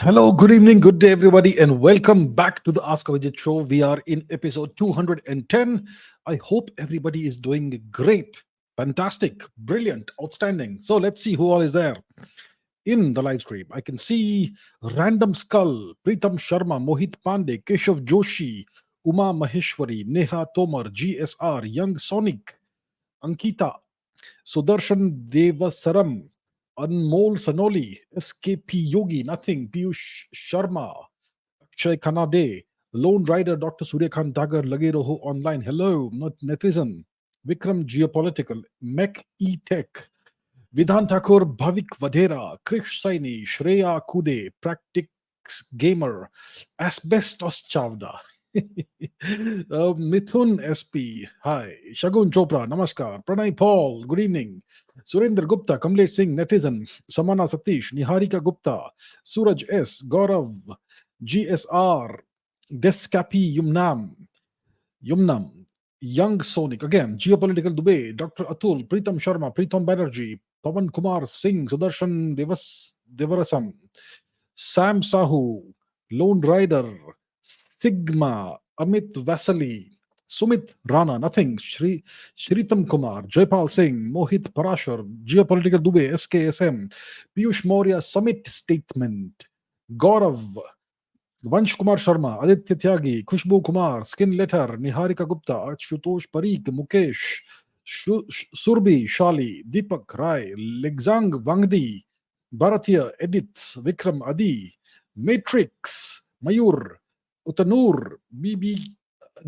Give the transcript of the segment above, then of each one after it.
Hello, good evening, good day, everybody, and welcome back to the Ask Abhijit show. We are in episode 210. I hope everybody is doing great, fantastic, brilliant, outstanding. So let's see who all is there in the live stream. I can see Random Skull, Pritam Sharma, Mohit Pandey, Keshav Joshi, Uma Maheshwari, Neha Tomar, GSR, Young Sonic, Ankita, Sudarshan Devasaram, Anmol Sanoli, SKP Yogi, Nothing, Piyush Sharma, Akshay Kanade, Lone Rider, Dr. Suryakant Dagar, Lage Roho Online, Hello, not Netizen, Vikram Geopolitical, Mech E-Tech, Vidhan Thakur, Bhavik Vadera, Krish Saini, Shreya Kude, Practice Gamer, Asbestos Chavda, Mithun SP, hi, Shagun Chopra, Namaskar, Pranay Paul, good evening, Surendra Gupta, Kamlesh Singh, Netizen, Samana Satish, Niharika Gupta, Suraj S, Gaurav, GSR, Deskapi Yumnam, Young Sonic, again, Geopolitical Dubey, Dr. Atul, Pritam Sharma, Pritam Banerjee, Pavan Kumar Singh, Sudarshan Devarasam, Sam Sahu, Lone Rider, Sigma, Amit Vasali, Sumit Rana, nothing, Shritam Kumar, Jaipal Singh, Mohit Parashar, Geopolitical Dubey, SKSM, Piyush Maurya, Summit Statement, Gaurav, Vansh Kumar Sharma, Aditya Tyagi, Khushbu Kumar, Skin Letter, Niharika Gupta, Shutosh Parikh, Mukesh, Surbi, Shali, Deepak Rai, Legzang Wangdi, Bharatiya, Edith, Vikram Adi, Matrix, Mayur, Utanur, BB,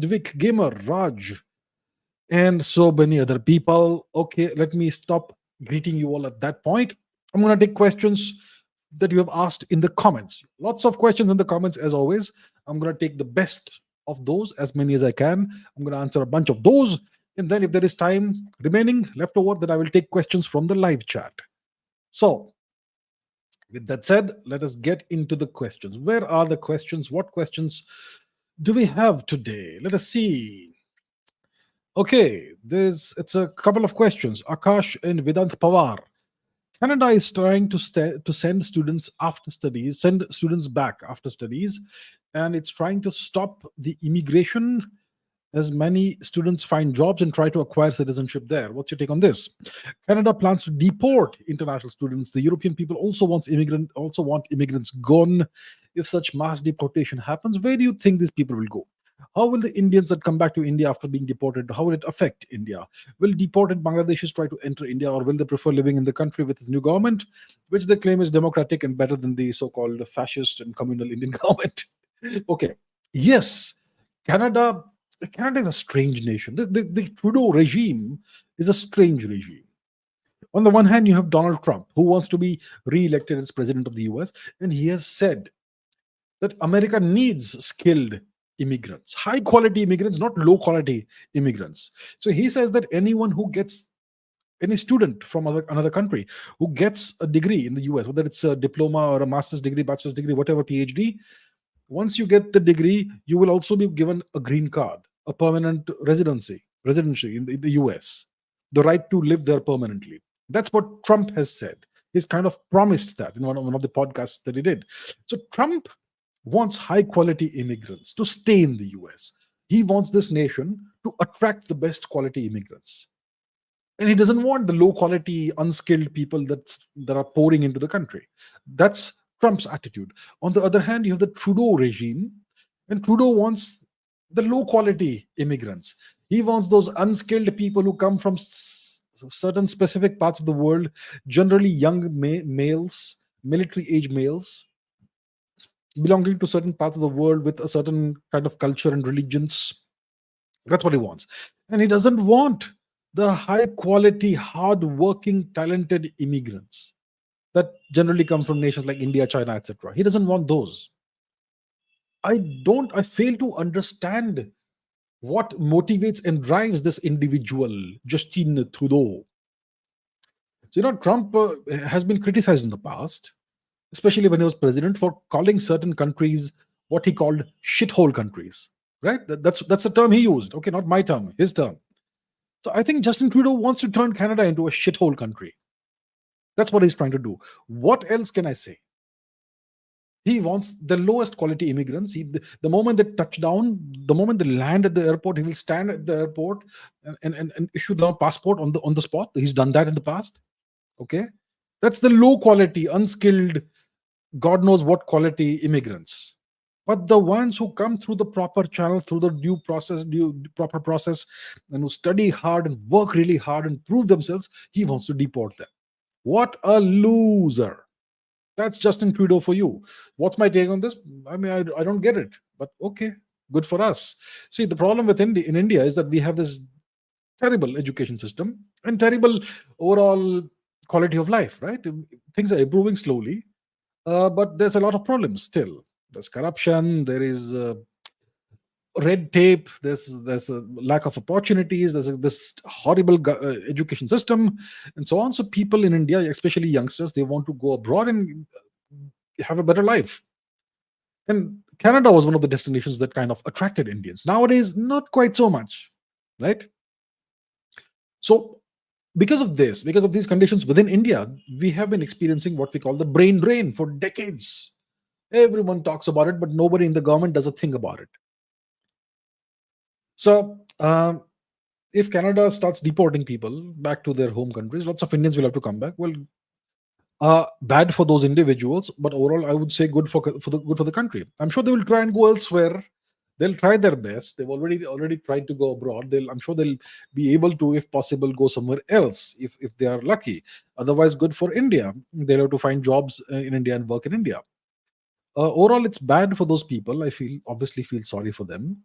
Dvik Gamer, Raj, and so many other people. Okay, let me stop greeting you all at that point. I'm going to take questions that you have asked in the comments. Lots of questions in the comments, as always. I'm going to take the best of those, as many as I can. I'm going to answer a bunch of those. And then, if there is time remaining left over, then I will take questions from the live chat. So, with that said, let us get into the questions. Where are the questions? What questions do we have today? Let us see. Okay, it's a couple of questions. Akash and Vedant Pawar. Canada is trying to send students after studies, send students back after studies, and it's trying to stop the immigration as many students find jobs and try to acquire citizenship there. What's your take on this? Canada plans to deport international students. The European people also want immigrants gone. If such mass deportation happens, where do you think these people will go? How will the Indians that come back to India after being deported, how will it affect India? Will deported Bangladeshis try to enter India, or will they prefer living in the country with its new government, which they claim is democratic and better than the so-called fascist and communal Indian government? Okay. Yes, Canada Canada is a strange nation. The Trudeau regime is a strange regime. On the one hand, you have Donald Trump, who wants to be re-elected as president of the US, and he has said that America needs skilled immigrants, high quality immigrants, not low quality immigrants. So he says that any student from another country who gets a degree in the US, whether it's a diploma or a master's degree, bachelor's degree, whatever, PhD, once you get the degree, you will also be given a green card, a permanent residency in the US, the right to live there permanently. That's what Trump has said. He's kind of promised that in one of the podcasts that he did. So Trump wants high quality immigrants to stay in the US. He wants this nation to attract the best quality immigrants. And he doesn't want the low quality, unskilled people that are pouring into the country. That's Trump's attitude. On the other hand, you have the Trudeau regime, and Trudeau wants the low quality immigrants. He wants those unskilled people who come from certain specific parts of the world, generally young males, military age males, belonging to certain parts of the world with a certain kind of culture and religions. That's what he wants. And he doesn't want the high quality, hard working, talented immigrants that generally come from nations like India, China, etc. He doesn't want those. I fail to understand what motivates and drives this individual, Justin Trudeau. So, Trump has been criticized in the past, especially when he was president, for calling certain countries what he called shithole countries. Right? That's the term he used. Okay, not my term, his term. So I think Justin Trudeau wants to turn Canada into a shithole country. That's what he's trying to do. What else can I say? He wants the lowest quality immigrants. The moment they touch down, the moment they land at the airport, he will stand at the airport and issue them a passport on the spot. He's done that in the past. Okay, that's the low quality, unskilled, God knows what quality immigrants. But the ones who come through the proper channel, through the due proper process, and who study hard and work really hard and prove themselves, he wants to deport them. What a loser! That's Justin Trudeau for you. What's my take on this? I mean, I don't get it, but okay, good for us. See, the problem with in India is that we have this terrible education system and terrible overall quality of life, right? Things are improving slowly, but there's a lot of problems still. There's corruption, there is red tape, there's a lack of opportunities, there's this horrible education system, and so on. So people in India, especially youngsters, they want to go abroad and have a better life. And Canada was one of the destinations that kind of attracted Indians. Nowadays, not quite so much, right? So because of these conditions within India, we have been experiencing what we call the brain drain for decades. Everyone talks about it, but nobody in the government does a thing about it. So, if Canada starts deporting people back to their home countries, lots of Indians will have to come back. Well, bad for those individuals, but overall, I would say good for the country. I'm sure they will try and go elsewhere. They'll try their best. They've already tried to go abroad. I'm sure they'll be able to, if possible, go somewhere else if they are lucky. Otherwise, good for India. They'll have to find jobs in India and work in India. Overall, it's bad for those people. I obviously feel sorry for them.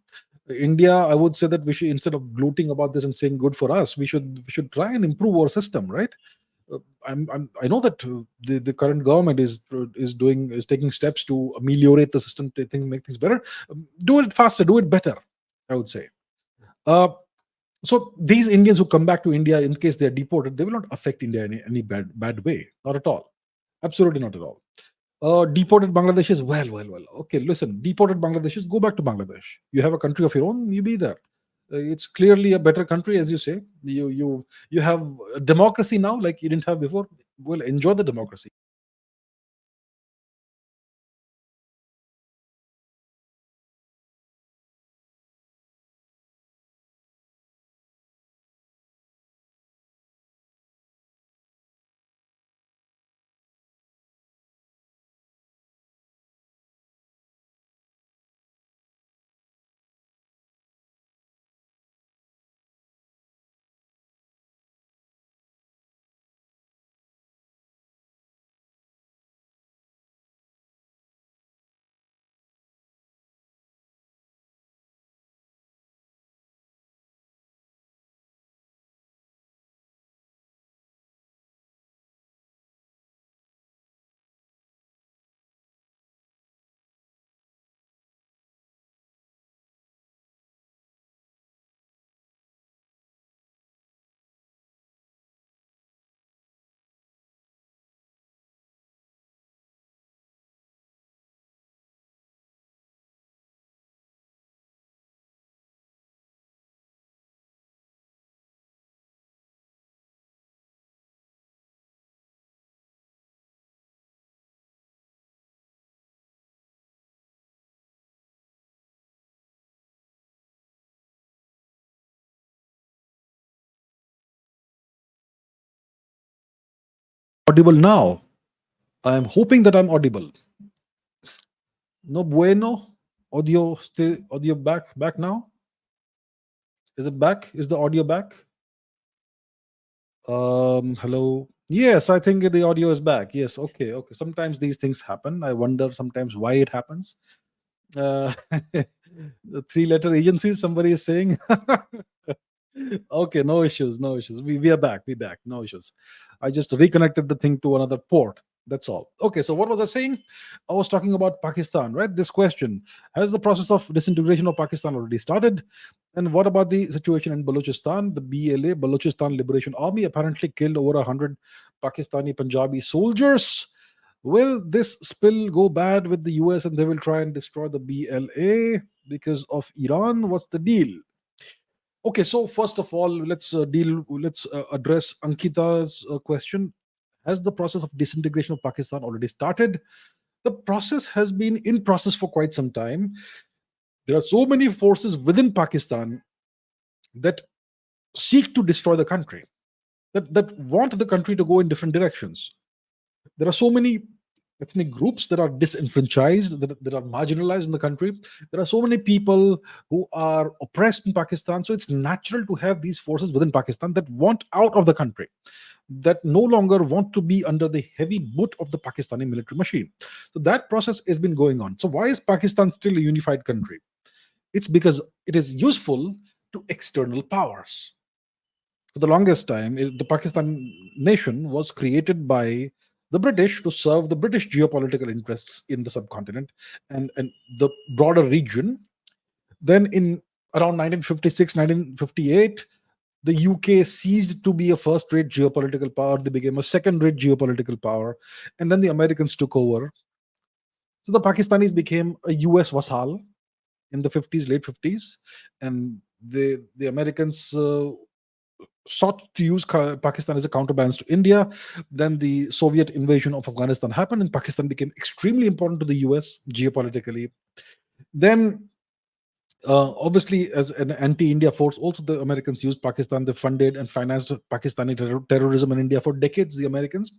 India, I would say that we should, instead of gloating about this and saying good for us, we should try and improve our system, right? I know that the current government is taking steps to ameliorate the system, to make things better. Do it faster, do it better, I would say. So these Indians who come back to India, in case they are deported, they will not affect India in any bad way. Not at all. Absolutely not at all. Deported Bangladeshis, well. Okay, listen, deported Bangladeshis, go back to Bangladesh. You have a country of your own, you be there. It's clearly a better country, as you say. You have a democracy now, like you didn't have before. Well, enjoy the democracy. Audible now. I'm hoping that I'm audible. No bueno. Audio back now. Is it back? Is the audio back? Hello. Yes, I think the audio is back. Yes, okay. Sometimes these things happen. I wonder sometimes why it happens. The three-letter agencies, somebody is saying. Okay, no issues. We are back. We back. No issues. I just reconnected the thing to another port. That's all. Okay, so what was I saying? I was talking about Pakistan, right? This question: has the process of disintegration of Pakistan already started? And what about the situation in Balochistan? The BLA, Balochistan Liberation Army, apparently killed over 100 Pakistani Punjabi soldiers. Will this spill go bad with the US and they will try and destroy the BLA because of Iran? What's the deal? Okay, so first of all, let's address Ankita's question. Has the process of disintegration of Pakistan already started? The process has been in process for quite some time. There are so many forces within Pakistan that seek to destroy the country, that want the country to go in different directions. There are so many ethnic groups that are disenfranchised, that are marginalized in the country. There are so many people who are oppressed in Pakistan. So it's natural to have these forces within Pakistan that want out of the country, that no longer want to be under the heavy boot of the Pakistani military machine. So that process has been going on. So why is Pakistan still a unified country? It's because it is useful to external powers. For the longest time, the Pakistan nation was created by the British to serve the British geopolitical interests in the subcontinent and the broader region. Then, in around 1956, 1958, the UK ceased to be a first rate geopolitical power. They became a second rate geopolitical power. And then the Americans took over. So the Pakistanis became a US vassal in the 50s, late 50s. And the Americans sought to use Pakistan as a counterbalance to India. Then the Soviet invasion of Afghanistan happened, and Pakistan became extremely important to the US geopolitically. Then, obviously, as an anti-India force, also the Americans used Pakistan. They funded and financed Pakistani terrorism in India for decades. The Americans.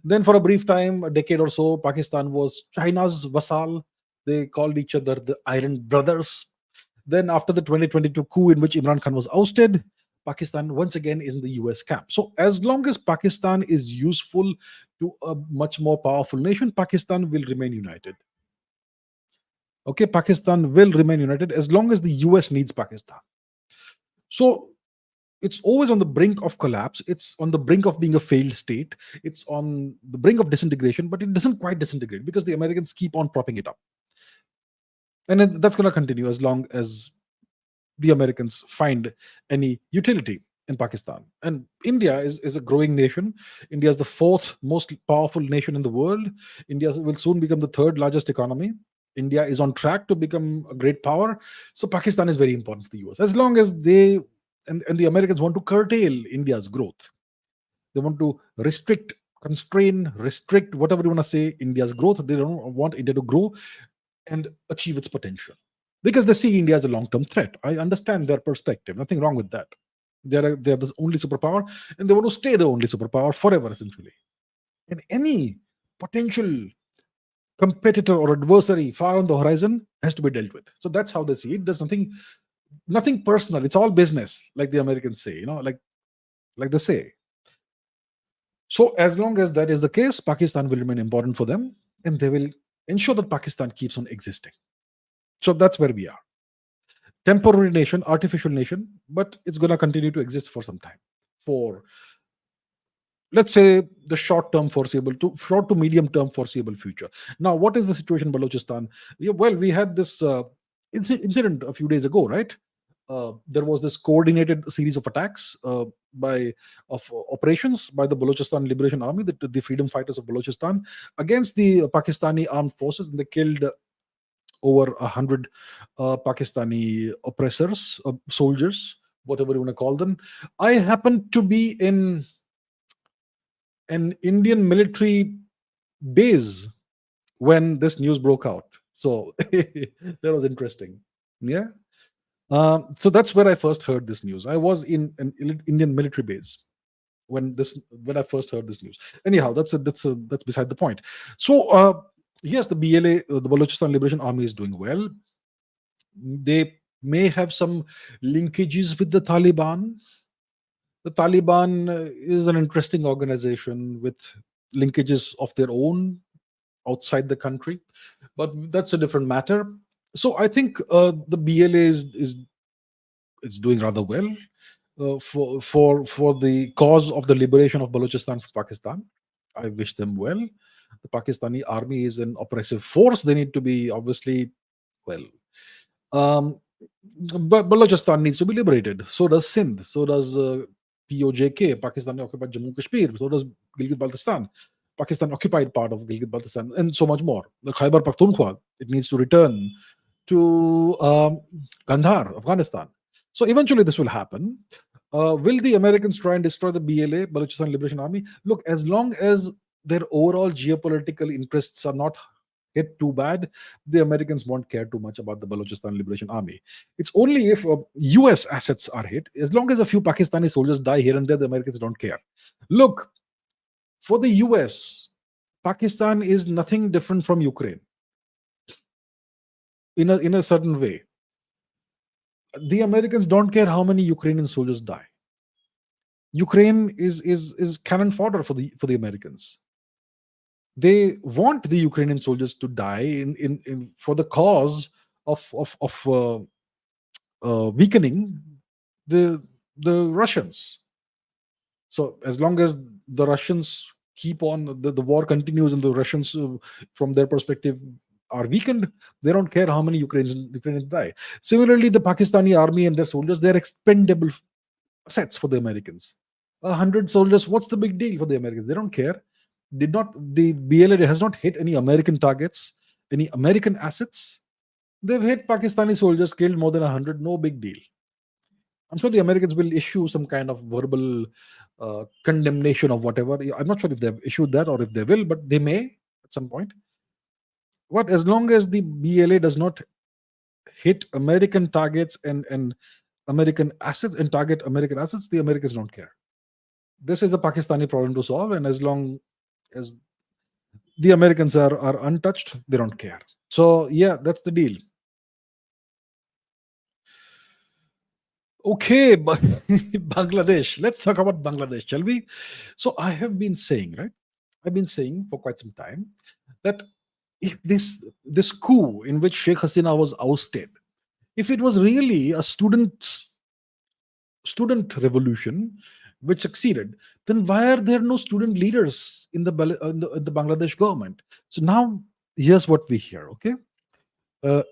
Then, for a brief time, a decade or so, Pakistan was China's vassal. They called each other the Iron Brothers. Then, after the 2022 coup in which Imran Khan was ousted, Pakistan once again is in the US camp. So, as long as Pakistan is useful to a much more powerful nation, Pakistan will remain united. Okay, Pakistan will remain united as long as the US needs Pakistan. So, it's always on the brink of collapse. It's on the brink of being a failed state. It's on the brink of disintegration, but it doesn't quite disintegrate because the Americans keep on propping it up. And that's going to continue as long as the Americans find any utility in Pakistan. And India is a growing nation. India is the fourth most powerful nation in the world. India will soon become the third largest economy. India is on track to become a great power. So Pakistan is very important for the US. As long as they and the Americans want to curtail India's growth. They want to restrict, constrain, restrict, whatever you want to say, India's growth. They don't want India to grow and achieve its potential because they see India as a long-term threat. I understand their perspective. Nothing wrong with that. They're the only superpower, and they want to stay the only superpower forever, essentially. And any potential competitor or adversary far on the horizon has to be dealt with. So that's how they see it. There's nothing personal. It's all business, like the Americans say. Like they say. So as long as that is the case, Pakistan will remain important for them, and they will ensure that Pakistan keeps on existing. So that's where we are. Temporary nation, artificial nation, but it's going to continue to exist for some time. For, let's say, the short to medium term foreseeable future. Now, what is the situation in Balochistan? Yeah, well, we had this incident a few days ago, right? There was this coordinated series of attacks of operations by the Balochistan Liberation Army, the freedom fighters of Balochistan, against the Pakistani armed forces, and they killed over 100 Pakistani oppressors, soldiers, whatever you want to call them. I happened to be in an Indian military base when this news broke out. So that was interesting. Yeah. So that's where I first heard this news. I was in an Indian military base when I first heard this news. Anyhow, that's beside the point. So yes, the BLA, the Balochistan Liberation Army, is doing well. They may have some linkages with the Taliban. The Taliban is an interesting organization with linkages of their own outside the country, but that's a different matter. So I think the BLA is doing rather well for the cause of the liberation of Balochistan from Pakistan. I wish them well. The Pakistani army is an oppressive force. They need to be, obviously, well. But Balochistan needs to be liberated. So does Sindh. So does POJK, Pakistani occupied Jammu Kashmir. So does Gilgit-Baltistan, Pakistan occupied part of Gilgit-Baltistan, and so much more. The Khyber Pakhtunkhwa, it needs to return to Kandahar, Afghanistan. So eventually this will happen. Will the Americans try and destroy the BLA, Balochistan Liberation Army? Look, as long as their overall geopolitical interests are not hit too bad, the Americans won't care too much about the Balochistan Liberation Army. It's only if US assets are hit. As long as a few Pakistani soldiers die here and there, the Americans don't care. Look, for the US, Pakistan is nothing different from Ukraine in a certain way. The Americans don't care how many Ukrainian soldiers die. Ukraine is cannon fodder for the Americans. They want the Ukrainian soldiers to die in for the cause of weakening the Russians. So as long as the Russians keep on, the war continues, and the Russians, from their perspective, are weakened, they don't care how many Ukrainians die. Similarly, the Pakistani army and their soldiers, they're expendable assets for the Americans. 100 soldiers, what's the big deal for the Americans? They don't care. The BLA has not hit any American targets, any American assets. They've hit Pakistani soldiers, killed more than 100, no big deal. I'm sure the Americans will issue some kind of verbal condemnation of whatever. I'm not sure if they've issued that or if they will, but they may at some point. What, as long as the BLA does not hit American targets and American assets and target American assets, the Americans don't care. This is a Pakistani problem to solve, and as long as the Americans are untouched, they don't care. So yeah, that's the deal. Okay, but Bangladesh. Let's talk about Bangladesh, shall we? So I have been saying, right? I've been saying for quite some time that if this coup in which Sheikh Hasina was ousted, if it was really a student revolution which succeeded, then why are there no student leaders in the Bangladesh government? So now here's what we hear. Okay,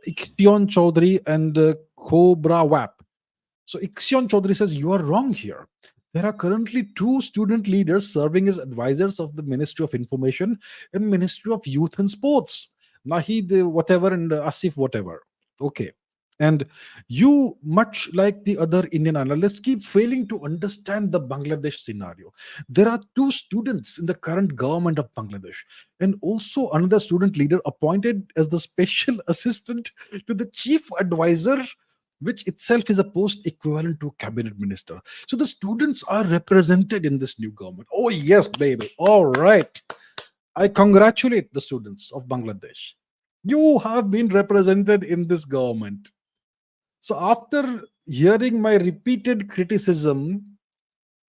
Iktion Chaudhary and Cobra Wap. So Iksion Chaudhary says, you are wrong here. There are currently 2 student leaders serving as advisors of the Ministry of Information and Ministry of Youth and Sports. Nahid whatever and Asif whatever. Okay. And you, much like the other Indian analysts, keep failing to understand the Bangladesh scenario. There are 2 students in the current government of Bangladesh, and also another student leader appointed as the special assistant to the chief advisor, which itself is a post equivalent to cabinet minister. So the students are represented in this new government. Oh, yes, baby. All right. I congratulate the students of Bangladesh. You have been represented in this government. So after hearing my repeated criticism,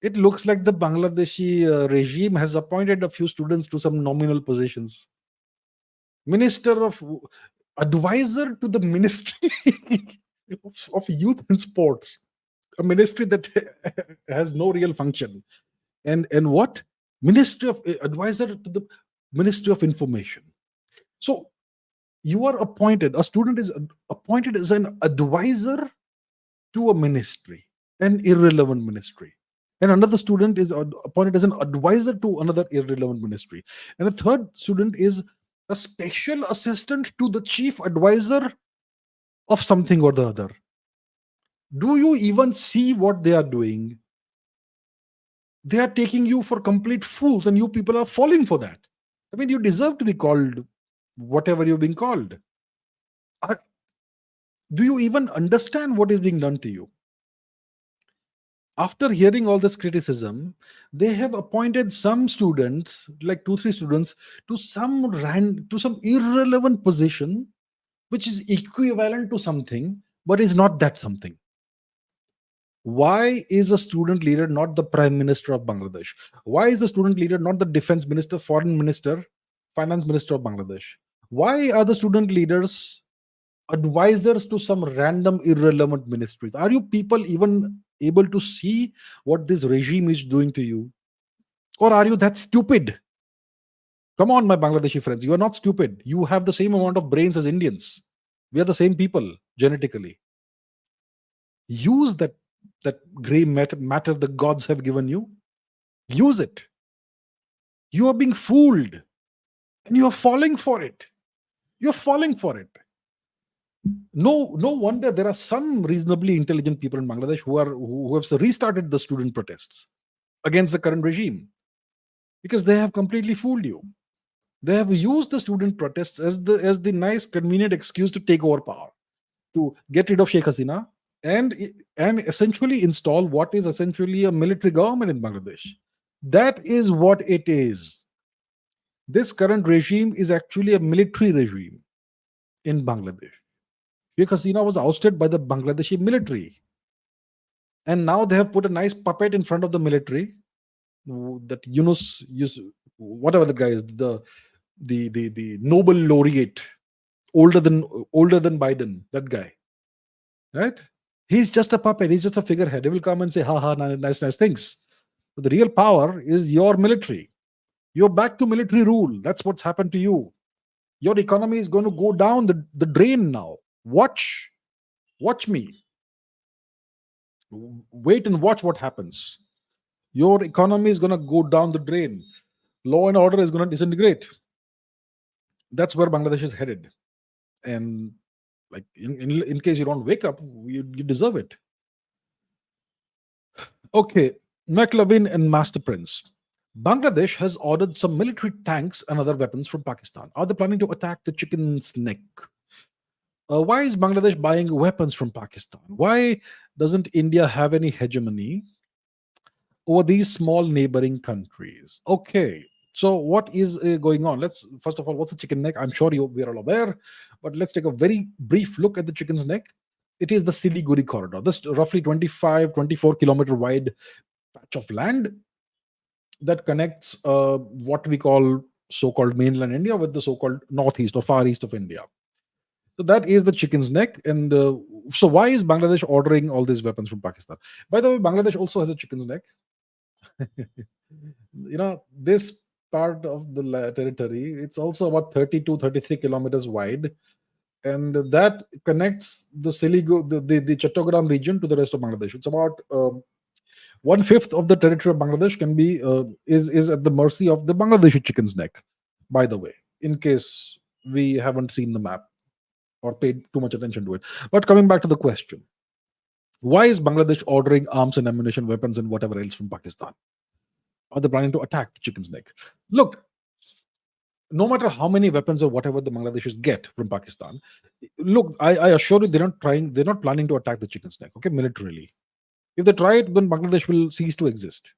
it looks like the Bangladeshi regime has appointed a few students to some nominal positions. Minister of advisor to the Ministry of Youth and Sports, a ministry that has no real function. And what? Ministry of advisor to the Ministry of Information. So you are appointed, a student is appointed as an advisor to a ministry, an irrelevant ministry. And another student is appointed as an advisor to another irrelevant ministry. And a third student is a special assistant to the chief advisor of something or the other. Do you even see what they are doing? They are taking you for complete fools, and you people are falling for that. I mean, you deserve to be called whatever you're being called. Do you even understand what is being done to you? After hearing all this criticism, they have appointed some students, like 2-3 students, to some irrelevant position, which is equivalent to something, but is not that something. Why is a student leader not the Prime Minister of Bangladesh? Why is the student leader not the Defense Minister, Foreign Minister, Finance Minister of Bangladesh? Why are the student leaders advisors to some random irrelevant ministries? Are you people even able to see what this regime is doing to you? Or are you that stupid? Come on, my Bangladeshi friends, you are not stupid. You have the same amount of brains as Indians. We are the same people genetically. Use that gray matter the gods have given you. Use it. You are being fooled, and you are falling for it. You're falling for it. No wonder there are some reasonably intelligent people in Bangladesh who have restarted the student protests against the current regime, because they have completely fooled you. They have used the student protests as the nice, convenient excuse to take over power, to get rid of Sheikh Hasina, and essentially install what is essentially a military government in Bangladesh. That is what it is. This current regime is actually a military regime in Bangladesh. Sheikh Hasina was ousted by the Bangladeshi military, and now they have put a nice puppet in front of the military. That whatever the guy is, the Nobel laureate, older than Biden, that guy, right? He's just a puppet. He's just a figurehead. He will come and say, "Ha ha, nice things." But the real power is your military. You're back to military rule. That's what's happened to you. Your economy is going to go down the drain now. Watch me. Wait and watch what happens. Your economy is going to go down the drain. Law and order is going to disintegrate. That's where Bangladesh is headed. And like in case you don't wake up, you deserve it. Okay, McLovin and Master Prince. Bangladesh has ordered some military tanks and other weapons from Pakistan. Are they planning to attack the chicken's neck? Why is Bangladesh buying weapons from Pakistan? Why doesn't India have any hegemony over these small neighboring countries? Okay, so what is going on? Let's first of all, what's the chicken neck? I'm sure we are all aware, but let's take a very brief look at the chicken's neck. It is the Siliguri corridor. This roughly 24 kilometer wide patch of land that connects what we call so-called mainland India with the so-called northeast or far east of India. So that is the chicken's neck. And so why is Bangladesh ordering all these weapons from Pakistan? By the way, Bangladesh also has a chicken's neck. This part of the territory, it's also about 33 kilometers wide, and that connects the the Chattogram region to the rest of Bangladesh. It's about 1/5 of the territory of Bangladesh can be is at the mercy of the Bangladeshi chicken's neck. By the way, in case we haven't seen the map or paid too much attention to it. But coming back to the question, why is Bangladesh ordering arms and ammunition, weapons, and whatever else from Pakistan? Are they planning to attack the chicken's neck? Look, no matter how many weapons or whatever the Bangladeshis get from Pakistan, look, I assure you, they're not planning to attack the chicken's neck, okay, militarily. If they try it, then Bangladesh will cease to exist.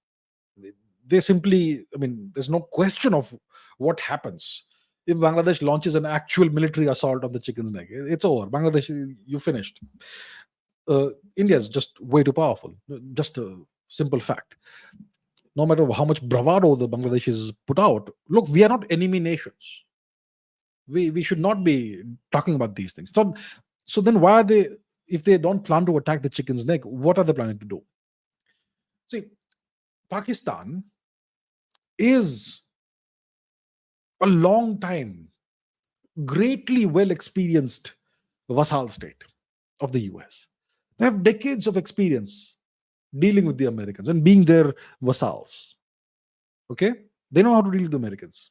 They simply, there's no question of what happens if Bangladesh launches an actual military assault on the chicken's neck. It's over. Bangladesh, you finished. India is just way too powerful. Just a simple fact. No matter how much bravado the Bangladeshis put out, look, we are not enemy nations. We should not be talking about these things. So then why are they, if they don't plan to attack the chicken's neck, what are they planning to do? See, Pakistan is a long time, greatly well experienced vassal state of the US. They have decades of experience dealing with the Americans and being their vassals. Okay? They know how to deal with the Americans.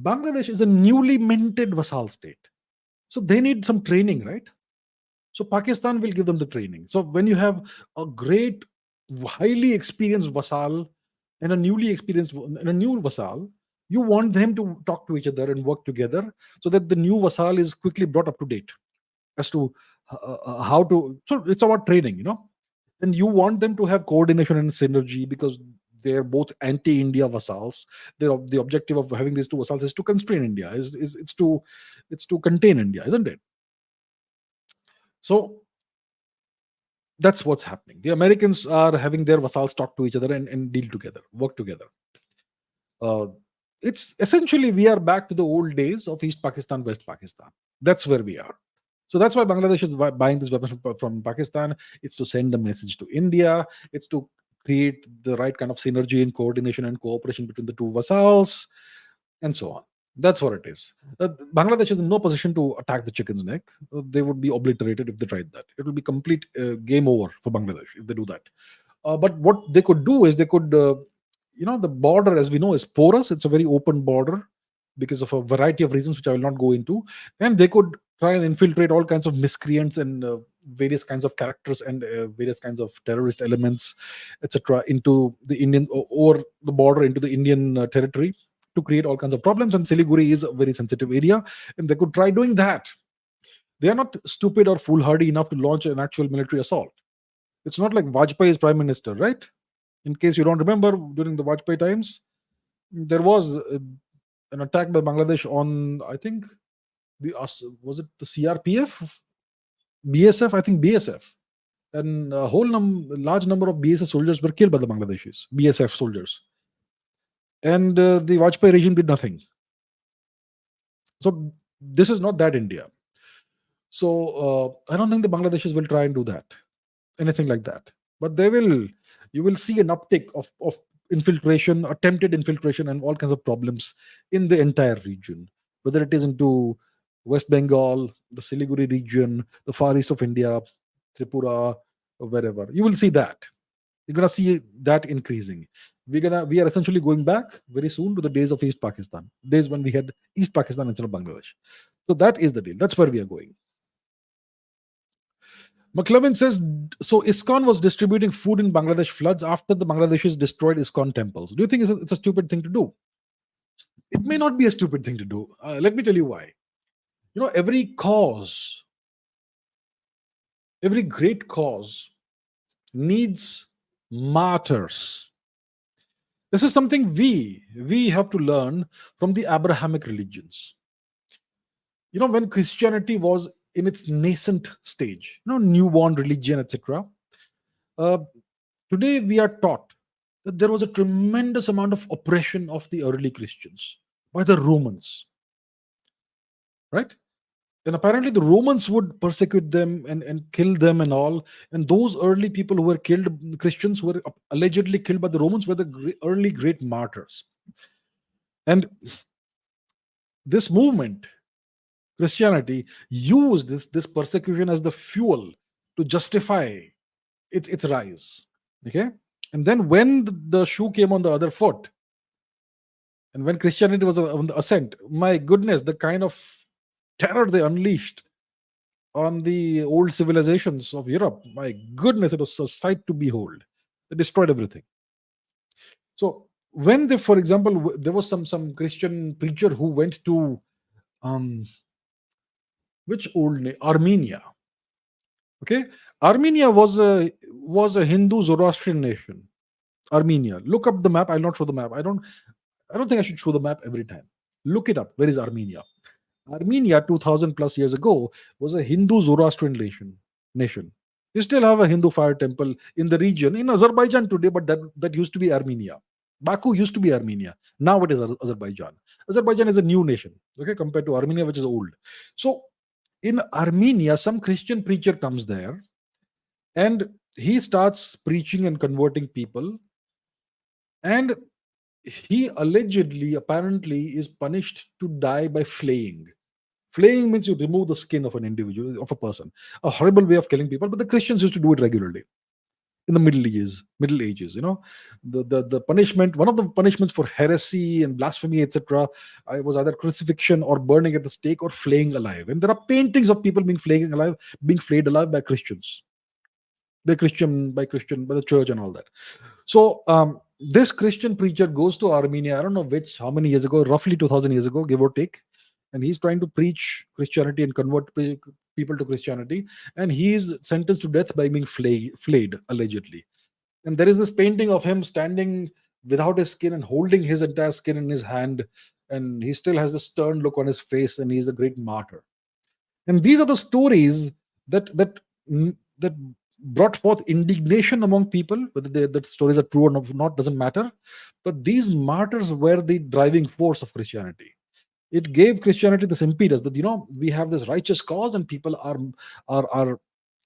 Bangladesh is a newly minted vassal state. So they need some training, right? So Pakistan will give them the training. So when you have a great, highly experienced vassal and a newly experienced and a new vassal, you want them to talk to each other and work together so that the new vassal is quickly brought up to date as to how to. So it's about training, and you want them to have coordination and synergy because they're both anti-India vassals. The objective of having these two vassals is to constrain India. It's to contain India, isn't it? So that's what's happening. The Americans are having their vassals talk to each other and deal together, work together. It's essentially, we are back to the old days of East Pakistan, West Pakistan. That's where we are. So that's why Bangladesh is buying this weapon from Pakistan. It's to send a message to India. It's to create the right kind of synergy and coordination and cooperation between the two vassals, and so on. That's what it is. Bangladesh is in no position to attack the chicken's neck. They would be obliterated if they tried that. It will be complete game over for Bangladesh if they do that. But what they could do is they could, the border, as we know, is porous. It's a very open border because of a variety of reasons, which I will not go into. And they could try and infiltrate all kinds of miscreants and various kinds of characters and various kinds of terrorist elements, etc., into the Indian or the border, into the Indian territory, to create all kinds of problems. And Siliguri is a very sensitive area, and they could try doing that. They are not stupid or foolhardy enough to launch an actual military assault. It's not like Vajpayee is prime minister, right? In case you don't remember, during the Vajpayee times, there was an attack by Bangladesh on, I think, was it the CRPF, BSF? I think BSF, and a large number of BSF soldiers were killed by the Bangladeshis, BSF soldiers, and the Vajpayee regime did nothing. So this is not that India. So I don't think the Bangladeshis will try and do that, anything like that. But you will see an uptick of infiltration, attempted infiltration, and all kinds of problems in the entire region, whether it is into West Bengal, the Siliguri region, the far east of India, Tripura, or wherever. You will see that. You're gonna see that increasing. We are essentially going back very soon to the days of East Pakistan, days when we had East Pakistan instead of Bangladesh. So that is the deal. That's where we are going. McLevin says, so ISKON was distributing food in Bangladesh floods after the Bangladeshis destroyed ISKON temples. Do you think it's a stupid thing to do? It may not be a stupid thing to do. Let me tell you why. Every great cause needs martyrs. This is something we have to learn from the Abrahamic religions. When Christianity was in its nascent stage, newborn religion, etc. Today we are taught that there was a tremendous amount of oppression of the early Christians by the Romans, right? And apparently the Romans would persecute them and kill them and all. And those early people who were killed, Christians, who were allegedly killed by the Romans, were the early great martyrs. And this movement, Christianity, used this persecution as the fuel to justify its rise. Okay, and then when the shoe came on the other foot, and when Christianity was on the ascent, my goodness, the kind of terror they unleashed on the old civilizations of Europe, my goodness, it was a sight to behold. They destroyed everything. So when for example, there was some Christian preacher who went to Armenia. Okay, Armenia was a Hindu Zoroastrian nation. Armenia. Look up the map. I'll not show the map. I don't think I should show the map every time. Look it up. Where is Armenia? Armenia, 2000 plus years ago, was a Hindu Zoroastrian nation. You still have a Hindu fire temple in the region in Azerbaijan today, but that used to be Armenia. Baku used to be Armenia. Now it is Azerbaijan. Azerbaijan is a new nation, okay, compared to Armenia, which is old. So in Armenia, some Christian preacher comes there and he starts preaching and converting people. And he apparently is punished to die by flaying. Flaying means you remove the skin of an individual, of a person. A horrible way of killing people, but the Christians used to do it regularly in the Middle Ages. The punishment, one of the punishments for heresy and blasphemy, etc., was either crucifixion or burning at the stake or flaying alive. And there are paintings of people being flayed alive by Christians. By the church and all that. So this Christian preacher goes to Armenia, I don't know how many years ago, roughly 2000 years ago, give or take, and he's trying to preach Christianity and convert people to Christianity, and he is sentenced to death by being flayed, allegedly. And there is this painting of him standing without his skin and holding his entire skin in his hand, and he still has this stern look on his face, and he's a great martyr. And these are the stories that brought forth indignation among people. Whether the stories are true or not doesn't matter, but these martyrs were the driving force of Christianity. It gave Christianity this impetus that we have this righteous cause and people are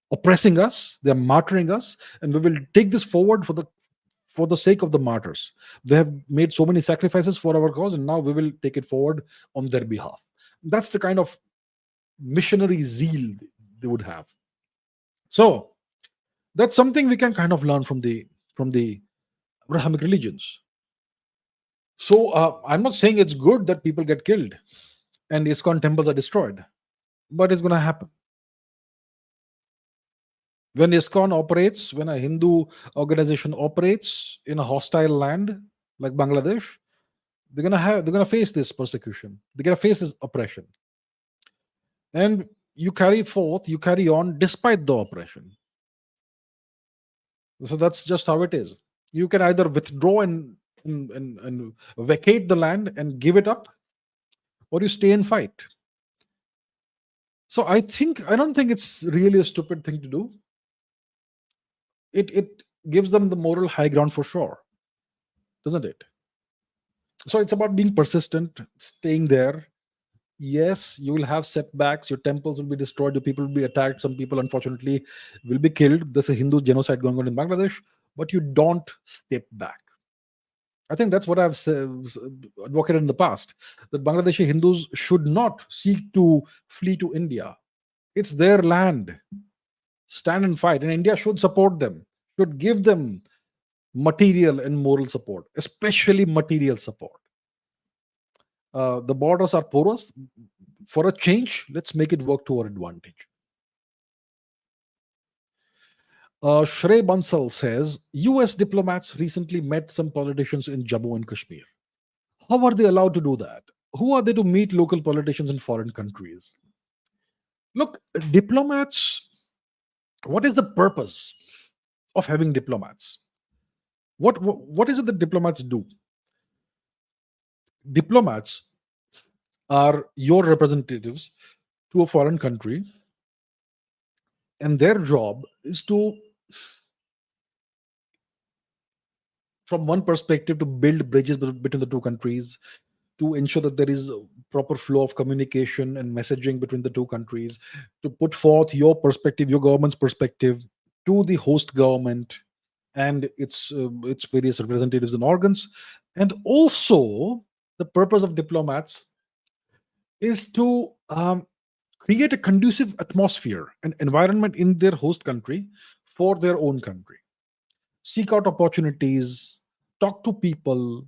oppressing us, they're martyring us, and we will take this forward for the sake of the martyrs. They have made so many sacrifices for our cause, and now we will take it forward on their behalf. That's the kind of missionary zeal they would have. So that's something we can kind of learn from the Abrahamic religions. So I'm not saying it's good that people get killed and ISKCON temples are destroyed, but it's going to happen. When ISKCON operates, when a Hindu organization operates in a hostile land like Bangladesh, They're gonna face this persecution. They're gonna face this oppression, and you carry on despite the oppression. So that's just how it is. You can either withdraw and vacate the land and give it up, or you stay and fight. So I don't think it's really a stupid thing to do. It gives them the moral high ground for sure, doesn't it? So it's about being persistent, staying there. Yes, you will have setbacks. Your temples will be destroyed. Your people will be attacked. Some people, unfortunately, will be killed. There's a Hindu genocide going on in Bangladesh, but you don't step back. I think that's what I've advocated in the past, that Bangladeshi Hindus should not seek to flee to India. It's their land. Stand and fight. And India should support them, should give them material and moral support, especially material support. The borders are porous. For a change, let's make it work to our advantage. Shrey Bansal says, US diplomats recently met some politicians in Jammu and Kashmir. How are they allowed to do that? Who are they to meet local politicians in foreign countries? Look, diplomats, what is the purpose of having diplomats? What is it that diplomats do? Diplomats are your representatives to a foreign country, and their job is to, from one perspective, to build bridges between the two countries, to ensure that there is a proper flow of communication and messaging between the two countries, to put forth your perspective, your government's perspective, to the host government and its various representatives and organs. And also, the purpose of diplomats is to create a conducive atmosphere and environment in their host country for their own country. Seek out opportunities, talk to people,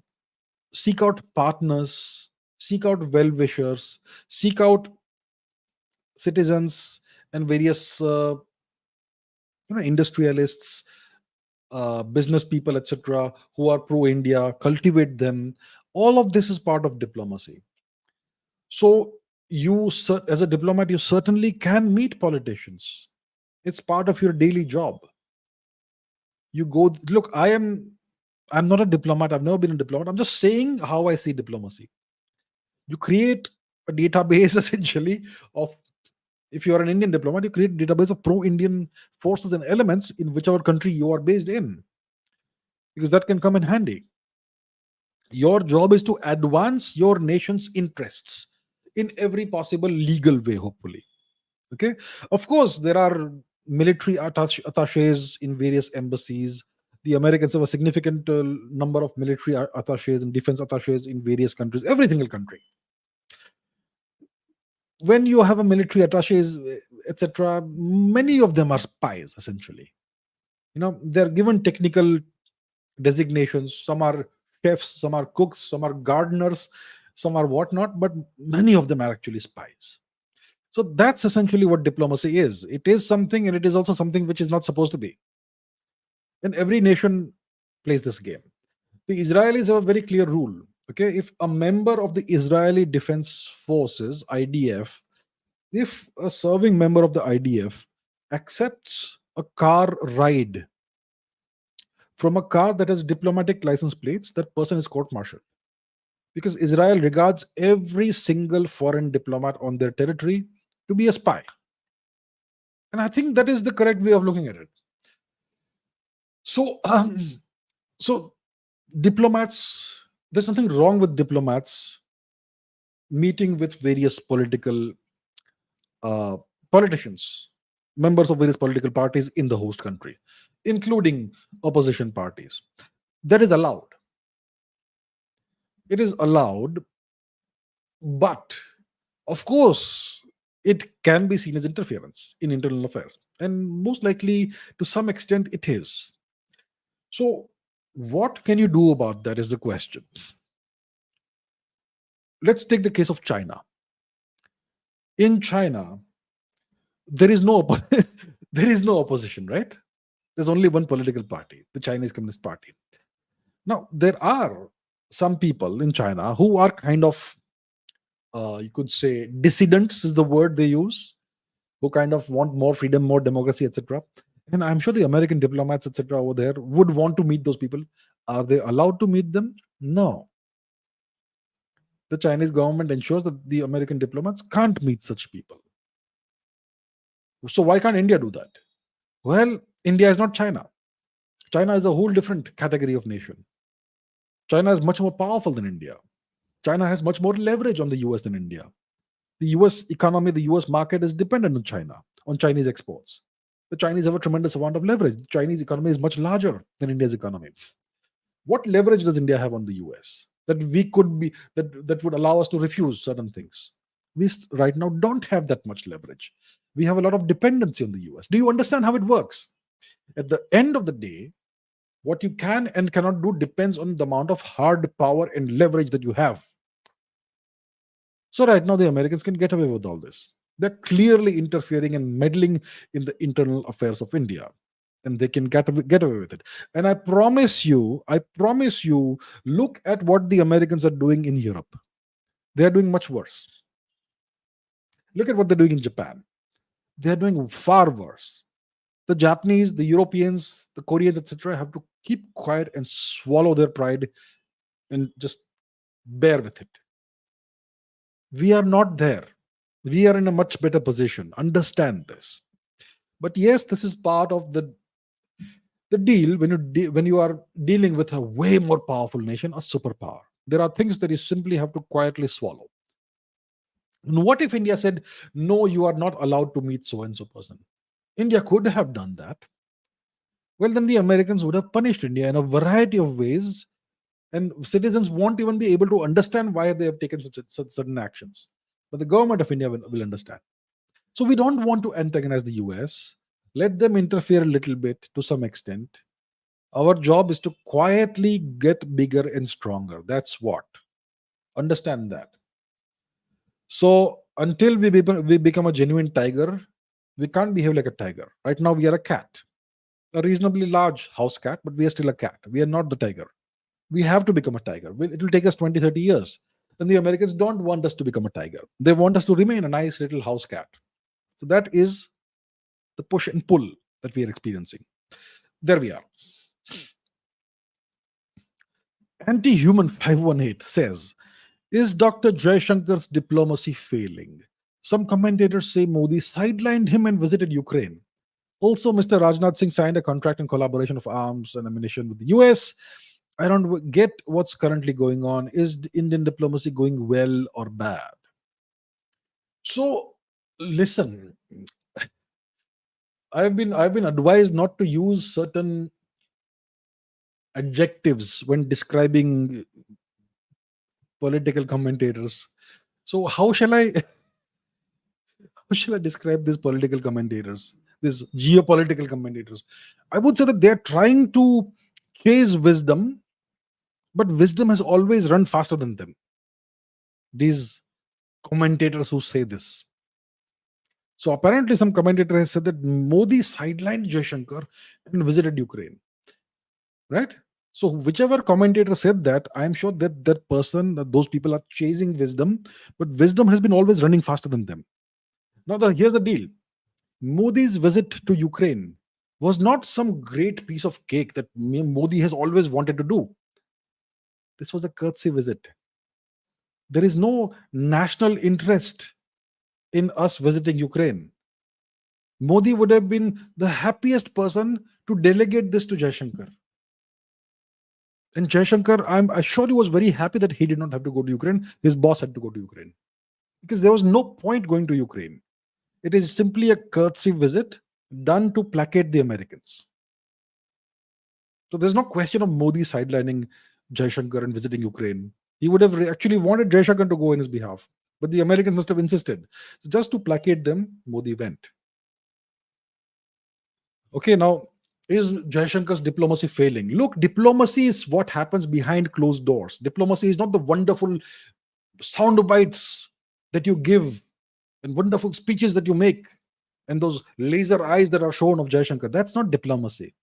seek out partners, seek out well-wishers, seek out citizens and various industrialists, business people, etc., who are pro-India, cultivate them. All of this is part of diplomacy. So as a diplomat, you certainly can meet politicians. It's part of your daily job. You go, look, I'm not a diplomat. I've never been a diplomat. I'm just saying how I see diplomacy. You create a database essentially of, if you are an Indian diplomat, you create a database of pro-Indian forces and elements in whichever country you are based in, because that can come in handy. Your job is to advance your nation's interests in every possible legal way, hopefully. Okay. Of course, there are military attaches in various embassies. The Americans have a significant number of military attaches and defense attaches in various countries, every single country. When you have a military attaches, etc., many of them are spies, essentially. They're given technical designations. Some are chefs, some are cooks, some are gardeners, some are whatnot, but many of them are actually spies. So that's essentially what diplomacy is. It is something, and it is also something which is not supposed to be. And every nation plays this game. The Israelis have a very clear rule. Okay, if a member of the Israeli Defense Forces, IDF, if a serving member of the IDF accepts a car ride from a car that has diplomatic license plates, that person is court-martialed. Because Israel regards every single foreign diplomat on their territory to be a spy. And I think that is the correct way of looking at it. So diplomats, there's nothing wrong with diplomats meeting with various politicians, members of various political parties in the host country, including opposition parties. That is allowed. It is allowed, but of course, it can be seen as interference in internal affairs. And most likely, to some extent, it is. So, what can you do about that is the question. Let's take the case of China. In China, there is no opposition, right? There's only one political party, the Chinese Communist Party. Now, there are some people in China who are kind of, you could say, dissidents is the word they use, who kind of want more freedom, more democracy, etc. And I'm sure the American diplomats, etc., over there would want to meet those people. Are they allowed to meet them? No. The Chinese government ensures that the American diplomats can't meet such people. So why can't India do that? Well, India is not China. China is a whole different category of nation. China is much more powerful than India. China has much more leverage on the US than India. The US economy, the US market is dependent on China, on Chinese exports. The Chinese have a tremendous amount of leverage. The Chinese economy is much larger than India's economy. What leverage does India have on the US that we could be that would allow us to refuse certain things? We right now don't have that much leverage. We have a lot of dependency on the US. Do you understand how it works? At the end of the day, what you can and cannot do depends on the amount of hard power and leverage that you have. So right now, the Americans can get away with all this. They're clearly interfering and meddling in the internal affairs of India, and they can get away with it. And I promise you, look at what the Americans are doing in Europe. They are doing much worse. Look at what they're doing in Japan. They're doing far worse. The Japanese, the Europeans, the Koreans, etc., have to keep quiet and swallow their pride and just bear with it. We are not there. We are in a much better position. Understand this. But yes, this is part of the deal when you are dealing with a way more powerful nation, a superpower. There are things that you simply have to quietly swallow. And what if India said, no, you are not allowed to meet so and so person? India could have done that. Well, then the Americans would have punished India in a variety of ways, and citizens won't even be able to understand why they have taken such certain actions. But the government of India will understand. So we don't want to antagonize the US. Let them interfere a little bit to some extent. Our job is to quietly get bigger and stronger. That's what. Understand that. So until we become a genuine tiger, we can't behave like a tiger. Right now, we are a cat, a reasonably large house cat, but we are still a cat. We are not the tiger. We have to become a tiger. It will take us 20, 30 years. And the Americans don't want us to become a tiger. They want us to remain a nice little house cat. So that is the push and pull that we are experiencing. There we are. Anti-Human 518 says, is Dr. Jayashankar's diplomacy failing? Some commentators say Modi sidelined him and visited Ukraine. Also, Mr. Rajnath Singh signed a contract in collaboration of arms and ammunition with the US. I don't get what's currently going on. Is Indian diplomacy going well or bad? So, listen, I've been advised not to use certain adjectives when describing political commentators. So, how shall I describe these political commentators, these geopolitical commentators? I would say that they're trying to chase wisdom, but wisdom has always run faster than them. These commentators who say this. So apparently some commentator has said that Modi sidelined Jaishankar and visited Ukraine. Right? So whichever commentator said that, I'm sure that person, that those people are chasing wisdom, but wisdom has been always running faster than them. Now here's the deal. Modi's visit to Ukraine was not some great piece of cake that Modi has always wanted to do. This was a courtesy visit. There is no national interest in us visiting Ukraine. Modi would have been the happiest person to delegate this to Jaishankar. And Jaishankar, I'm sure he was very happy that he did not have to go to Ukraine. His boss had to go to Ukraine. Because there was no point going to Ukraine. It is simply a courtesy visit done to placate the Americans. So there's no question of Modi sidelining Jaishankar and visiting Ukraine. He would have actually wanted Jaishankar to go in his behalf. But the Americans must have insisted. So just to placate them, Modi went. Okay, now, is Jaishankar's diplomacy failing? Look, diplomacy is what happens behind closed doors. Diplomacy is not the wonderful sound bites that you give and wonderful speeches that you make and those laser eyes that are shown of Jaishankar. That's not diplomacy.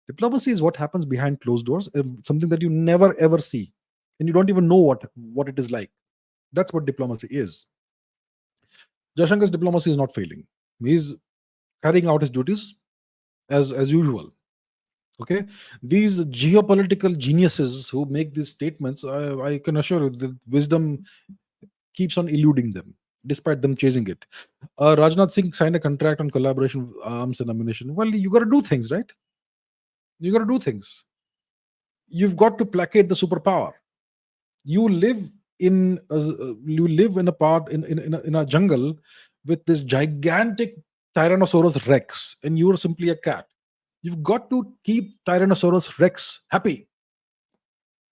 Diplomacy is what happens behind closed doors, something that you never ever see. and you don't even know what it is like. That's what diplomacy is. Jaishankar's diplomacy is not failing. He's carrying out his duties as usual. Okay, these geopolitical geniuses who make these statements, I can assure you, the wisdom keeps on eluding them, despite them chasing it. Rajnath Singh signed a contract on collaboration with arms and ammunition. Well, you got to do things, right? You got to do things. You've got to placate the superpower. You live you live in a part in a jungle with this gigantic Tyrannosaurus Rex, and you're simply a cat. You've got to keep Tyrannosaurus Rex happy.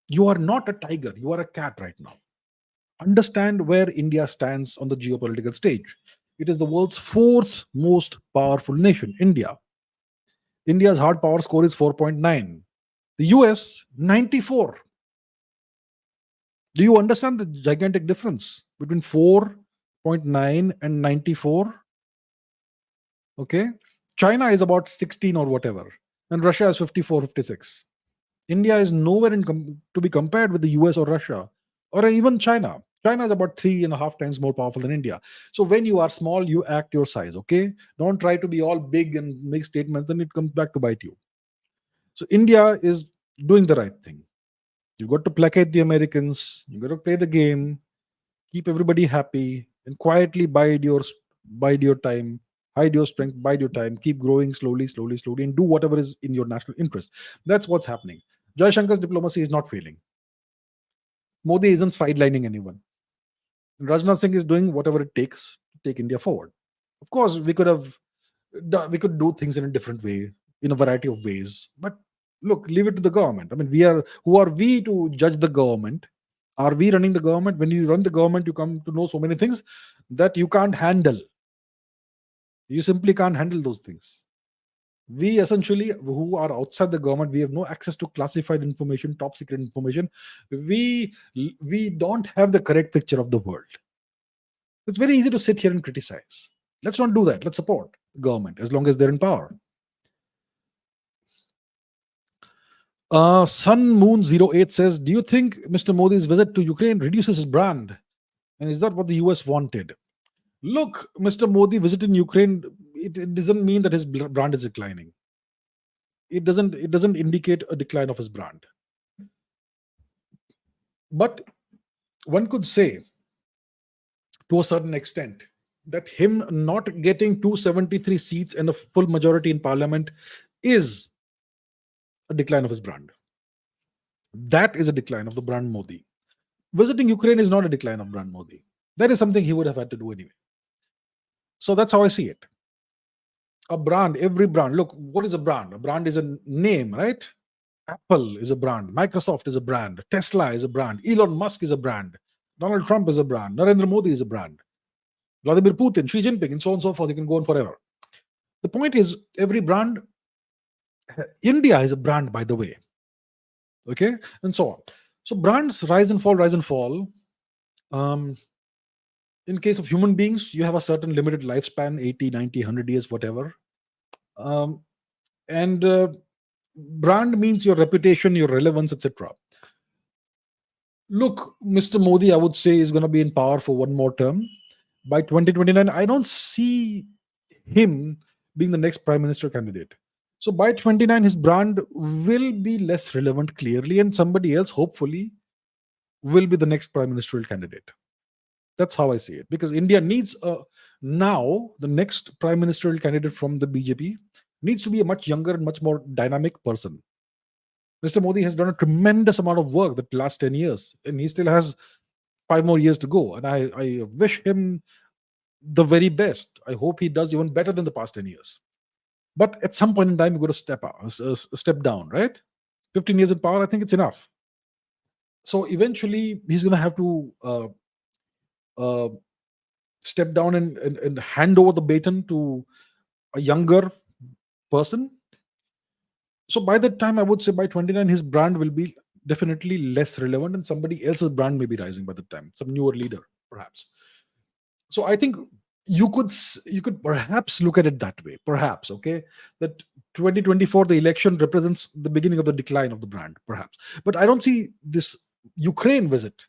You are not a tiger, you are a cat right now. Understand where India stands on the geopolitical stage. It is the world's fourth most powerful nation, India. India's hard power score is 4.9. The US, 94. Do you understand the gigantic difference between 4.9 and 94? Okay. China is about 16 or whatever, and Russia is 54, 56. India is nowhere to be compared with the US or Russia or even China. China is about 3.5 times more powerful than India. So when you are small, you act your size. Okay. Don't try to be all big and make statements, then it comes back to bite you. So India is doing the right thing. You got to placate the Americans. You got to play the game, keep everybody happy, and quietly bide your time, hide your strength, bide your time, keep growing slowly, slowly, slowly, and do whatever is in your national interest. That's what's happening. Jaishankar's diplomacy is not failing. Modi isn't sidelining anyone. Rajnath Singh is doing whatever it takes to take India forward. Of course, we could do things in a different way, in a variety of ways. But look, leave it to the government. I mean, who are we to judge the government? Are we running the government? When you run the government, you come to know so many things that you can't handle. You simply can't handle those things. We essentially, who are outside the government, we have no access to classified information, top secret information. We don't have the correct picture of the world. It's very easy to sit here and criticize. Let's not do that. Let's support the government as long as they're in power. Sun Moon 08 says, do you think Mr. Modi's visit to Ukraine reduces his brand? And is that what the US wanted? Look, Mr. Modi visiting Ukraine, it doesn't mean that his brand is declining. It doesn't indicate a decline of his brand. But one could say, to a certain extent, that him not getting 273 seats and a full majority in parliament is a decline of his brand. That is a decline of the brand Modi. Visiting Ukraine is not a decline of brand Modi. That is something he would have had to do anyway. So that's how I see it. A brand, every brand. Look, what is a brand? A brand is a name, right? Apple is a brand. Microsoft is a brand. Tesla is a brand. Elon Musk is a brand. Donald Trump is a brand. Narendra Modi is a brand. Vladimir Putin, Xi Jinping, and so on and so forth. You can go on forever. The point is, every brand, India is a brand, by the way. Okay? And so on. So brands rise and fall, rise and fall. In case of human beings, you have a certain limited lifespan, 80, 90, 100 years, whatever. Brand means your reputation, your relevance, etc. Look, Mr. Modi, I would say, is going to be in power for one more term. By 2029, I don't see him being the next prime minister candidate. So by 29, his brand will be less relevant, clearly, and somebody else, hopefully, will be the next prime ministerial candidate. That's how I see it. Because India needs now the next prime ministerial candidate from the BJP needs to be a much younger and much more dynamic person. Mr. Modi has done a tremendous amount of work the last 10 years, and he still has 5 more years to go. And I wish him the very best. I hope he does even better than the past 10 years. But at some point in time, you've got to step down, right? 15 years in power, I think it's enough. So eventually, he's going to have to step down and hand over the baton to a younger person. So by that time, I would say by 29, his brand will be definitely less relevant, and somebody else's brand may be rising by the time, some newer leader, perhaps. So I think you could perhaps look at it that way, perhaps, okay, that 2024, the election represents the beginning of the decline of the brand, perhaps. But I don't see this Ukraine visit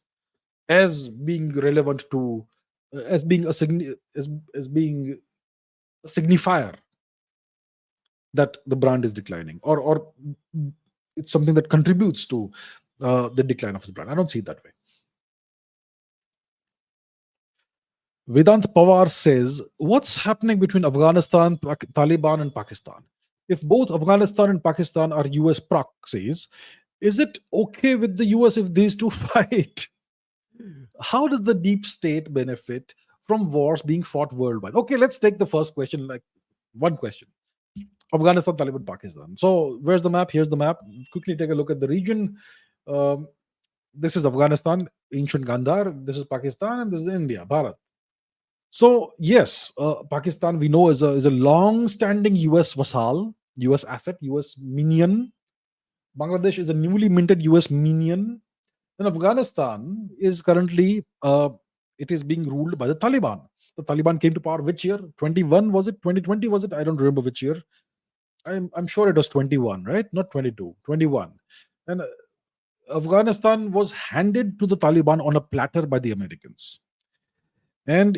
as being relevant to, as being as being a signifier that the brand is declining, or it's something that contributes to the decline of his brand. I don't see it that way. Vedant Pawar says, what's happening between Afghanistan, Taliban, and Pakistan? If both Afghanistan and Pakistan are US proxies, is it okay with the US if these two fight? How does the deep state benefit from wars being fought worldwide? Okay, let's take the first question, like one question. Afghanistan, Taliban, Pakistan. So where's the map? Here's the map. Quickly take a look at the region. This is Afghanistan, ancient Gandhar. This is Pakistan, and this is India, Bharat. So yes, Pakistan we know is a long-standing U.S. vassal, U.S. asset, U.S. minion. Bangladesh is a newly minted U.S. minion, and Afghanistan is currently it is being ruled by the Taliban. The Taliban came to power which year? 21 was it? 2020 was it? I don't remember which year. I'm sure it was 21, right? Not 22, 21. And Afghanistan was handed to the Taliban on a platter by the Americans. And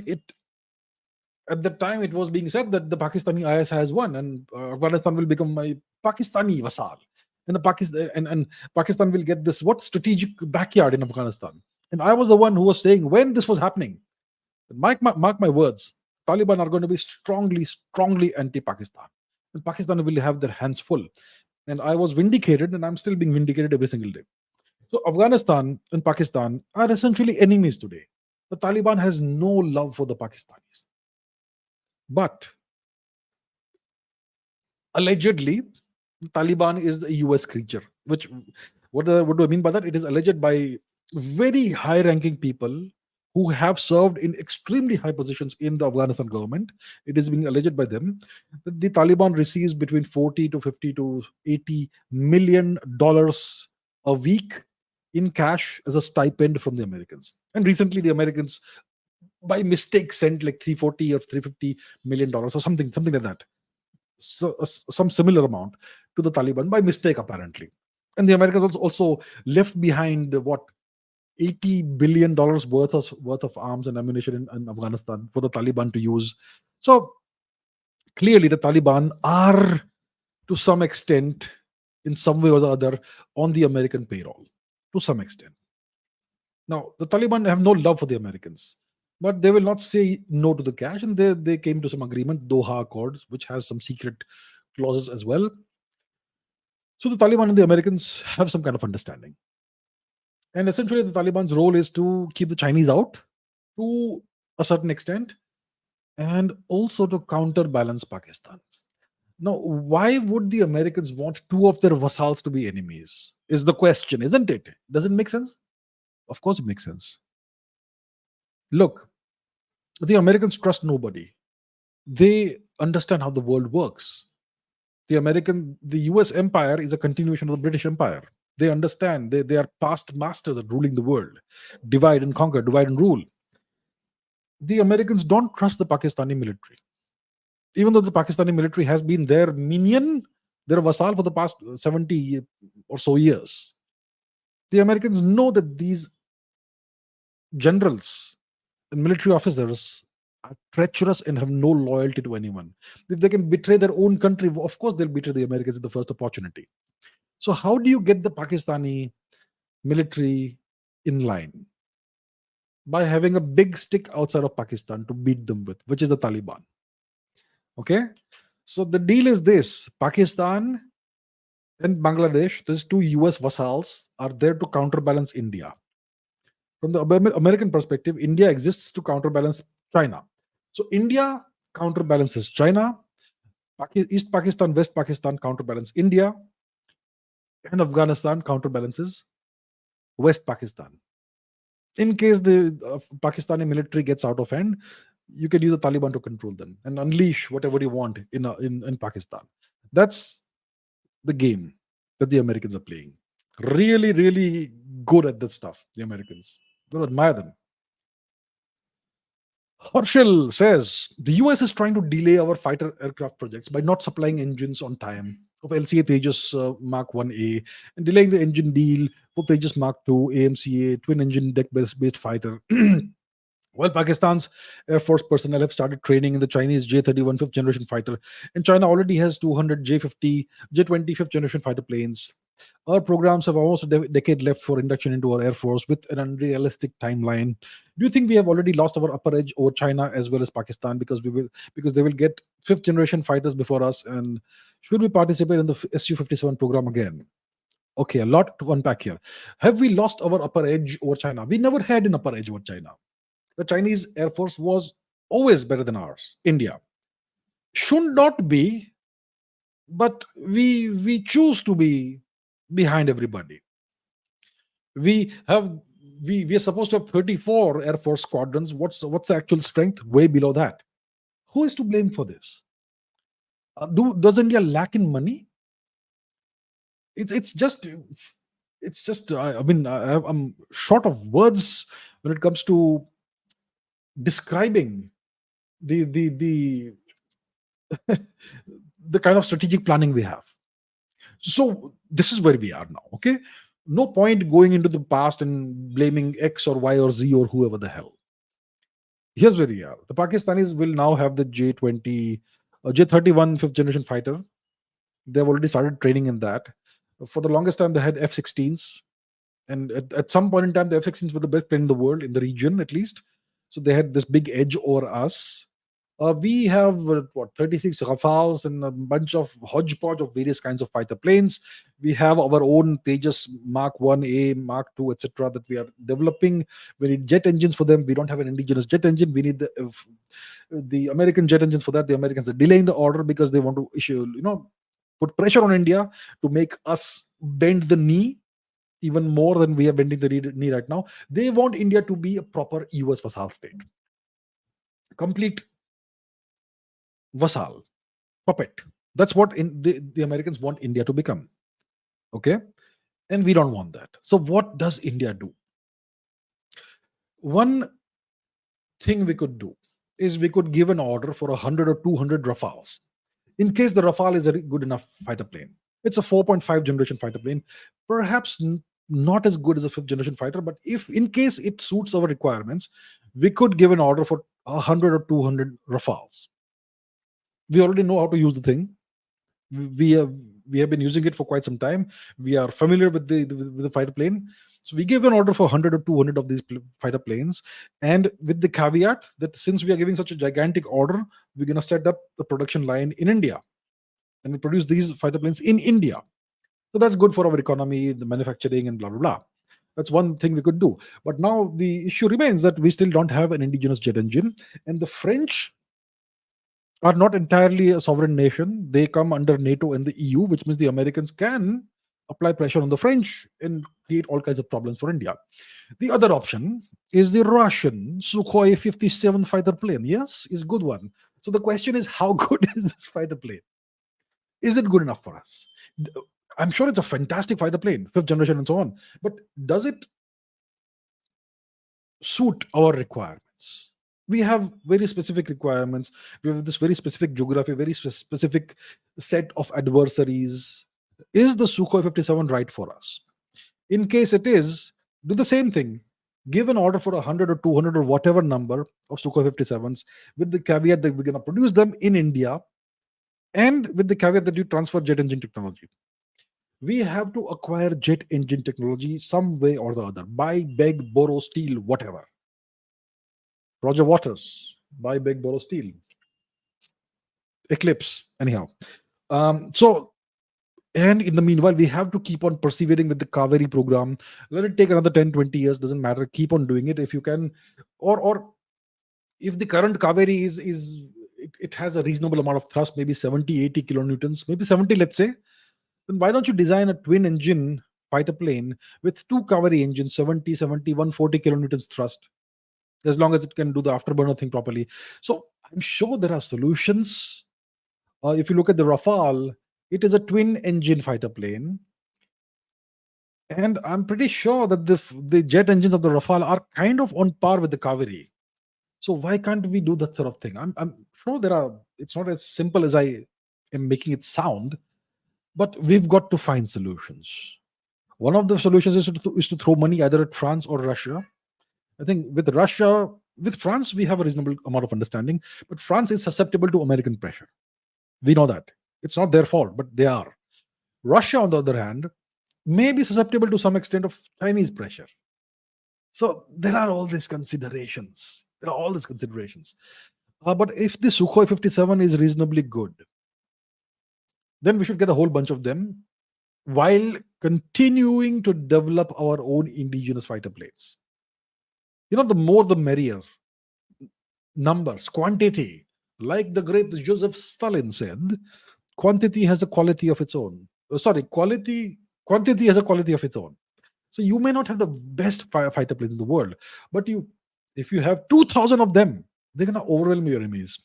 at the time it was being said that the Pakistani IS has won, and Afghanistan will become a Pakistani vassal. And Pakistan will get this strategic backyard in Afghanistan. And I was the one who was saying when this was happening, mark my words, Taliban are going to be strongly anti-Pakistan. And Pakistan will have their hands full. And I was vindicated, and I'm still being vindicated every single day. So Afghanistan and Pakistan are essentially enemies today. The Taliban has no love for the Pakistanis. But allegedly, the Taliban is a US creature. What do I mean by that? It is alleged by very high-ranking people who have served in extremely high positions in the Afghanistan government. It is being alleged by them that the Taliban receives between 40 to 50 to 80 million dollars a week in cash as a stipend from the Americans. And recently the Americans by mistake sent like 340 or 350 million dollars or something like that. So some similar amount to the Taliban by mistake apparently. And the Americans also left behind $80 billion worth of arms and ammunition in Afghanistan for the Taliban to use. So clearly the Taliban are to some extent, in some way or the other, on the American payroll to some extent. Now the Taliban have no love for the Americans, but they will not say no to the cash, and they came to some agreement, Doha Accords, which has some secret clauses as well. So the Taliban and the Americans have some kind of understanding. And essentially, the Taliban's role is to keep the Chinese out to a certain extent and also to counterbalance Pakistan. Now, why would the Americans want two of their vassals to be enemies? Is the question, isn't it? Does it make sense? Of course, it makes sense. Look, the Americans trust nobody. They understand how the world works. The US empire is a continuation of the British Empire. They understand. They are past masters at ruling the world. Divide and conquer, divide and rule. The Americans don't trust the Pakistani military. Even though the Pakistani military has been their minion, their vassal for the past 70 or so years. The Americans know that these generals and military officers are treacherous and have no loyalty to anyone. If they can betray their own country, of course they'll betray the Americans at the first opportunity. So how do you get the Pakistani military in line? By having a big stick outside of Pakistan to beat them with, which is the Taliban. Okay? So the deal is this: Pakistan and Bangladesh, these two US vassals, are there to counterbalance India. From the American perspective, India exists to counterbalance China. So India counterbalances China, East Pakistan, West Pakistan counterbalance India, and Afghanistan counterbalances West Pakistan. In case the Pakistani military gets out of hand, you can use the Taliban to control them and unleash whatever you want in Pakistan. That's the game that the Americans are playing. Really, really good at this stuff, the Americans. Don't admire them. Harshil says, the US is trying to delay our fighter aircraft projects by not supplying engines on time. of LCA Tejas Mark 1A and delaying the engine deal for Tejas Mark 2 AMCA twin engine deck based fighter. Well, Pakistan's Air Force personnel have started training in the Chinese J-31 fifth generation fighter, and China already has 200 J-50, J-20 fifth generation fighter planes. Our programs have almost a decade left for induction into our Air Force with an unrealistic timeline. Do you think we have already lost our upper edge over China as well as Pakistan because they will get fifth generation fighters before us? And should we participate in the Su-57 program again? Okay, a lot to unpack here. Have we lost our upper edge over China? We never had an upper edge over China. The Chinese Air Force was always better than ours. India should not be, but we choose to be behind everybody. We have we are supposed to have 34 Air Force squadrons. What's the actual strength? Way below that. Who is to blame for this? Does India lack in money? It's just I mean I'm short of words when it comes to describing the the kind of strategic planning we have. So this is where we are now. Okay, no point going into the past and blaming X or Y or Z or whoever the hell. Here's where we are. The Pakistanis will now have the J-20 J-31 fifth generation fighter. They've already started training in that. For the longest time they had F-16s, and at some point in time the F-16s were the best plane in the world, in the region at least. So they had this big edge over us. We have 36 Rafales and a bunch of hodgepodge of various kinds of fighter planes. We have our own Tejas Mark 1A, Mark 2, etc. that we are developing. We need jet engines for them. We don't have an indigenous jet engine. We need the American jet engines for that. The Americans are delaying the order because they want to put pressure on India to make us bend the knee even more than we are bending the knee right now. They want India to be a proper US vassal state. Complete vassal, puppet. That's what the Americans want India to become. Okay? And we don't want that. So what does India do? One thing we could do is we could give an order for 100 or 200 Rafales. In case the Rafale is a good enough fighter plane. It's a 4.5 generation fighter plane. Perhaps not as good as a fifth generation fighter, but if in case it suits our requirements, we could give an order for 100 or 200 Rafales. We already know how to use the thing. We have been using it for quite some time. We are familiar with the fighter plane. So we give an order for 100 or 200 of these fighter planes, and with the caveat that since we are giving such a gigantic order, we're going to set up the production line in India, and we produce these fighter planes in India. So that's good for our economy, the manufacturing, and blah blah blah. That's one thing we could do. But now the issue remains that we still don't have an indigenous jet engine, and the French are not entirely a sovereign nation. They come under NATO and the EU, which means the Americans can apply pressure on the French and create all kinds of problems for India. The other option is the Russian Sukhoi 57 fighter plane. Yes, is a good one. So the question is, how good is this fighter plane? Is it good enough for us? I'm sure it's a fantastic fighter plane, fifth generation and so on. But does it suit our requirements? We have very specific requirements. We have this very specific geography, very specific set of adversaries. Is the Sukhoi 57 right for us? In case it is, do the same thing. Give an order for 100 or 200 or whatever number of Sukhoi 57s with the caveat that we're going to produce them in India, and with the caveat that you transfer jet engine technology. We have to acquire jet engine technology some way or the other. Buy, beg, borrow, steal, whatever. Roger Waters, buy, beg, borrow, steal. Eclipse, anyhow. And in the meanwhile, we have to keep on persevering with the Kaveri program. Let it take another 10, 20 years, doesn't matter. Keep on doing it if you can. Or if the current Kaveri it has a reasonable amount of thrust, maybe 70, 80 kilonewtons, maybe 70, let's say, then why don't you design a twin engine fighter plane with two Kaveri engines, 70, 140 kilonewtons thrust, as long as it can do the afterburner thing properly. So I'm sure there are solutions. If you look at the Rafale, it is a twin engine fighter plane. And I'm pretty sure that the jet engines of the Rafale are kind of on par with the Kaveri. So why can't we do that sort of thing? I'm sure it's not as simple as I am making it sound. But we've got to find solutions. One of the solutions is to throw money either at France or Russia. I think with France, we have a reasonable amount of understanding, but France is susceptible to American pressure. We know that. It's not their fault, but they are. Russia, on the other hand, may be susceptible to some extent of Chinese pressure. So there are all these considerations. But if the Sukhoi 57 is reasonably good, then we should get a whole bunch of them while continuing to develop our own indigenous fighter planes. The more the merrier. Numbers, quantity. Like the great Joseph Stalin said, quantity has a quality of its own. Quantity has a quality of its own. So you may not have the best fighter planes in the world, but if you have 2,000 of them, they're going to overwhelm your enemies.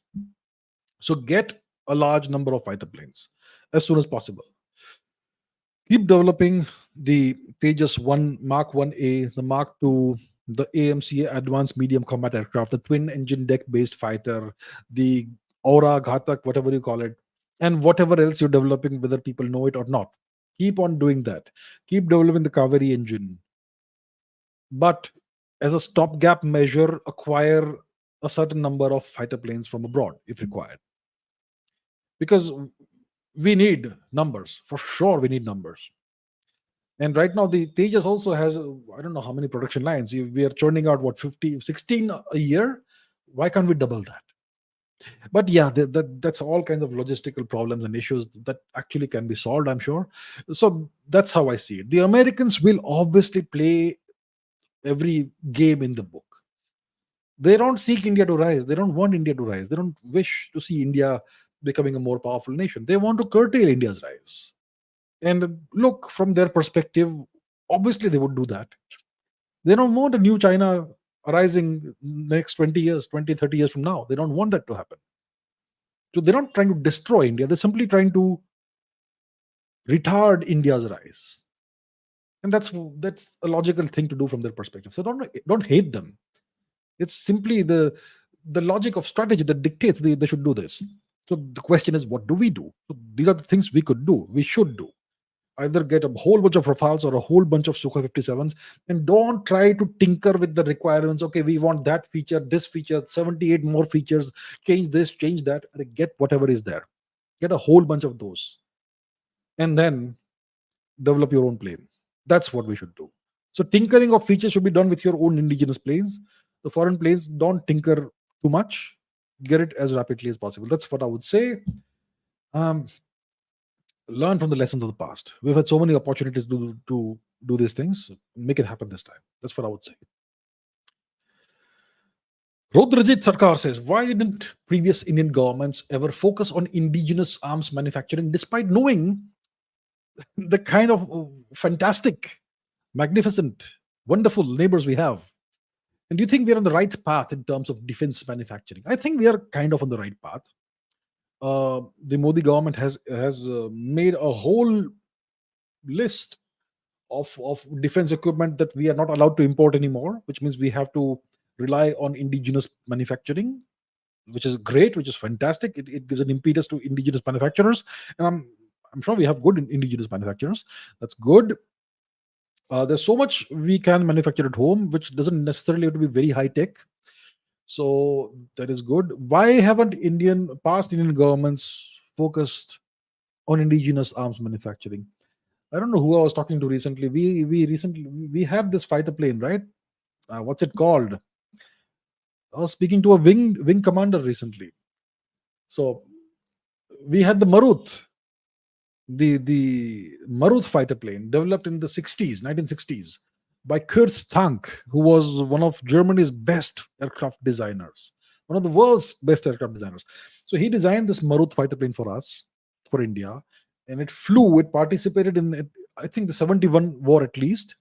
So get a large number of fighter planes as soon as possible. Keep developing the Tejas 1, Mark 1A, the Mark 2, the AMC Advanced Medium Combat Aircraft, the twin engine deck based fighter, the Aura, Ghatak, whatever you call it, and whatever else you're developing, whether people know it or not. Keep on doing that. Keep developing the Kaveri engine. But as a stopgap measure, acquire a certain number of fighter planes from abroad if required. Because we need numbers. For sure, we need numbers. And right now, the Tejas also has, I don't know how many production lines. We are churning out, 16 a year? Why can't we double that? But yeah, that's all kinds of logistical problems and issues that actually can be solved, I'm sure. So that's how I see it. The Americans will obviously play every game in the book. They don't seek India to rise. They don't want India to rise. They don't wish to see India becoming a more powerful nation. They want to curtail India's rise. And look, from their perspective, obviously they would do that. They don't want a new China arising next 20 years, 20, 30 years from now. They don't want that to happen. So they're not trying to destroy India. They're simply trying to retard India's rise. And that's a logical thing to do from their perspective. So don't hate them. It's simply the logic of strategy that dictates they should do this. So the question is, what do we do? So these are the things we could do. We should do. Either get a whole bunch of Rafales or a whole bunch of Sukhoi 57s, and don't try to tinker with the requirements. Okay, we want that feature, this feature, 78 more features, change this, change that. Get whatever is there. Get a whole bunch of those. And then develop your own plane. That's what we should do. So tinkering of features should be done with your own indigenous planes. The foreign planes, don't tinker too much. Get it as rapidly as possible. That's what I would say. Learn from the lessons of the past. We've had so many opportunities to do these things. Make it happen this time. That's what I would say. Rodrajit Sarkar says, why didn't previous Indian governments ever focus on indigenous arms manufacturing despite knowing the kind of fantastic, magnificent, wonderful neighbors we have? And do you think we're on the right path in terms of defense manufacturing? I think we are kind of on the right path. The Modi government has made a whole list of defense equipment that we are not allowed to import anymore, which means we have to rely on indigenous manufacturing, which is great, which is fantastic. It gives an impetus to indigenous manufacturers, and I'm sure we have good indigenous manufacturers. That's good. There's so much we can manufacture at home, which doesn't necessarily have to be very high tech. So that is good. Why haven't past Indian governments focused on indigenous arms manufacturing? I don't know who I was talking to recently. We have this fighter plane, right? What's it called? I was speaking to a wing commander recently. So we had the Marut, the Marut fighter plane developed in the 1960s by Kurt Tank, who was one of Germany's best aircraft designers, one of the world's best aircraft designers. So he designed this Marut fighter plane for us, for India, and it flew. It participated in, I think, the 71 war at least,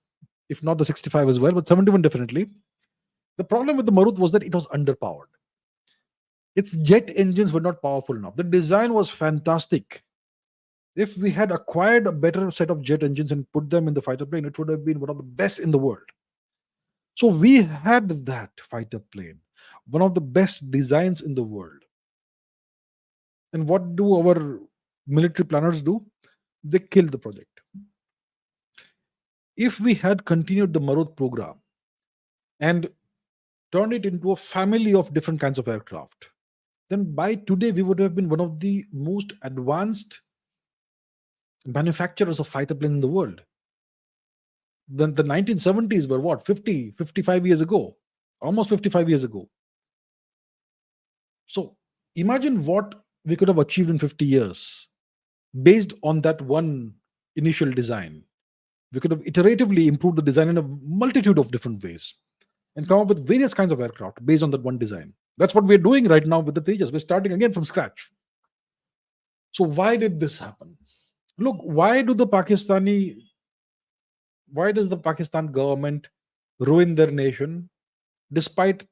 if not the 65 as well, but 71 definitely. The problem with the Marut was that it was underpowered. Its jet engines were not powerful enough. The design was fantastic. If we had acquired a better set of jet engines and put them in the fighter plane, it would have been one of the best in the world. So we had that fighter plane, one of the best designs in the world. And what do our military planners do? They killed the project. If we had continued the Marut program and turned it into a family of different kinds of aircraft, then by today we would have been one of the most advanced manufacturers of fighter planes in the world. Then the 1970s were what, 50, 55 years ago, almost 55 years ago. So imagine what we could have achieved in 50 years based on that one initial design. We could have iteratively improved the design in a multitude of different ways and come up with various kinds of aircraft based on that one design. That's what we're doing right now with the Tejas. We're starting again from scratch. So why did this happen? Look, why does the Pakistan government ruin their nation despite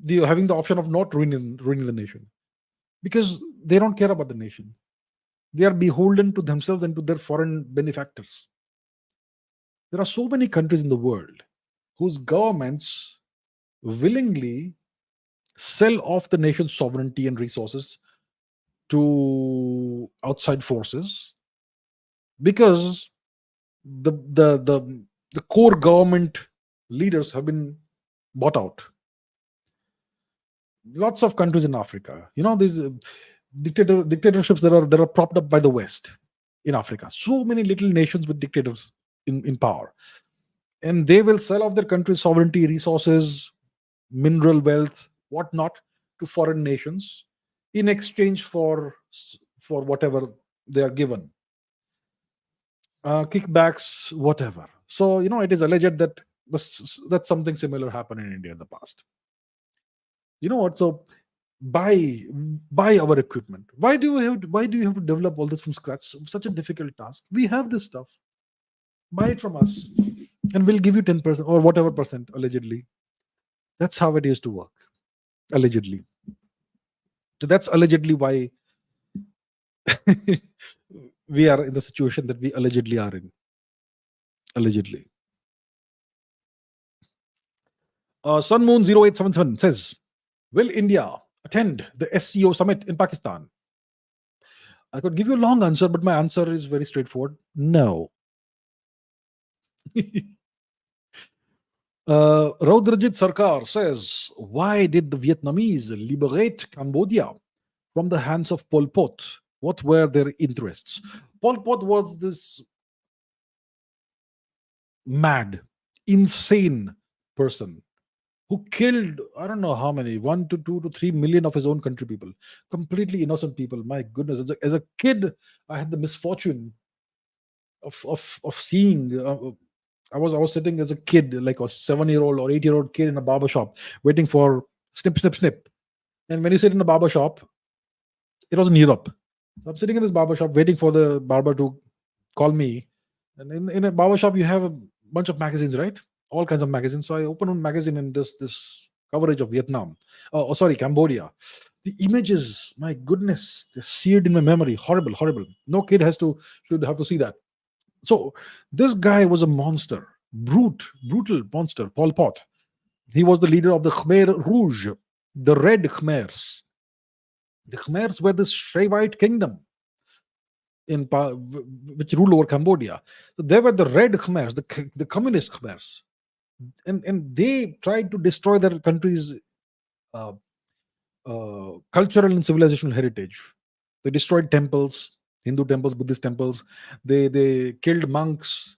having the option of not ruining the nation? Because they don't care about the nation. They are beholden to themselves and to their foreign benefactors. There are so many countries in the world whose governments willingly sell off the nation's sovereignty and resources to outside forces because the core government leaders have been bought out. Lots of countries in Africa, these dictatorships that are propped up by the West in Africa. So many little nations with dictators in power, and they will sell off their country's sovereignty, resources, mineral wealth, whatnot, to foreign nations in exchange for whatever they are given, kickbacks, whatever. So it is alleged that something similar happened in India in the past. You know what? So buy our equipment. Why do you have to develop all this from scratch? Such a difficult task. We have this stuff. Buy it from us, and we'll give you 10% or whatever percent, allegedly. That's how it used to work, allegedly. So that's allegedly why we are in the situation that we allegedly are in. Allegedly. Sun Moon 0877 says, will India attend the SCO summit in Pakistan? I could give you a long answer, but my answer is very straightforward. No. Raudrajit Sarkar says, why did the Vietnamese liberate Cambodia from the hands of Pol Pot? What were their interests? Pol Pot was this mad, insane person who killed, I don't know how many, 1 to 2 to 3 million of his own country people, completely innocent people. My goodness, as a kid, I had the misfortune of seeing. I was sitting as a kid, like a 7-year-old or 8-year-old kid in a barber shop, waiting for snip, snip, snip. And when you sit in a barber shop, it was in Europe. So I'm sitting in this barber shop waiting for the barber to call me. And in a barber shop, you have a bunch of magazines, right? All kinds of magazines. So I opened one magazine in this coverage of Vietnam. Cambodia. The images, my goodness, they're seared in my memory. Horrible, horrible. No kid should have to see that. So this guy was a monster, brutal monster, Pol Pot. He was the leader of the Khmer Rouge, the Red Khmers. The Khmers were this Shrevite kingdom which ruled over Cambodia. So they were the Red Khmers, the communist Khmers. And they tried to destroy their country's cultural and civilizational heritage. They destroyed temples, Hindu temples, Buddhist temples. They killed monks.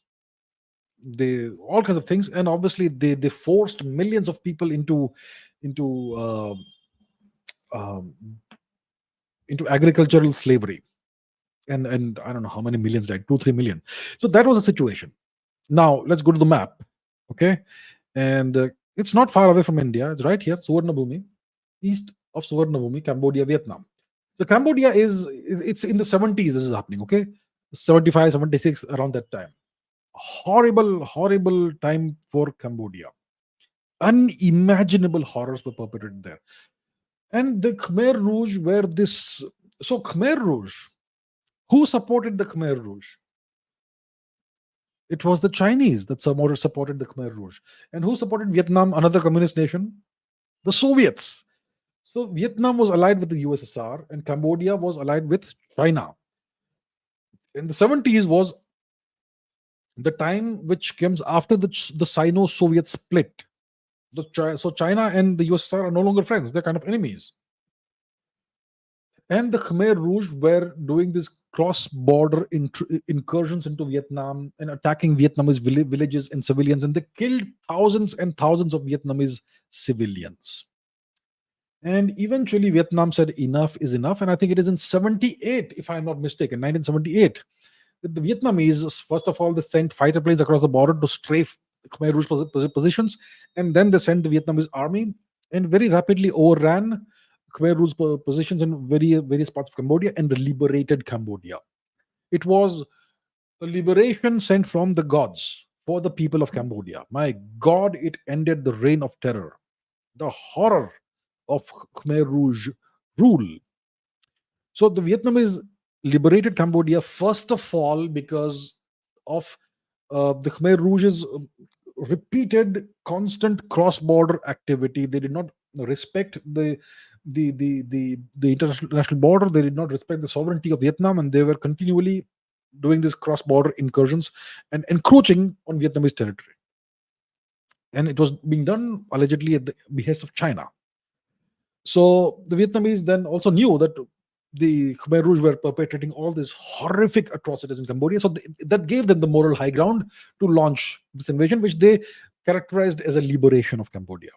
They all kinds of things, and obviously they forced millions of people into agricultural slavery, and I don't know how many millions died, 2-3 million. So that was the situation. Now let's go to the map, okay? And it's not far away from India. It's right here, Suvarnabhumi, east of Suvarnabhumi, Cambodia, Vietnam. So Cambodia it's in the 70s. This is happening, okay? 75, 76, around that time. Horrible time for Cambodia. Unimaginable horrors were perpetrated there. And the Khmer Rouge were this. So Khmer Rouge, who supported the Khmer Rouge? It was the Chinese that supported the Khmer Rouge. And who supported Vietnam, another communist nation? The Soviets. So Vietnam was allied with the USSR and Cambodia was allied with China. In the 70s was the time which comes after the Sino-Soviet split. So China and the USSR are no longer friends; they're kind of enemies. And the Khmer Rouge were doing this cross-border incursions into Vietnam and attacking Vietnamese villages and civilians, and they killed thousands and thousands of Vietnamese civilians. And eventually, Vietnam said enough is enough, and I think it is in '78, if I'm not mistaken, 1978. The Vietnamese, first of all, they sent fighter planes across the border to strafe Khmer Rouge positions, and then they sent the Vietnamese army and very rapidly overran Khmer Rouge positions in various parts of Cambodia and liberated Cambodia. It was a liberation sent from the gods for the people of Cambodia. My God, it ended the reign of terror, the horror of Khmer Rouge rule. So the Vietnamese liberated Cambodia first of all because of the Khmer Rouge's repeated, constant cross-border activity. They did not respect the international border. They did not respect the sovereignty of Vietnam, and they were continually doing these cross-border incursions and encroaching on Vietnamese territory. And it was being done allegedly at the behest of China. So the Vietnamese then also knew that the Khmer Rouge were perpetrating all these horrific atrocities in Cambodia. So that gave them the moral high ground to launch this invasion, which they characterized as a liberation of Cambodia.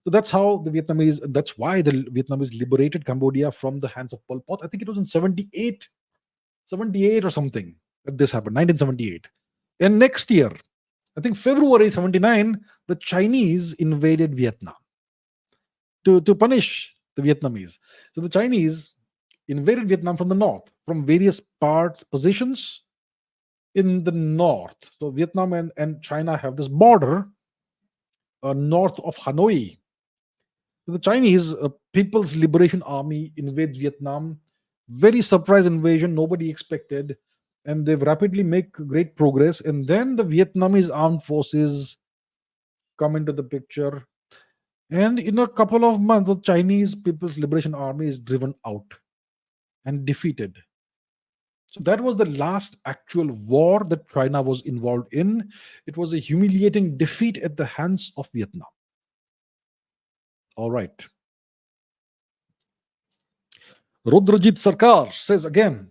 So that's why the Vietnamese liberated Cambodia from the hands of Pol Pot. I think it was in 78 or something that this happened, 1978. And next year, I think February 79, the Chinese invaded Vietnam to punish the Vietnamese. So the Chinese invaded Vietnam from the north, from various positions in the north. So Vietnam and China have this border north of Hanoi. So the Chinese People's Liberation Army invades Vietnam. Very surprise invasion, nobody expected. And they've rapidly make great progress. And then the Vietnamese armed forces come into the picture. And in a couple of months, the Chinese People's Liberation Army is driven out and defeated. So that was the last actual war that China was involved in. It was a humiliating defeat at the hands of Vietnam. All right. Rudrajit Sarkar says again,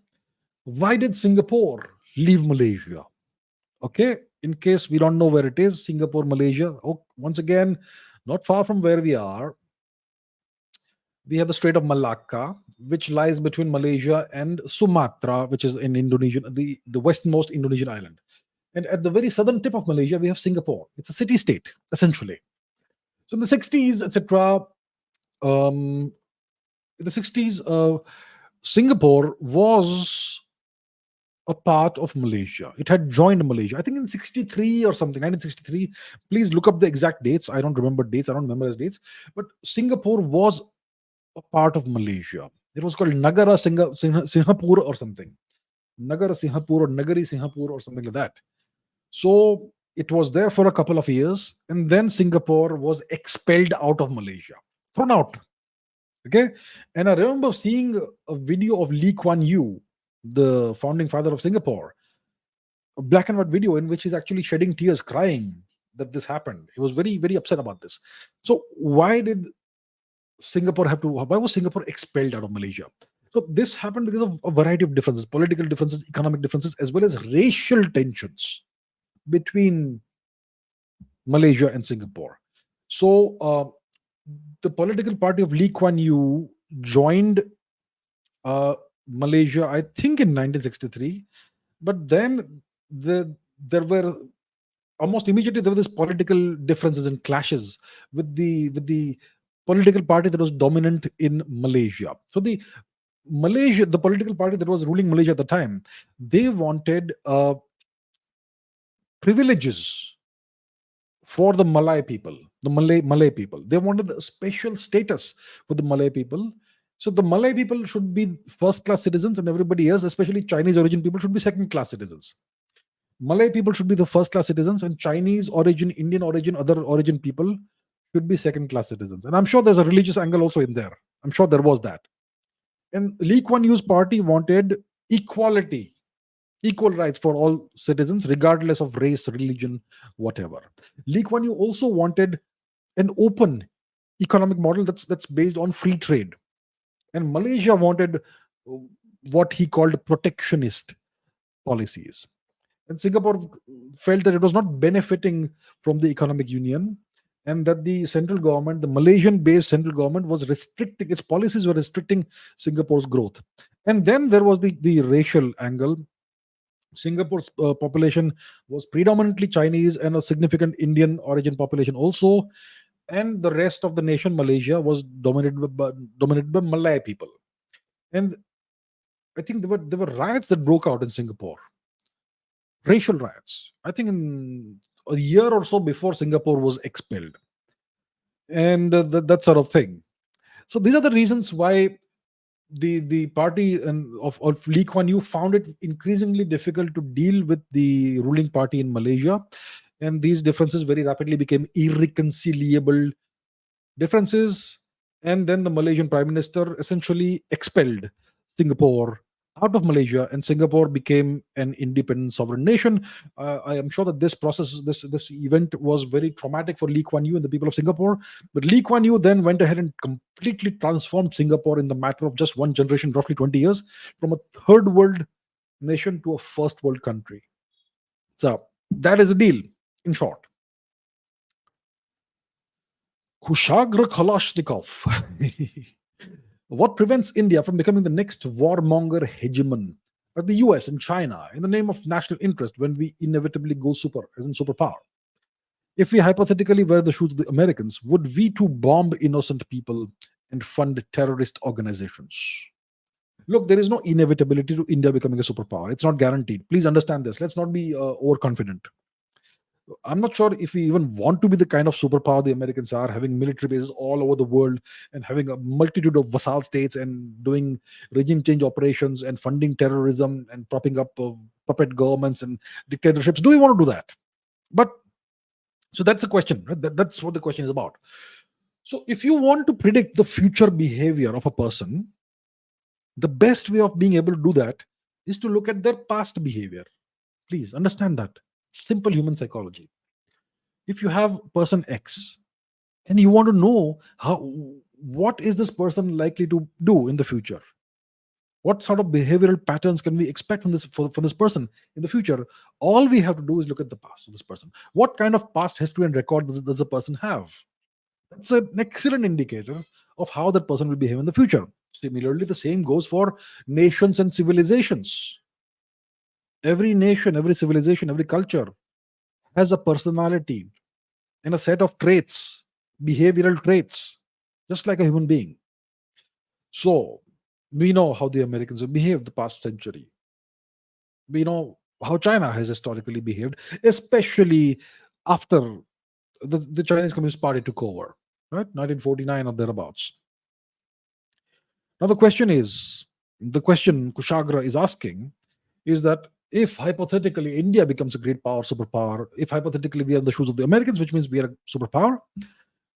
why did Singapore leave Malaysia? Okay, in case we don't know where it is, Singapore, Malaysia. Oh, once again, not far from where we are. We have the Strait of Malacca, which lies between Malaysia and Sumatra, which is in Indonesia, the westernmost Indonesian island. And at the very southern tip of Malaysia, we have Singapore. It's a city-state, essentially. So in the 60s, etc., in the 60s, Singapore was a part of Malaysia. It had joined Malaysia. I think in 63 or something, 1963. Please look up the exact dates. I don't remember dates. I don't memorize dates. But Singapore was a part of Malaysia. It was called Nagara Singapore or something. Nagara Singapore or Nagari Singapore or something like that. So it was there for a couple of years, and then Singapore was expelled out of Malaysia, thrown out. Okay, and I remember seeing a video of Lee Kuan Yew, the founding father of Singapore, a black and white video in which he's actually shedding tears, crying that this happened. He was very, very upset about this. So why was Singapore expelled out of Malaysia? So this happened because of a variety of differences, political differences, economic differences, as well as racial tensions between Malaysia and Singapore. So the political party of Lee Kuan Yew joined Malaysia, I think in 1963, but then there were almost immediately there were these political differences and clashes with the political party that was dominant in Malaysia. So the political party that was ruling Malaysia at the time, they wanted privileges for the Malay people, the Malay people. They wanted a special status for the Malay people. So the Malay people should be first-class citizens, and everybody else, especially Chinese origin people, should be second-class citizens. Malay people should be the first-class citizens, and Chinese origin, Indian origin, other origin people should be second-class citizens. And I'm sure there's a religious angle also in there. I'm sure there was that. And Lee Kuan Yew's party wanted equality equal rights for all citizens, regardless of race, religion, whatever. Lee Kuan Yew also wanted an open economic model that's based on free trade, and Malaysia wanted what he called protectionist policies. And Singapore felt that it was not benefiting from the economic union, and that the central government, the Malaysian based central government, was restricting its policies, were restricting Singapore's growth. And then there was the racial angle. Singapore's population was predominantly Chinese and a significant Indian origin population also, and the rest of the nation, Malaysia, was dominated by Malay people. And I think there were riots that broke out in Singapore, racial riots. I think in a year or so before Singapore was expelled, and that sort of thing. So these are the reasons why the party of Lee Kuan Yew found it increasingly difficult to deal with the ruling party in Malaysia, and these differences very rapidly became irreconcilable differences. And then the Malaysian Prime Minister essentially expelled Singapore out of Malaysia, and Singapore became an independent sovereign nation. I am sure that this process, this event, was very traumatic for Lee Kuan Yew and the people of Singapore. But Lee Kuan Yew then went ahead and completely transformed Singapore in the matter of just one generation, roughly 20 years, from a third world nation to a first world country. So that is the deal, in short. Kushagra Kalashnikov. What prevents India from becoming the next warmonger hegemon, like the US and China, in the name of national interest when we inevitably go super, as in superpower? If we hypothetically wear the shoes of the Americans, would we too bomb innocent people and fund terrorist organizations? Look, there is no inevitability to India becoming a superpower. It's not guaranteed. Please understand this. Let's not be overconfident. I'm not sure if we even want to be the kind of superpower the Americans are, having military bases all over the world and having a multitude of vassal states and doing regime change operations and funding terrorism and propping up puppet governments and dictatorships. Do we want to do that? But so that's the question, right? That's what the question is about. So if you want to predict the future behavior of a person, the best way of being able to do that is to look at their past behavior. Please understand that. Simple human psychology. If you have person X and you want to know what is this person likely to do in the future, what sort of behavioral patterns can we expect from this person in the future, all we have to do is look at the past of this person. What kind of past history and record does the person have? That's an excellent indicator of how that person will behave in the future. Similarly, the same goes for nations and civilizations. Every nation, every civilization, every culture has a personality and a set of traits, behavioral traits, just like a human being. So we know how the Americans have behaved the past century. We know how China has historically behaved, especially after the Chinese Communist Party took over, right? 1949 or thereabouts. Now the question Kushagra is asking is that if hypothetically India becomes a great power, superpower, if hypothetically we are in the shoes of the Americans, which means we are a superpower,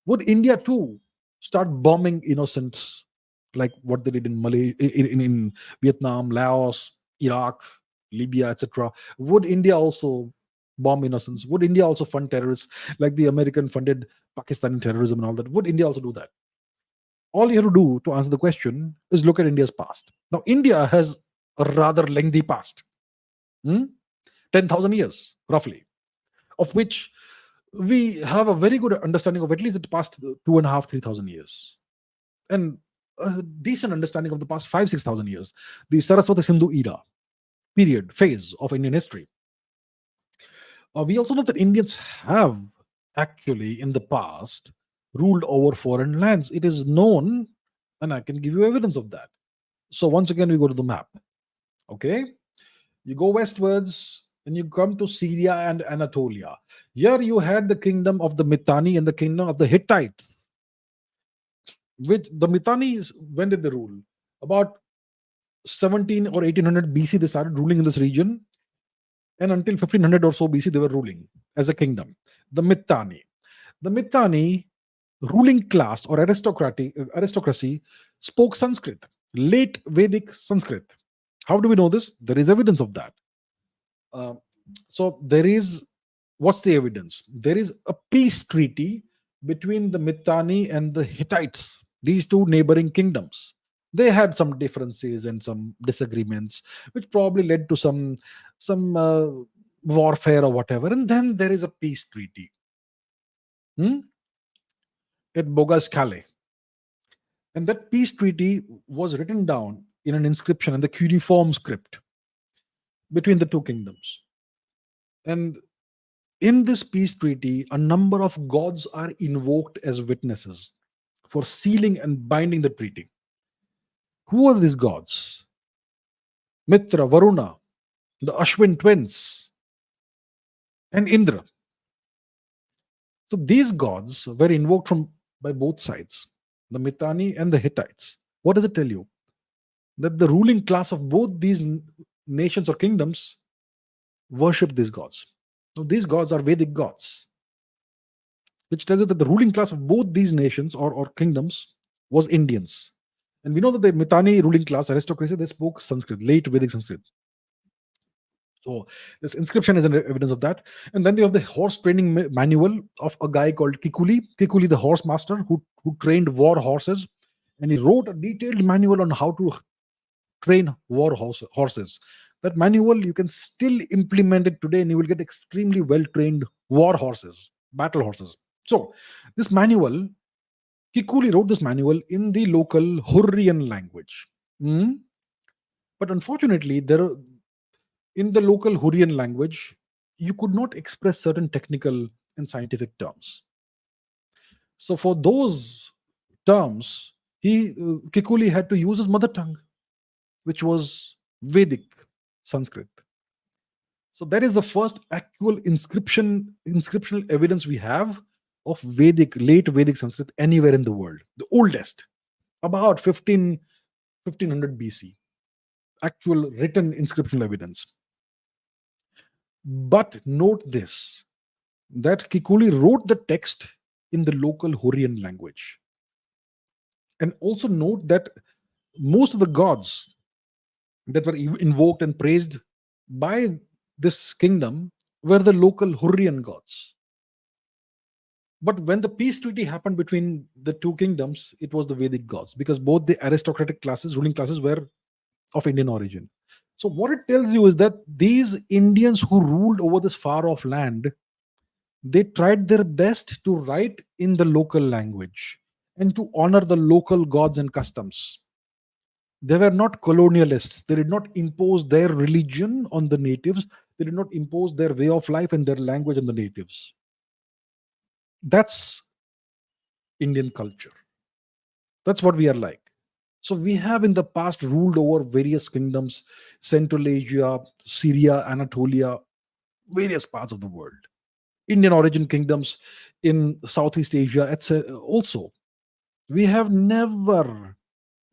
would India too start bombing innocents like what they did in in Vietnam, Laos, Iraq, Libya, etc.? Would India also bomb innocents? Would India also fund terrorists like the American funded Pakistani terrorism and all that? Would India also do that? All you have to do to answer the question is look at India's past. Now, India has a rather lengthy past. 10,000 years, roughly, of which we have a very good understanding of at least the past 2.5, 3,000 years, and a decent understanding of the past 5, 6,000 years, the Saraswati Sindhu era, phase of Indian history. We also know that Indians have actually in the past ruled over foreign lands. It is known, and I can give you evidence of that. So once again, we go to the map. Okay. You go westwards and you come to Syria and Anatolia. Here you had the kingdom of the Mitanni and the kingdom of the Hittites. Which the Mitannis, when did they rule? About 17 or 1800 BC, they started ruling in this region. And until 1500 or so BC, they were ruling as a kingdom. The Mitanni ruling class or aristocracy spoke Sanskrit, late Vedic Sanskrit. How do we know this? There is evidence of that. Uh, so there is, what's the evidence? There is a peace treaty between the Mitanni and the Hittites, these two neighboring kingdoms. They had some differences and some disagreements, which probably led to some warfare or whatever. And then there is a peace treaty, hmm, at Bogas Calais. And that peace treaty was written down in an inscription in the cuneiform script between the two kingdoms. And in this peace treaty, a number of gods are invoked as witnesses for sealing and binding the treaty. Who are these gods? Mitra, Varuna, the Ashwin twins, and Indra. So these gods were invoked from by both sides, the Mitanni and the Hittites. What does it tell you? That the ruling class of both these nations or kingdoms worship these gods. Now, these gods are Vedic gods, which tells you that the ruling class of both these nations or kingdoms was Indians. And we know that the Mitanni ruling class, aristocracy, they spoke Sanskrit, late Vedic Sanskrit. So this inscription is an evidence of that. And then you have the horse training manual of a guy called Kikuli. Kikuli, the horse master who trained war horses. And he wrote a detailed manual on how to train war horses. That manual, you can still implement it today and you will get extremely well trained war horses, battle horses. So this manual, Kikuli wrote this manual in the local Hurrian language. Hmm? But unfortunately, in the local Hurrian language, you could not express certain technical and scientific terms. So for those terms, Kikuli had to use his mother tongue, which was Vedic Sanskrit. So that is the first actual inscriptional evidence we have of late Vedic Sanskrit anywhere in the world. The oldest, about 1500 BC, actual written inscriptional evidence. But note this, that Kikuli wrote the text in the local Hurrian language. And also note that most of the gods that were invoked and praised by this kingdom were the local Hurrian gods. But when the peace treaty happened between the two kingdoms, it was the Vedic gods, because both the aristocratic classes, ruling classes, were of Indian origin. So what it tells you is that these Indians who ruled over this far off land, they tried their best to write in the local language and to honor the local gods and customs. They were not colonialists. They did not impose their religion on the natives. They did not impose their way of life and their language on the natives. That's Indian culture. That's what we are like. So we have in the past ruled over various kingdoms, Central Asia, Syria, Anatolia, various parts of the world. Indian origin kingdoms in Southeast Asia, etc. Also, we have never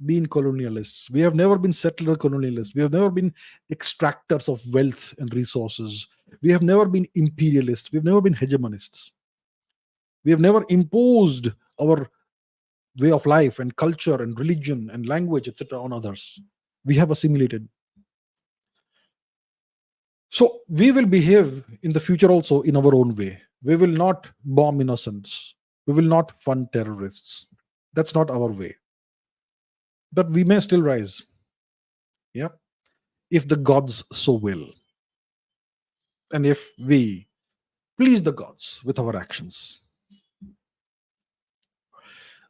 been colonialists. We have never been settler colonialists. We have never been extractors of wealth and resources. We have never been imperialists. We have never been hegemonists. We have never imposed our way of life and culture and religion and language, etc., on others. We have assimilated. So we will behave in the future also in our own way. We will not bomb innocents. We will not fund terrorists. That's not our way. But we may still rise. Yeah. If the gods so will. And if we please the gods with our actions.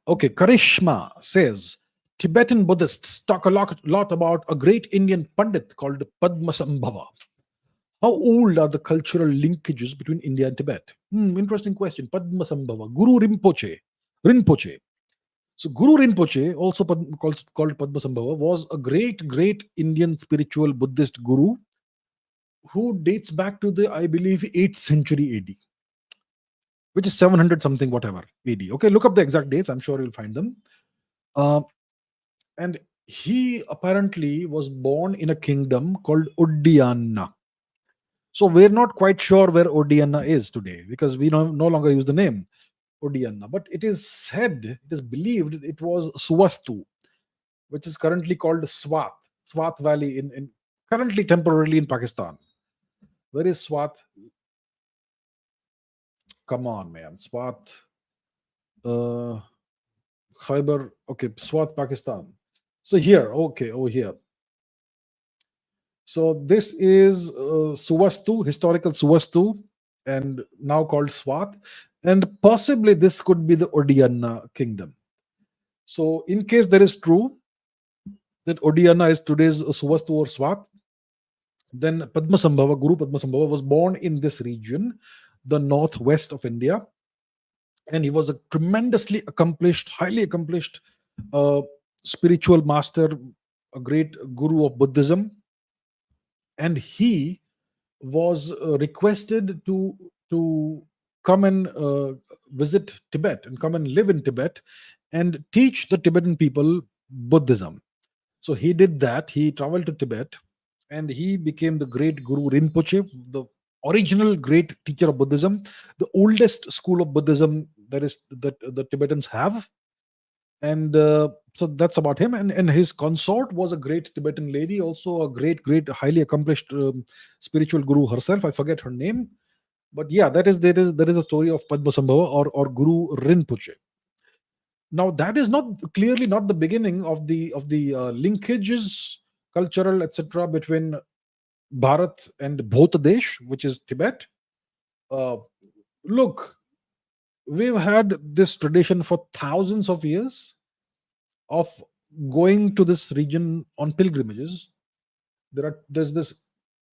Okay, Karishma says, Tibetan Buddhists talk a lot about a great Indian Pandit called Padmasambhava. How old are the cultural linkages between India and Tibet? Interesting question. Padmasambhava. Guru Rinpoche. So Guru Rinpoche, also called Padmasambhava, was a great Indian spiritual Buddhist guru who dates back to the, I believe, 8th century AD, which is 700 something whatever AD. Okay, look up the exact dates. I'm sure you'll find them. And he apparently was born in a kingdom called Uddiyana. So we're not quite sure where Uddiyana is today, because we no longer use the name Uddiyana. But it is said, it is believed it was Suvastu, which is currently called Swat Valley, in currently temporarily in Pakistan. Where is Swat? Come on, man. Swat. Uh, Khyber. Okay, Swat, Pakistan. So here, okay, over here. So this is Suvastu, historical Suvastu, and now called Swat. And possibly this could be the Odiana kingdom. So in case that is true, that Odiana is today's Suvastu or Swat, then Padmasambhava, Guru Padmasambhava was born in this region, the northwest of India. And he was a tremendously accomplished, highly accomplished uh, spiritual master, a great guru of Buddhism. And he was requested to come and visit Tibet and come and live in Tibet and teach the Tibetan people Buddhism. So he did that. He traveled to Tibet and he became the great Guru Rinpoche, the original great teacher of Buddhism, the oldest school of Buddhism that the Tibetans have. And so that's about him. And his consort was a great Tibetan lady, also a great, highly accomplished spiritual guru herself. I forget her name, but yeah, that is a story of Padmasambhava or Guru Rinpoche. Now that is not clearly not the beginning of the linkages, cultural, etc., between Bharat and Bhotadesh, which is Tibet. Uh, Look, we've had this tradition for thousands of years of going to this region on pilgrimages. There's this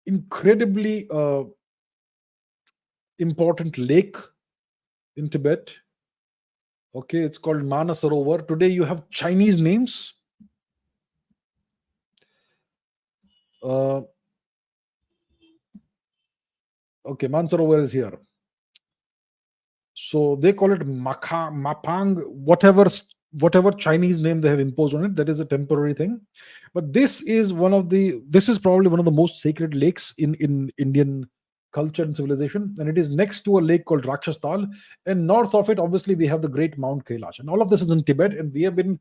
incredibly important lake in Tibet. Okay, it's called Manasarovar. Today you have Chinese names. Okay, Manasarovar is here. So they call it Mapang, whatever Chinese name they have imposed on it. That is a temporary thing. But this is probably one of the most sacred lakes in Indian culture and civilization, and it is next to a lake called Rakshastal. And north of it, obviously, we have the great Mount Kailash, and all of this is in Tibet. And we have been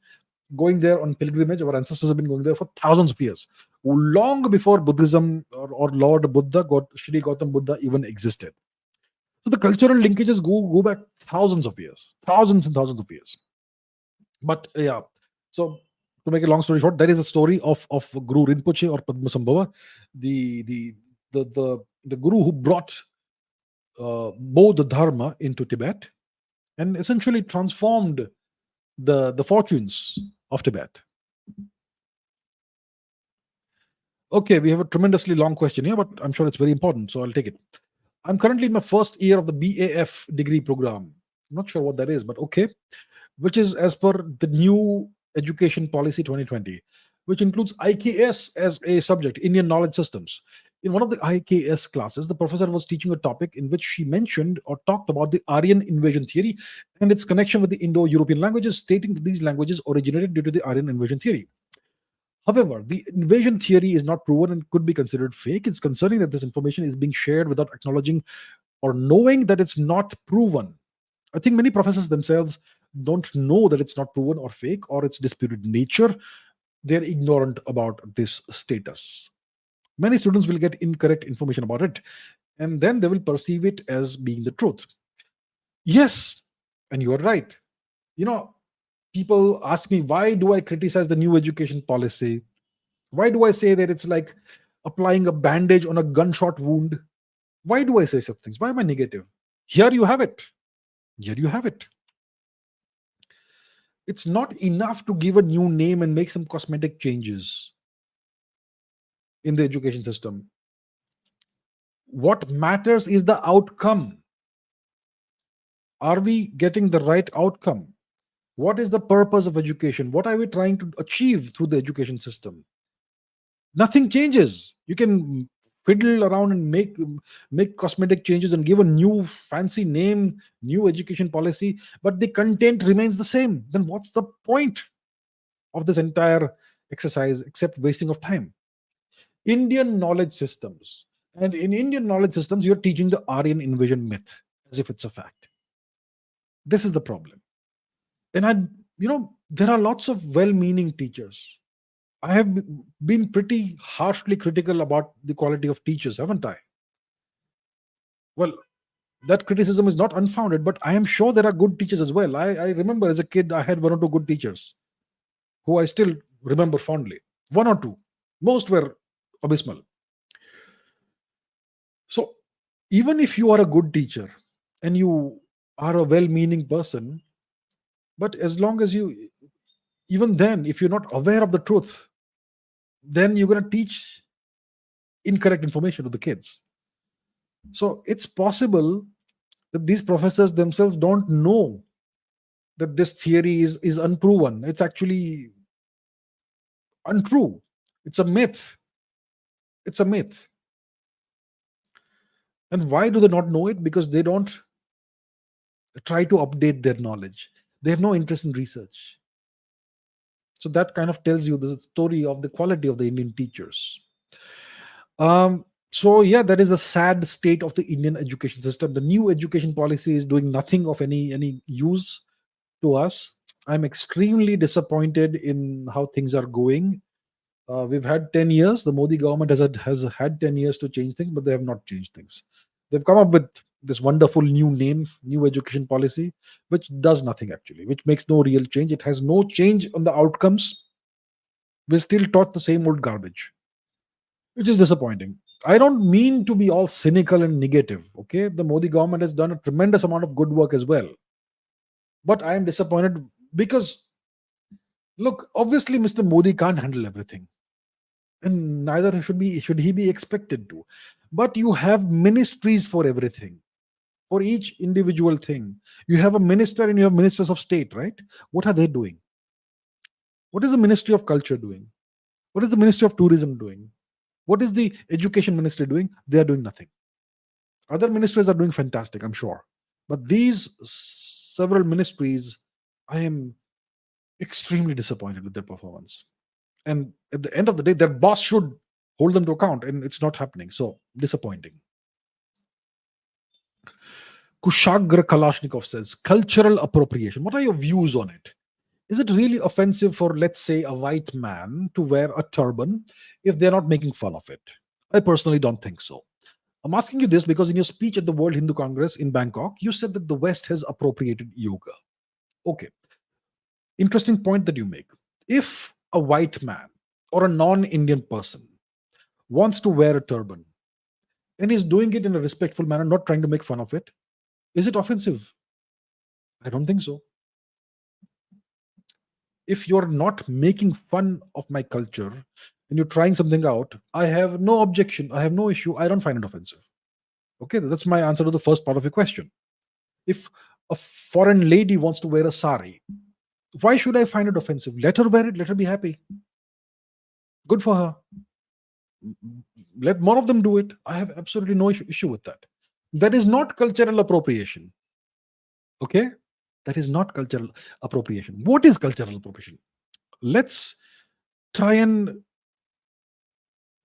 going there on pilgrimage. Our ancestors have been going there for thousands of years, long before Buddhism or Lord Buddha, Shri Gautam Buddha, even existed. So the cultural linkages go back thousands of years, thousands and thousands of years. But yeah, so to make a long story short, that is a story of Guru Rinpoche or Padmasambhava, the guru who brought Bodh Dharma into Tibet and essentially transformed the fortunes of Tibet. Okay, we have a tremendously long question here, but I'm sure it's very important, so I'll take it. I'm currently in my first year of the BAF degree program. I'm not sure what that is, but okay. Which is as per the new Education Policy 2020, which includes IKS as a subject, Indian Knowledge Systems. In one of the IKS classes, the professor was teaching a topic in which she mentioned or talked about the Aryan invasion theory and its connection with the Indo-European languages, stating that these languages originated due to the Aryan invasion theory. However, the invasion theory is not proven and could be considered fake. It's concerning that this information is being shared without acknowledging or knowing that it's not proven. I think many professors themselves don't know that it's not proven or fake or its disputed nature. They're ignorant about this status. Many students will get incorrect information about it, and then they will perceive it as being the truth. Yes, and you are right. People ask me, why do I criticize the new education policy? Why do I say that it's like applying a bandage on a gunshot wound? Why do I say such things? Why am I negative? Here you have it. Here you have it. It's not enough to give a new name and make some cosmetic changes in the education system. What matters is the outcome. Are we getting the right outcome? What is the purpose of education? What are we trying to achieve through the education system? Nothing changes. You can fiddle around and make cosmetic changes and give a new fancy name, new education policy, but the content remains the same. Then what's the point of this entire exercise except wasting of time? Indian knowledge systems. And in Indian knowledge systems, you're teaching the Aryan invasion myth as if it's a fact. This is the problem. And there are lots of well-meaning teachers. I have been pretty harshly critical about the quality of teachers, haven't I? Well, that criticism is not unfounded, but I am sure there are good teachers as well. I remember as a kid, I had one or two good teachers who I still remember fondly. One or two. Most were abysmal. So, even if you are a good teacher and you are a well meaning person, but as long as you, even then, if you're not aware of the truth, then you're going to teach incorrect information to the kids. So, it's possible that these professors themselves don't know that this theory is unproven. It's actually untrue. It's a myth. It's a myth. And why do they not know it? Because they don't try to update their knowledge. They have no interest in research. So that kind of tells you the story of the quality of the Indian teachers. So yeah, that is a sad state of the Indian education system. The new education policy is doing nothing of any use to us. I'm extremely disappointed in how things are going. We've had 10 years. The Modi government has had 10 years to change things, but they have not changed things. They've come up with this wonderful new name, new education policy, which does nothing actually, which makes no real change. It has no change on the outcomes. We're still taught the same old garbage, which is disappointing. I don't mean to be all cynical and negative. Okay, the Modi government has done a tremendous amount of good work as well, but I am disappointed because, look, obviously Mr. Modi can't handle everything, and neither should he be expected to. But you have ministries for everything, for each individual thing. You have a minister and you have ministers of state, right? What are they doing? What is the Ministry of Culture doing? What is the Ministry of Tourism doing? What is the Education Ministry doing? They are doing nothing. Other ministries are doing fantastic, I'm sure. But these several ministries, I am extremely disappointed with their performance. And at the end of the day, their boss should hold them to account, and it's not happening. So disappointing. Kushagra Kalashnikov says, cultural appropriation. What are your views on it? Is it really offensive for, let's say, a white man to wear a turban if they're not making fun of it? I personally don't think so. I'm asking you this because in your speech at the World Hindu Congress in Bangkok, you said that the West has appropriated yoga. Okay. Interesting point that you make. If a white man or a non-Indian person wants to wear a turban and is doing it in a respectful manner, not trying to make fun of it, is it offensive? I don't think so. If you're not making fun of my culture and you're trying something out, I have no objection. I have no issue. I don't find it offensive. Okay, that's my answer to the first part of your question. If a foreign lady wants to wear a sari, why should I find it offensive? Let her wear it. Let her be happy. Good for her. Let more of them do it. I have absolutely no issue with that. That is not cultural appropriation. Okay? That is not cultural appropriation. What is cultural appropriation? Let's try and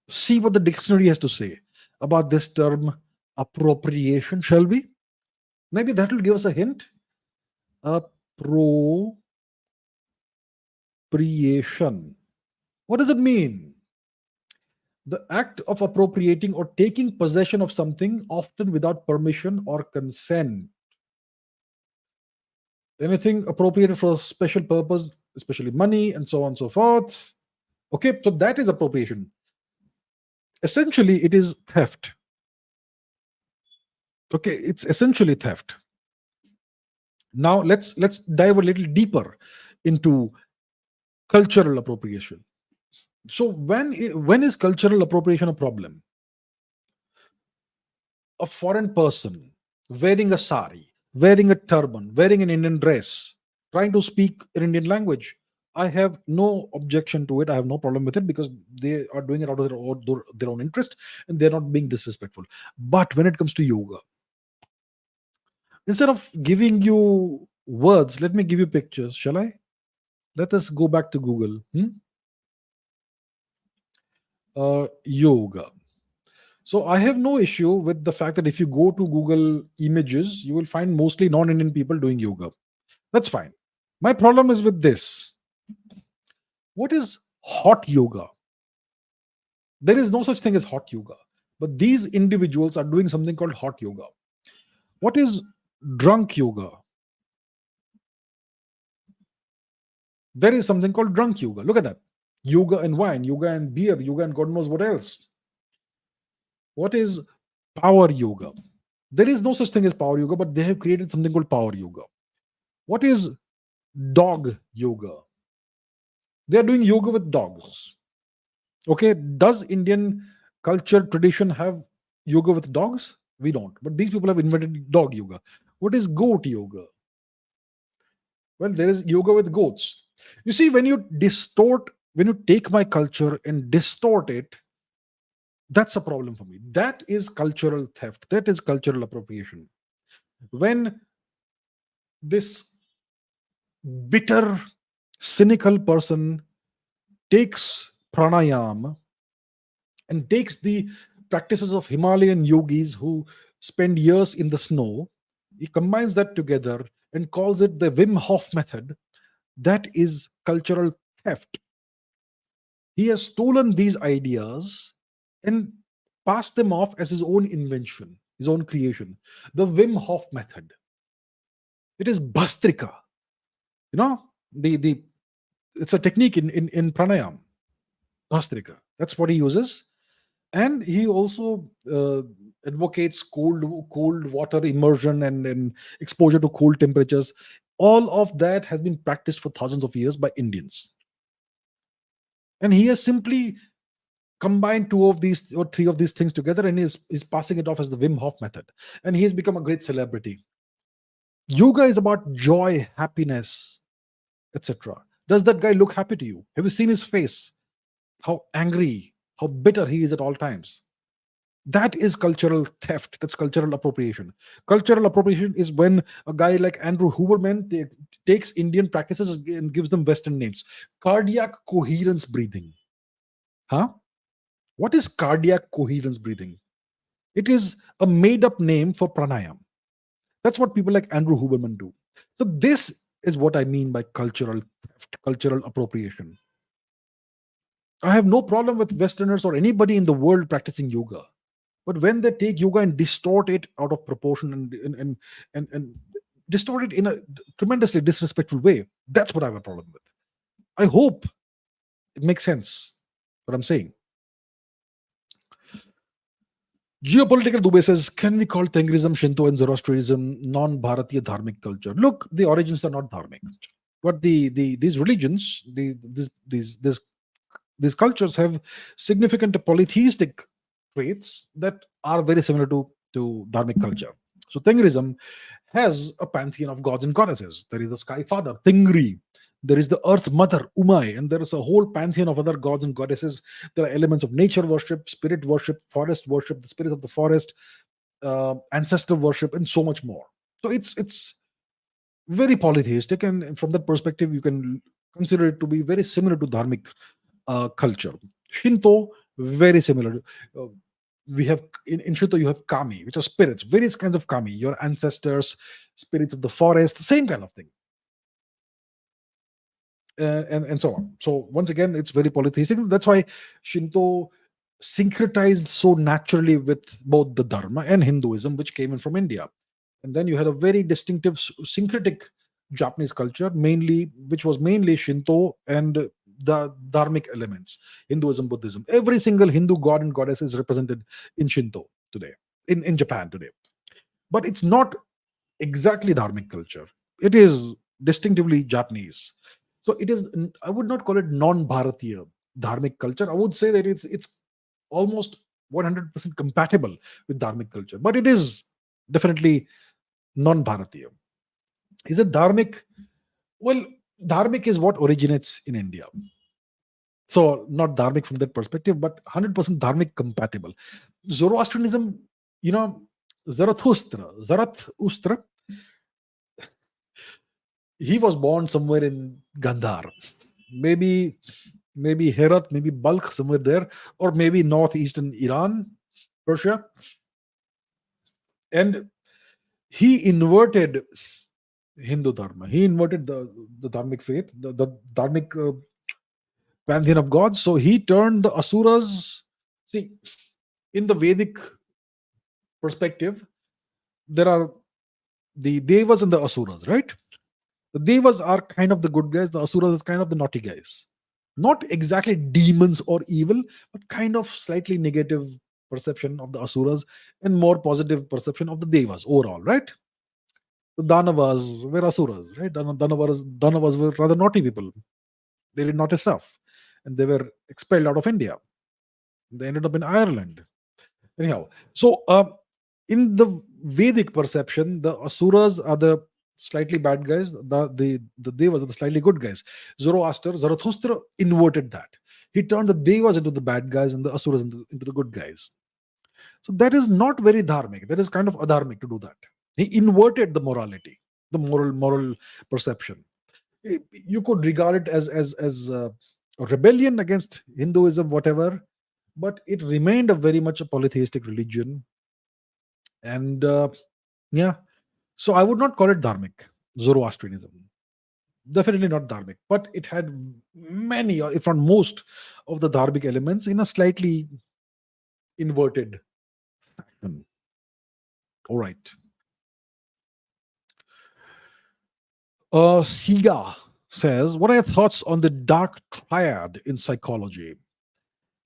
see what the dictionary has to say about this term appropriation, shall we? Maybe that will give us a hint. Appropriation. What does it mean? The act of appropriating or taking possession of something, often without permission or consent. Anything appropriated for a special purpose, especially money and so on and so forth. Okay, so that is appropriation. Essentially, it is theft. Okay, it's essentially theft. Now let's dive a little deeper into cultural appropriation. So when is cultural appropriation a problem? A foreign person wearing a sari, wearing a turban, wearing an Indian dress, trying to speak an Indian language. I have no objection to it. I have no problem with it because they are doing it out of their own interest and they're not being disrespectful. But when it comes to yoga, instead of giving you words, let me give you pictures, shall I? Let us go back to Google. Yoga. So I have no issue with the fact that if you go to Google Images, you will find mostly non-Indian people doing yoga. That's fine. My problem is with this. What is hot yoga? There is no such thing as hot yoga. But these individuals are doing something called hot yoga. What is drunk yoga? There is something called drunk yoga. Look at that. Yoga and wine, yoga and beer, yoga and God knows what else. What is power yoga? There is no such thing as power yoga, but they have created something called power yoga. What is dog yoga? They are doing yoga with dogs. Okay, does Indian culture tradition have yoga with dogs? We don't. But these people have invented dog yoga. What is goat yoga? Well, there is yoga with goats. You see, when you take my culture and distort it, that's a problem for me. That is cultural theft. That is cultural appropriation. When this bitter, cynical person takes pranayam and takes the practices of Himalayan yogis who spend years in the snow, he combines that together and calls it the Wim Hof method, that is cultural theft. He has stolen these ideas and passed them off as his own invention, his own creation. The Wim Hof method. It is Bhastrika. You know, the it's a technique in pranayam. Bhastrika. That's what he uses. And he also advocates cold water immersion and exposure to cold temperatures. All of that has been practiced for thousands of years by Indians. And he has simply combined two of these or three of these things together and is passing it off as the Wim Hof method. And he has become a great celebrity. Yoga is about joy, happiness, etc. Does that guy look happy to you? Have you seen his face? How angry, how bitter he is at all times. That is cultural theft. That's cultural appropriation. Cultural appropriation is when a guy like Andrew Huberman takes Indian practices and gives them Western names. Cardiac coherence breathing. Huh? What is cardiac coherence breathing? It is a made up name for pranayam. That's what people like Andrew Huberman do. So, this is what I mean by cultural theft, cultural appropriation. I have no problem with Westerners or anybody in the world practicing yoga. But when they take yoga and distort it out of proportion and distort it in a tremendously disrespectful way, that's what I have a problem with. I hope it makes sense what I'm saying. Geopolitical Dubey says, can we call Tengrism, Shinto, and Zoroastrianism non-Bharatiya dharmic culture? Look, the origins are not dharmic, but these religions, these cultures have significant polytheistic traits that are very similar to dharmic culture. So Tengrism has a pantheon of gods and goddesses. There is the sky father, Tengri. There is the earth mother, Umay, and there is a whole pantheon of other gods and goddesses. There are elements of nature worship, spirit worship, forest worship, the spirits of the forest, ancestor worship, and so much more. So it's very polytheistic, and from that perspective, you can consider it to be very similar to dharmic culture. Shinto, very similar. We have in Shinto, you have kami, which are spirits, various kinds of kami, your ancestors, spirits of the forest, same kind of thing. And so on. So once again, it's very polytheistic. That's why Shinto syncretized so naturally with both the Dharma and Hinduism, which came in from India. And then you had a very distinctive syncretic Japanese culture, which was mainly Shinto and the dharmic elements, Hinduism, Buddhism. Every single Hindu god and goddess is represented in Shinto today, in Japan today. But it's not exactly dharmic culture. It is distinctively Japanese. So it is, I would not call it non-Bharatiya dharmic culture. I would say that it's almost 100% compatible with dharmic culture, but it is definitely non-Bharatiya. Is it dharmic? Well, dharmic is what originates in India. So not dharmic from that perspective, but 100% dharmic compatible. Zoroastrianism, Zarathustra, he was born somewhere in Gandhar. Maybe Herat, maybe Balkh, somewhere there, or maybe northeastern Iran, Persia. And he inverted Hindu Dharma. He inverted the dharmic faith, the dharmic pantheon of gods. So he turned the Asuras. See, in the Vedic perspective, there are the Devas and the Asuras, right? The Devas are kind of the good guys, the Asuras is kind of the naughty guys. Not exactly demons or evil, but kind of slightly negative perception of the Asuras and more positive perception of the Devas overall, right? The Danavas were Asuras, right? Danavas were rather naughty people. They did naughty stuff. And they were expelled out of India. They ended up in Ireland. Anyhow, so in the Vedic perception, the Asuras are the slightly bad guys, the Devas are the slightly good guys. Zarathustra inverted that. He turned the Devas into the bad guys and the Asuras into the good guys. So that is not very dharmic. That is kind of adharmic to do that. He inverted the morality, the moral perception. You could regard it as a rebellion against Hinduism, whatever, but it remained a very much a polytheistic religion. And yeah, so I would not call it dharmic, Zoroastrianism. Definitely not dharmic, but it had many, or if not most, of the dharmic elements in a slightly inverted fashion. All right. Siga says, what are your thoughts on the dark triad in psychology?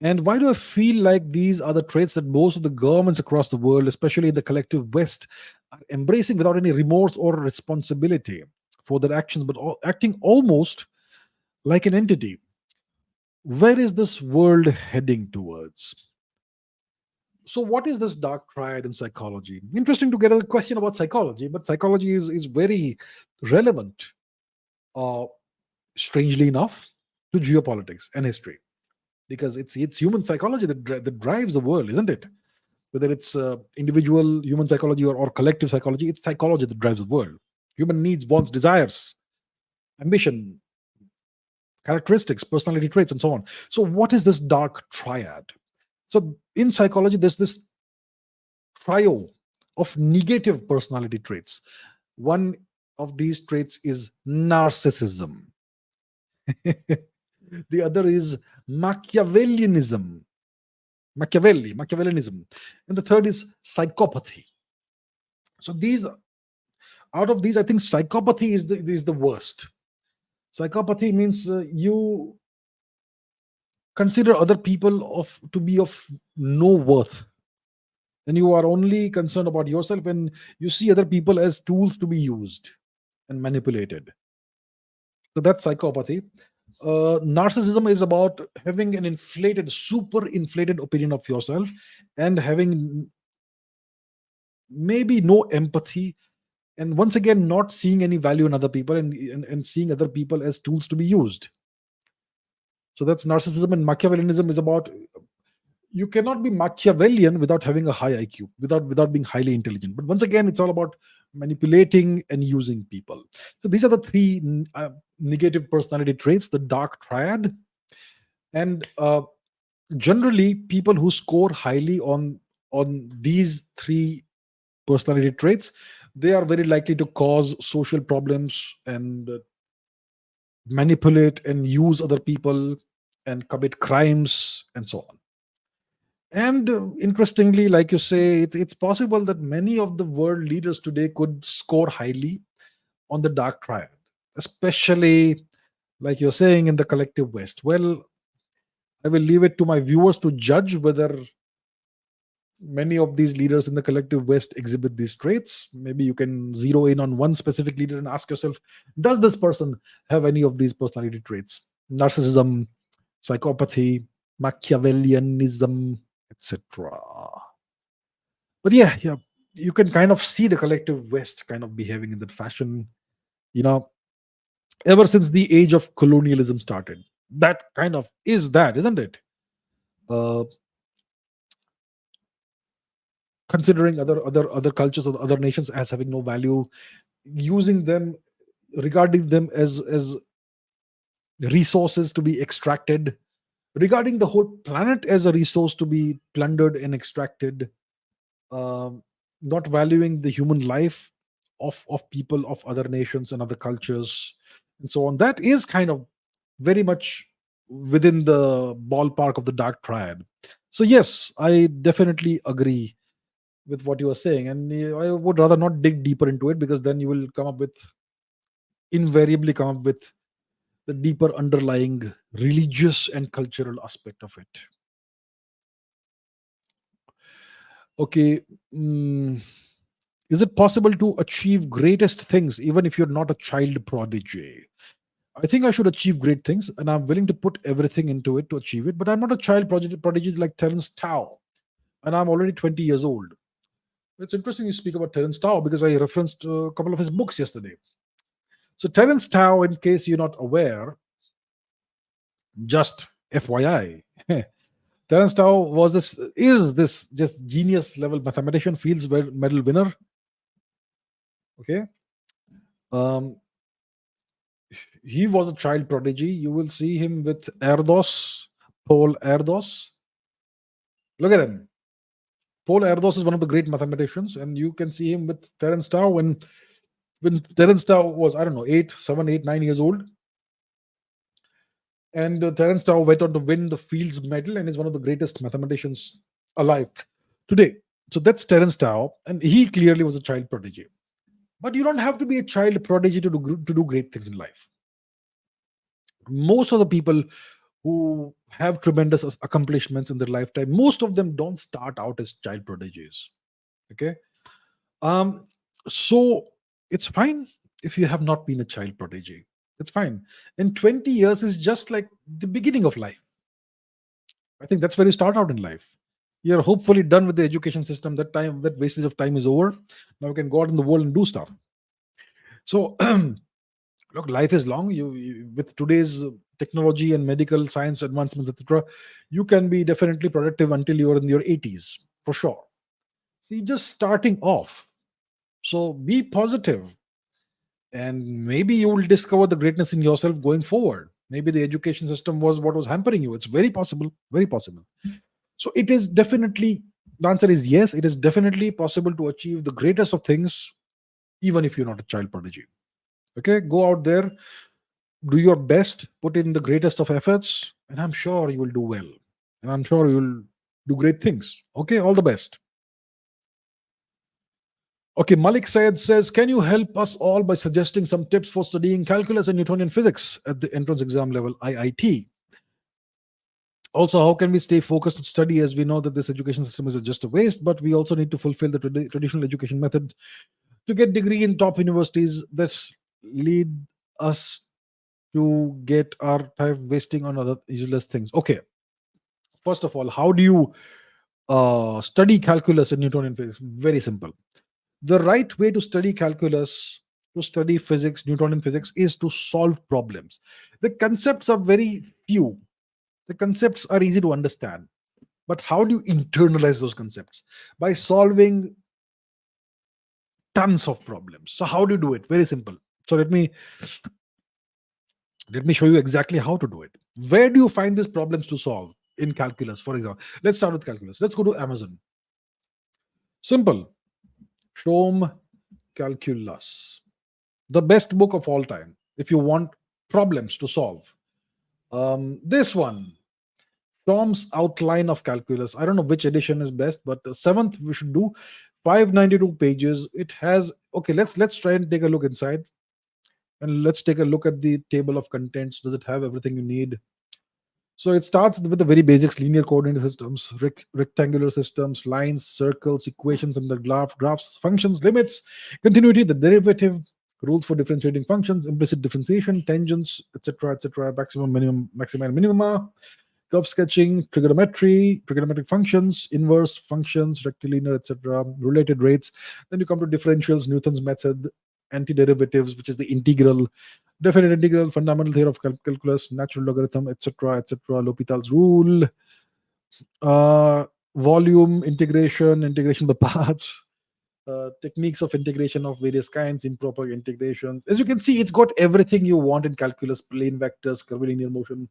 And why do I feel like these are the traits that most of the governments across the world, especially in the collective West, are embracing without any remorse or responsibility for their actions, but acting almost like an entity? Where is this world heading towards? So, what is this dark triad in psychology? Interesting to get a question about psychology, but psychology is very relevant, uh, strangely enough, to geopolitics and history, because it's human psychology that drives the world, isn't it? Whether it's individual human psychology or collective psychology, it's psychology that drives the world. Human needs, wants, desires, ambition, characteristics, personality traits, and so on. So, what is this dark triad? So, in psychology, there's this trio of negative personality traits. One of these traits is narcissism. The other is Machiavellianism, and the third is psychopathy. So out of these, I think psychopathy is the worst. Psychopathy means you consider other people to be of no worth, and you are only concerned about yourself, and you see other people as tools to be used and manipulated. So that's psychopathy. Narcissism is about having an super inflated opinion of yourself and having maybe no empathy, and once again not seeing any value in other people, and seeing other people as tools to be used. So that's narcissism. And Machiavellianism is about, you cannot be Machiavellian without having a high IQ, without being highly intelligent. But once again, it's all about manipulating and using people. So these are the three negative personality traits, the dark triad. And generally, people who score highly on these three personality traits, they are very likely to cause social problems and manipulate and use other people and commit crimes and so on. And interestingly, like you say, it's possible that many of the world leaders today could score highly on the dark triad, especially like you're saying in the collective West. Well, I will leave it to my viewers to judge whether many of these leaders in the collective West exhibit these traits. Maybe you can zero in on one specific leader and ask yourself, does this person have any of these personality traits? Narcissism, psychopathy, Machiavellianism, etc. But yeah, you can kind of see the collective West kind of behaving in that fashion, you know, ever since the age of colonialism started. That kind of is that, isn't it? Uh, Considering other cultures or other nations as having no value, using them, regarding them as resources to be extracted, regarding the whole planet as a resource to be plundered and extracted, not valuing the human life of people of other nations and other cultures and so on. That is kind of very much within the ballpark of the dark triad. So yes, I definitely agree with what you are saying, and I would rather not dig deeper into it, because then you will invariably come up with the deeper underlying religious and cultural aspect of it. Okay. mm, is it possible to achieve greatest things even if you're not a child prodigy? I think I should achieve great things, and I'm willing to put everything into it to achieve it. But I'm not a prodigy like Terence Tao, and I'm already 20 years old. It's interesting you speak about Terence Tao, because I referenced a couple of his books yesterday. So Terence Tao, in case you're not aware, just FYI, Terence Tao is this just genius level mathematician, Fields Medal winner. Okay, um, he was a child prodigy. You will see him with Erdos, Paul Erdos. Look at him. Paul Erdos is one of the great mathematicians, and you can see him with Terence Tao when Terence Tao was, I don't know, 9 years old. And Terence Tao went on to win the Fields Medal and is one of the greatest mathematicians alive today. So that's Terence Tao, and he clearly was a child prodigy. But you don't have to be a child prodigy to do great things in life. Most of the people who have tremendous accomplishments in their lifetime, most of them don't start out as child prodigies. Okay. um so it's fine if you have not been a child prodigy. It's fine. And 20 years is just like the beginning of life. I think that's where you start out in life. You're hopefully done with the education system. That wastage of time is over. Now you can go out in the world and do stuff. So look, life is long. With today's technology and medical science advancements, etc., you can be definitely productive until you're in your 80s for sure. See, just starting off. So be positive, and maybe you will discover the greatness in yourself going forward. Maybe the education system was what was hampering you. It's very possible, very possible. So it is definitely, the answer is yes, it is definitely possible to achieve the greatest of things even if you're not a child prodigy. Okay, go out there, do your best, put in the greatest of efforts, and I'm sure you will do well. And I'm sure you will do great things. Okay, all the best. Okay, Malik Syed says, can you help us all by suggesting some tips for studying calculus and Newtonian physics at the entrance exam level, IIT? Also, how can we stay focused to study, as we know that this education system is just a waste, but we also need to fulfill the traditional education method to get degree in top universities that lead us to get our time wasting on other useless things. Okay, first of all, how do you study calculus and Newtonian physics? Very simple. The right way to study calculus, to study physics, Newtonian physics, is to solve problems. The concepts are very few. The concepts are easy to understand. But how do you internalize those concepts? By solving tons of problems. So how do you do it? Very simple. So let me show you exactly how to do it. Where do you find these problems to solve in calculus, for example? Let's start with calculus. Let's go to Amazon. Simple. Shom Calculus, the best book of all time if you want problems to solve. This one, Shom's Outline of Calculus. I don't know which edition is best, but the seventh we should do. 592 pages. It has, okay, let's try and take a look inside, and let's take a look at the table of contents. Does it have everything you need? So it starts with the very basics: linear coordinate systems, rectangular systems, lines, circles, equations, and the graphs, functions, limits, continuity, the derivative, rules for differentiating functions, implicit differentiation, tangents, etc., maximum, minimum, maxima, and minima, curve sketching, trigonometric functions, inverse functions, rectilinear, etc., related rates. Then you come to differentials, Newton's method, antiderivatives, which is the integral, definite integral, fundamental theory of calculus, natural logarithm, etc., L'Hopital's rule, volume integration by parts, techniques of integration of various kinds, improper integration. As you can see, it's got everything you want in calculus: plane vectors, curvilinear motion,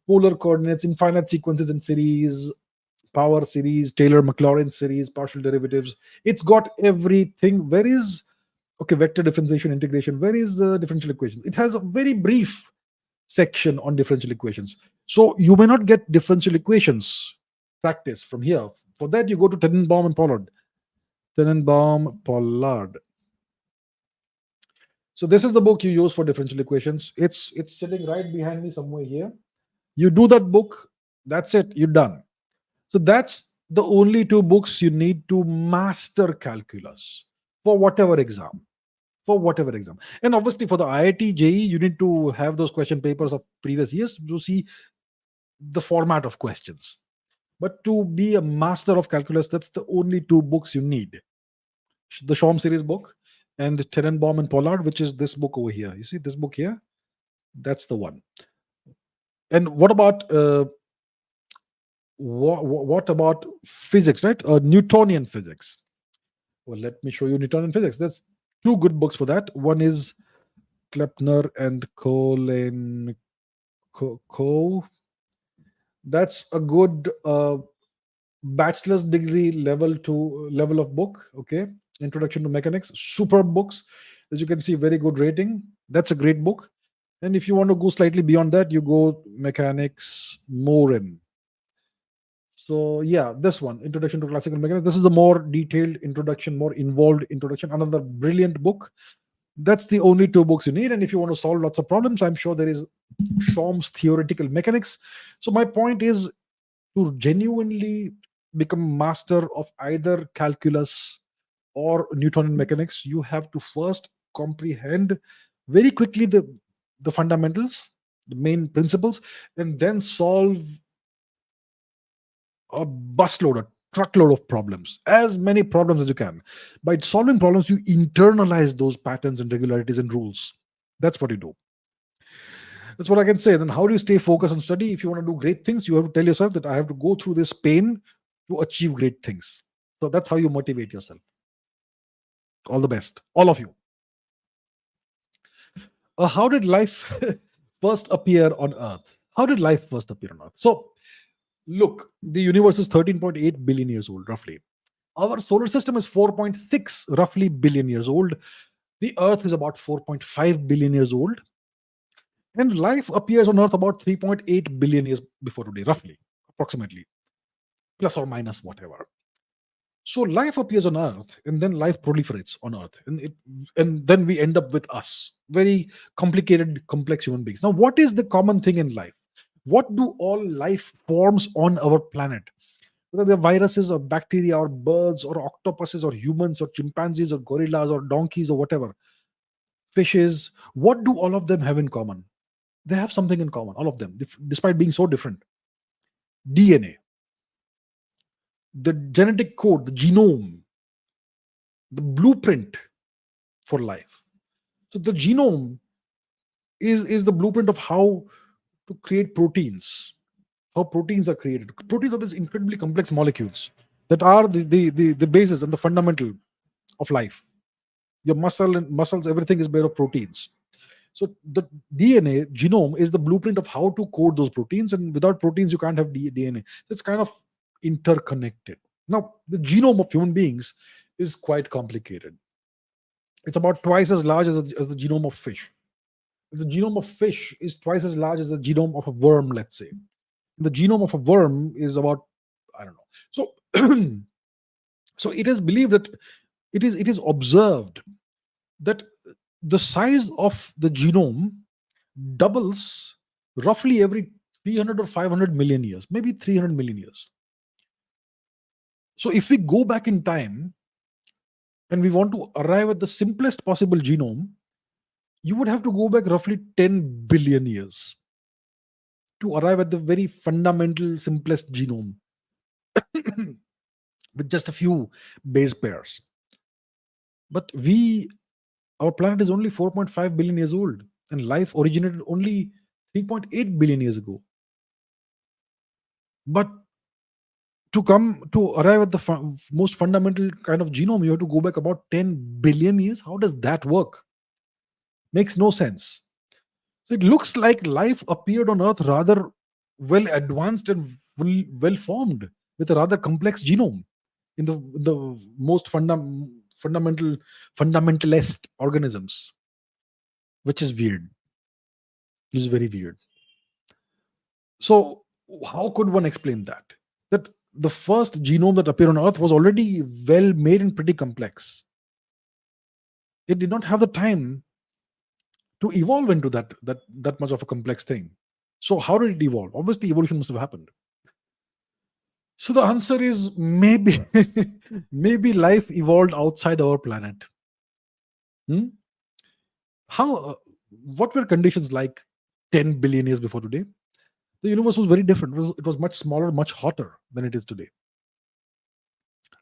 polar coordinates, infinite sequences and series, power series, Taylor-Maclaurin series, partial derivatives. It's got everything. Where is, okay, vector differentiation, integration? Where is the differential equation? It has a very brief section on differential equations. So you may not get differential equations practice from here. For that, you go to Tenenbaum and Pollard. Tenenbaum Pollard. So this is the book you use for differential equations. It's sitting right behind me somewhere here. You do that book, that's it, you're done. So that's the only two books you need to master calculus for whatever exam. For whatever exam. And obviously for the IIT JE, you need to have those question papers of previous years to see the format of questions. But to be a master of calculus, that's the only two books you need. The Shom series book and Tenenbaum and Pollard, which is this book over here. You see this book here? That's the one. And what about what about physics, right? Newtonian physics. Well, let me show you Newtonian physics. There's two good books for that. One is Klepner and Co. That's a good bachelor's degree level of book. Okay, Introduction to Mechanics. Superb books. As you can see, very good rating. That's a great book. And if you want to go slightly beyond that, you go Mechanics Morin. So yeah, this one, Introduction to Classical Mechanics. This is the more detailed introduction, more involved introduction. Another brilliant book. That's the only two books you need. And if you want to solve lots of problems, I'm sure there is Shom's Theoretical Mechanics. So my point is to genuinely become master of either calculus or Newtonian mechanics, you have to first comprehend very quickly the fundamentals, the main principles, and then solve a busload, a truckload of problems, as many problems as you can. By solving problems, you internalize those patterns and regularities and rules. That's what you do. That's what I can say. Then, how do you stay focused on study? If you want to do great things, you have to tell yourself that I have to go through this pain to achieve great things. So that's how you motivate yourself. All the best, all of you. How did life first appear on Earth? How did life first appear on Earth? So, look, the universe is 13.8 billion years old, roughly. Our solar system is 4.6 roughly billion years old. The Earth is about 4.5 billion years old. And life appears on Earth about 3.8 billion years before today, roughly, approximately, plus or minus whatever. So life appears on Earth, and then life proliferates on Earth, and then we end up with us, very complicated, complex human beings. Now, what is the common thing in life? What do all life forms on our planet, whether they're viruses or bacteria or birds or octopuses or humans or chimpanzees or gorillas or donkeys or whatever, fishes, what do all of them have in common? They have something in common, all of them, despite being so different. DNA, the genetic code, the genome, the blueprint for life. So the genome is the blueprint of how to create proteins, how proteins are created. Proteins are these incredibly complex molecules that are the basis and the fundamental of life. Your muscles, everything is made of proteins. So the DNA genome is the blueprint of how to code those proteins, and without proteins, you can't have DNA. So it's kind of interconnected. Now, the genome of human beings is quite complicated. It's about twice as large as the genome of fish. The genome of fish is twice as large as the genome of a worm, let's say. The genome of a worm is about, I don't know. So, so it is believed that it is observed that the size of the genome doubles roughly every 300 or 500 million years, maybe 300 million years. So if we go back in time and we want to arrive at the simplest possible genome, you would have to go back roughly 10 billion years to arrive at the very fundamental, simplest genome with just a few base pairs. But our planet is only 4.5 billion years old, and life originated only 3.8 billion years ago. But to arrive at the most fundamental kind of genome, you have to go back about 10 billion years. How does that work? Makes no sense. So it looks like life appeared on Earth rather well advanced and well formed with a rather complex genome in the most fundamentalist organisms, which is weird. It's very weird. So how could one explain that? That the first genome that appeared on Earth was already well made and pretty complex. It did not have the time to evolve into that much of a complex thing. So how did it evolve? Obviously, evolution must have happened. So the answer is maybe maybe life evolved outside our planet. Hmm? How? What were conditions like 10 billion years before today? The universe was very different. It was much smaller, much hotter than it is today.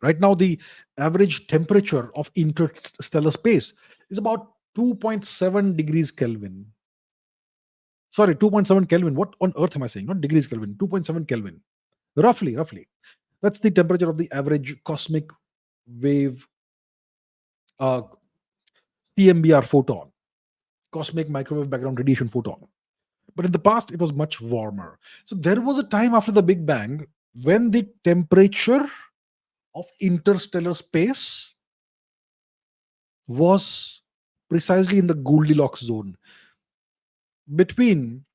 Right now, the average temperature of interstellar space is about 2.7 degrees Kelvin. Sorry, 2.7 Kelvin. What on earth am I saying? Not degrees Kelvin. 2.7 Kelvin. Roughly. That's the temperature of the average cosmic wave uh, CMBR photon, cosmic microwave background radiation photon. But in the past, it was much warmer. So there was a time after the Big Bang when the temperature of interstellar space was precisely in the Goldilocks zone between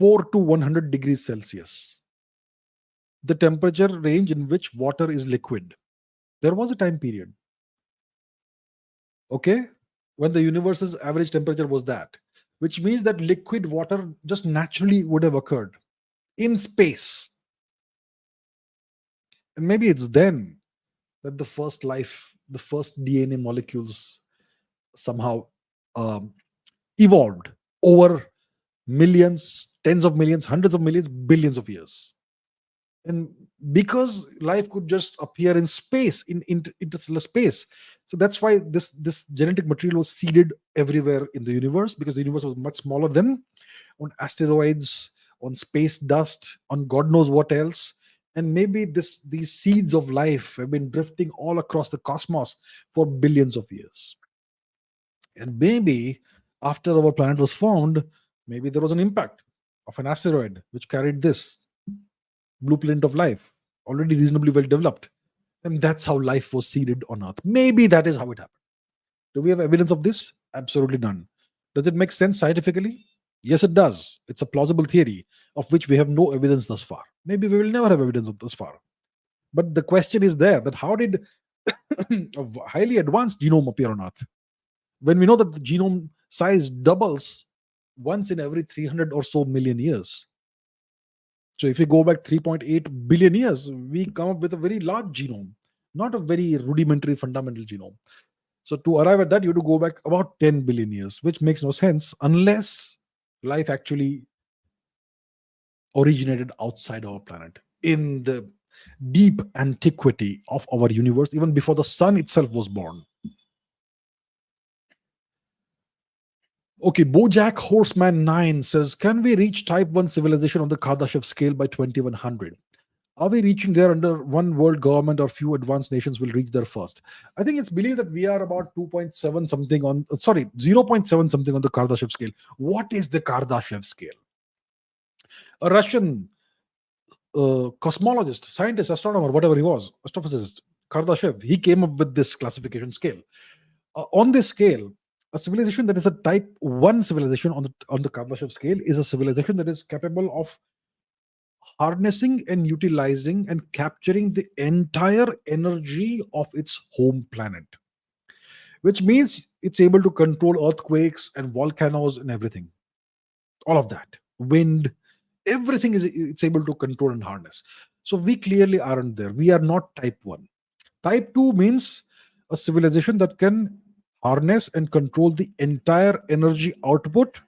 4 to 100 degrees Celsius, the temperature range in which water is liquid. There was a time period, okay, when the universe's average temperature was that, which means that liquid water just naturally would have occurred in space. And maybe it's then that the first life, the first DNA molecules somehow evolved over millions, tens of millions, hundreds of millions, billions of years. And because life could just appear in space, in interstellar space, so that's why this genetic material was seeded everywhere in the universe, because the universe was much smaller than on asteroids, on space dust, on God knows what else. And maybe these seeds of life have been drifting all across the cosmos for billions of years. And maybe after our planet was formed, maybe there was an impact of an asteroid which carried this blueprint of life, already reasonably well developed. And that's how life was seeded on Earth. Maybe that is how it happened. Do we have evidence of this? Absolutely none. Does it make sense scientifically? Yes, it does. It's a plausible theory of which we have no evidence thus far. Maybe we will never have evidence of thus far. But the question is there, that how did a highly advanced genome appear on Earth? When we know that the genome size doubles once in every 300 or so million years. So if we go back 3.8 billion years, we come up with a very large genome, not a very rudimentary fundamental genome. So to arrive at that, you have to go back about 10 billion years, which makes no sense unless life actually originated outside our planet in the deep antiquity of our universe, even before the sun itself was born. Okay, Bojack Horseman 9 says, can we reach type 1 civilization on the Kardashev scale by 2100? Are we reaching there under one world government, or few advanced nations will reach there first? I think it's believed that we are about 2.7 something on, 0.7 something on the Kardashev scale. What is the Kardashev scale? A Russian cosmologist, scientist, astronomer, whatever he was, astrophysicist, Kardashev, he came up with this classification scale. On this scale, a civilization that is a type 1 civilization on the Kardashev scale is a civilization that is capable of harnessing and utilizing and capturing the entire energy of its home planet, which means it's able to control earthquakes and volcanoes and everything. All of that, wind, everything it's able to control and harness. So we clearly aren't there. We are not type 1. Type 2 means a civilization that can harness and control the entire energy output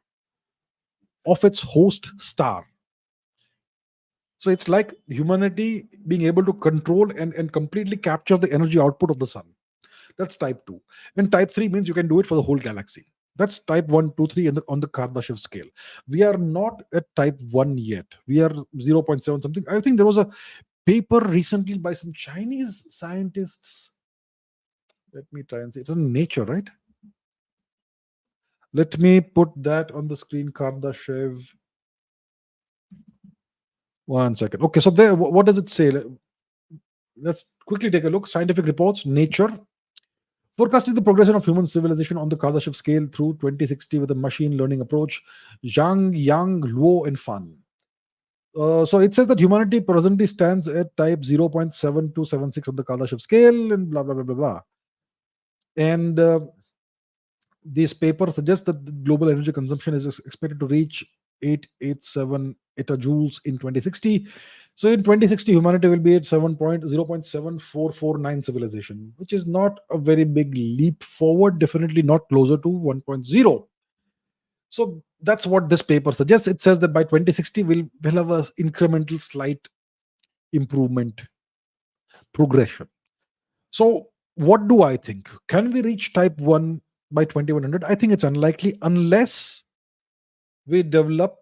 of its host star. So it's like humanity being able to control and completely capture the energy output of the sun. That's type 2. And type 3 means you can do it for the whole galaxy. That's type 1, 2, 3 on the Kardashev scale. We are not at type 1 yet. We are 0.7 something. I think there was a paper recently by some Chinese scientists. Let me try and see. It's in Nature, right? Let me put that on the screen. Kardashev. One second. Okay, so there, what does it say? Let's quickly take a look. Scientific reports, Nature. Forecasting the progression of human civilization on the Kardashev scale through 2060 with a machine learning approach. Zhang, Yang, Luo, and Fan. So it says that humanity presently stands at type 0.7276 on the Kardashev scale, and blah blah blah blah blah. And this paper suggests that the global energy consumption is expected to reach 887 ettajoules in 2060. So in 2060, humanity will be at 0.7449 civilization, which is not a very big leap forward, definitely not closer to 1.0. So that's what this paper suggests. It says that by 2060, we'll have a incremental slight improvement progression. So what do I think? Can we reach type 1 by 2100? I think it's unlikely unless we develop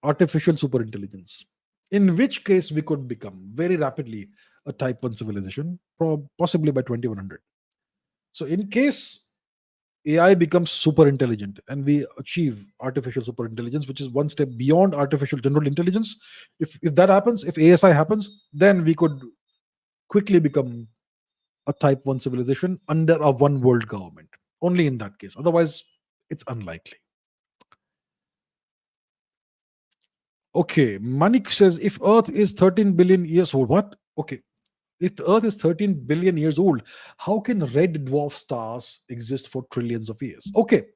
artificial superintelligence, in which case we could become very rapidly a type 1 civilization, possibly by 2100. So in case AI becomes super intelligent and we achieve artificial super intelligence, which is one step beyond artificial general intelligence, if that happens, if ASI happens, then we could quickly become a type 1 civilization under a one world government. Only in that case. Otherwise, it's unlikely. Okay, Manik says if Earth is 13 billion years old, what? Okay, if the Earth is 13 billion years old, how can red dwarf stars exist for trillions of years? Okay,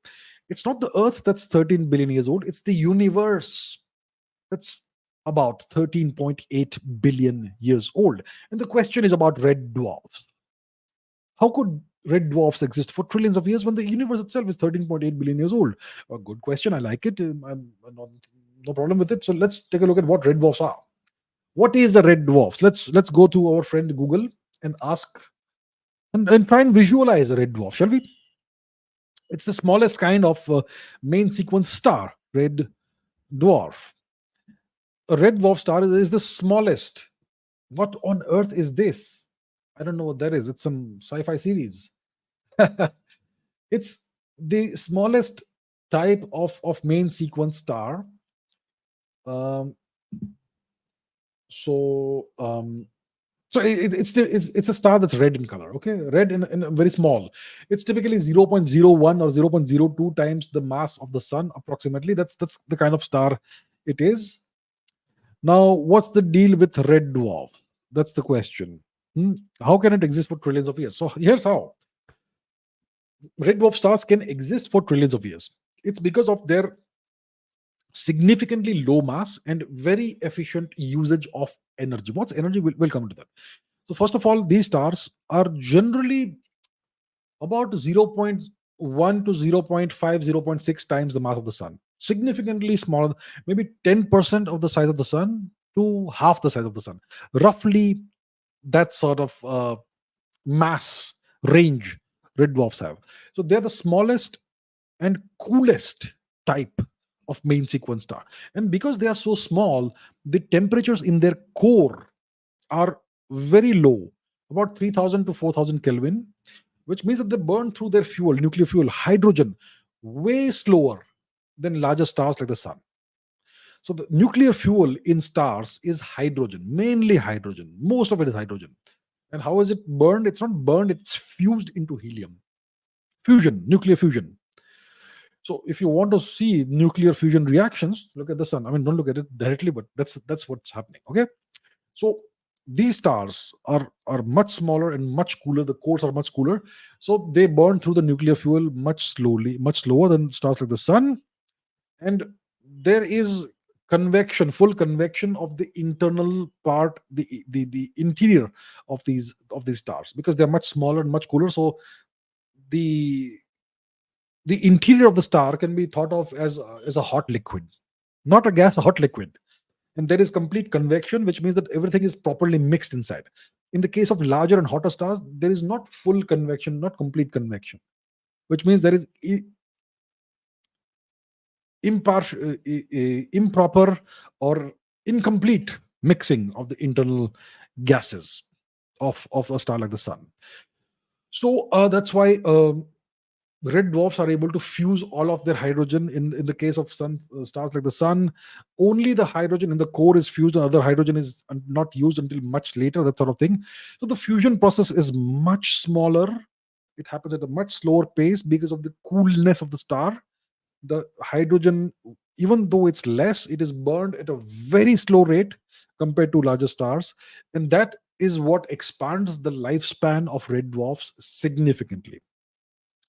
it's not the Earth that's 13 billion years old, it's the universe that's about 13.8 billion years old. And the question is about red dwarfs. How could red dwarfs exist for trillions of years when the universe itself is 13.8 billion years old? A good question. I like it. I'm no problem with it. So let's take a look at what red dwarfs are. What is a red dwarf? Let's go to our friend Google and ask and try and visualize a red dwarf, shall we? It's the smallest kind of main sequence star, red dwarf. A red dwarf star is the smallest. What on earth is this? I don't know what that is. It's some sci-fi series. It's the smallest type of main sequence star. Um, so it's a star that's red in color. Okay, red and very small. It's typically 0.01 or 0.02 times the mass of the sun, approximately. That's the kind of star it is. Now, what's the deal with red dwarf? That's the question. How can it exist for trillions of years? So here's how. Red dwarf stars can exist for trillions of years. It's because of their significantly low mass and very efficient usage of energy. What's energy? We'll come to that. So first of all, these stars are generally about 0.1 to 0.5, 0.6 times the mass of the sun. Significantly smaller, maybe 10% of the size of the sun to half the size of the sun. Roughly that sort of mass range red dwarfs have. So they're the smallest and coolest type of main sequence star. And because they are so small, the temperatures in their core are very low, about 3000 to 4000 Kelvin, which means that they burn through their fuel, nuclear fuel, hydrogen, way slower than larger stars like the sun. So the nuclear fuel in stars is hydrogen, mainly hydrogen. Most of it is hydrogen. And how is it burned? It's not burned, it's fused into helium. Fusion, nuclear fusion. So if you want to see nuclear fusion reactions, look at the sun. I mean, don't look at it directly, but that's what's happening. Okay. So these stars are much smaller and much cooler. The cores are much cooler. So they burn through the nuclear fuel much slower than stars like the sun. And there is convection, full convection of the internal part, the interior of these stars, because they're much smaller and much cooler. So the interior of the star can be thought of as a hot liquid, not a gas, a hot liquid. And there is complete convection, which means that everything is properly mixed inside. In the case of larger and hotter stars, there is not full convection, not complete convection, which means there is improper or incomplete mixing of the internal gases of a star like the sun. So that's why red dwarfs are able to fuse all of their hydrogen. In the case of stars like the sun, only the hydrogen in the core is fused and other hydrogen is not used until much later, that sort of thing. So the fusion process is much smaller. It happens at a much slower pace because of the coolness of the star. The hydrogen Even though it's less, it is burned at a very slow rate compared to larger stars. And that is what expands the lifespan of red dwarfs significantly.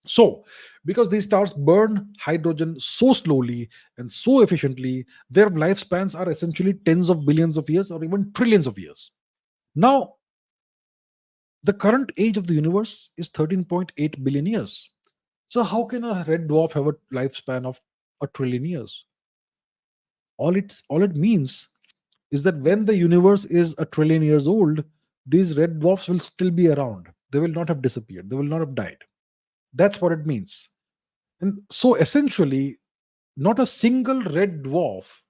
So, because these stars burn hydrogen so slowly and so efficiently, their lifespans are essentially tens of billions of years or even trillions of years. Now, the current age of the universe is 13.8 billion years. So, how can a red dwarf have a lifespan of a trillion years? All it means is that when the universe is a trillion years old, these red dwarfs will still be around. They will not have disappeared. They will not have died. That's what it means. And so essentially, not a single red dwarf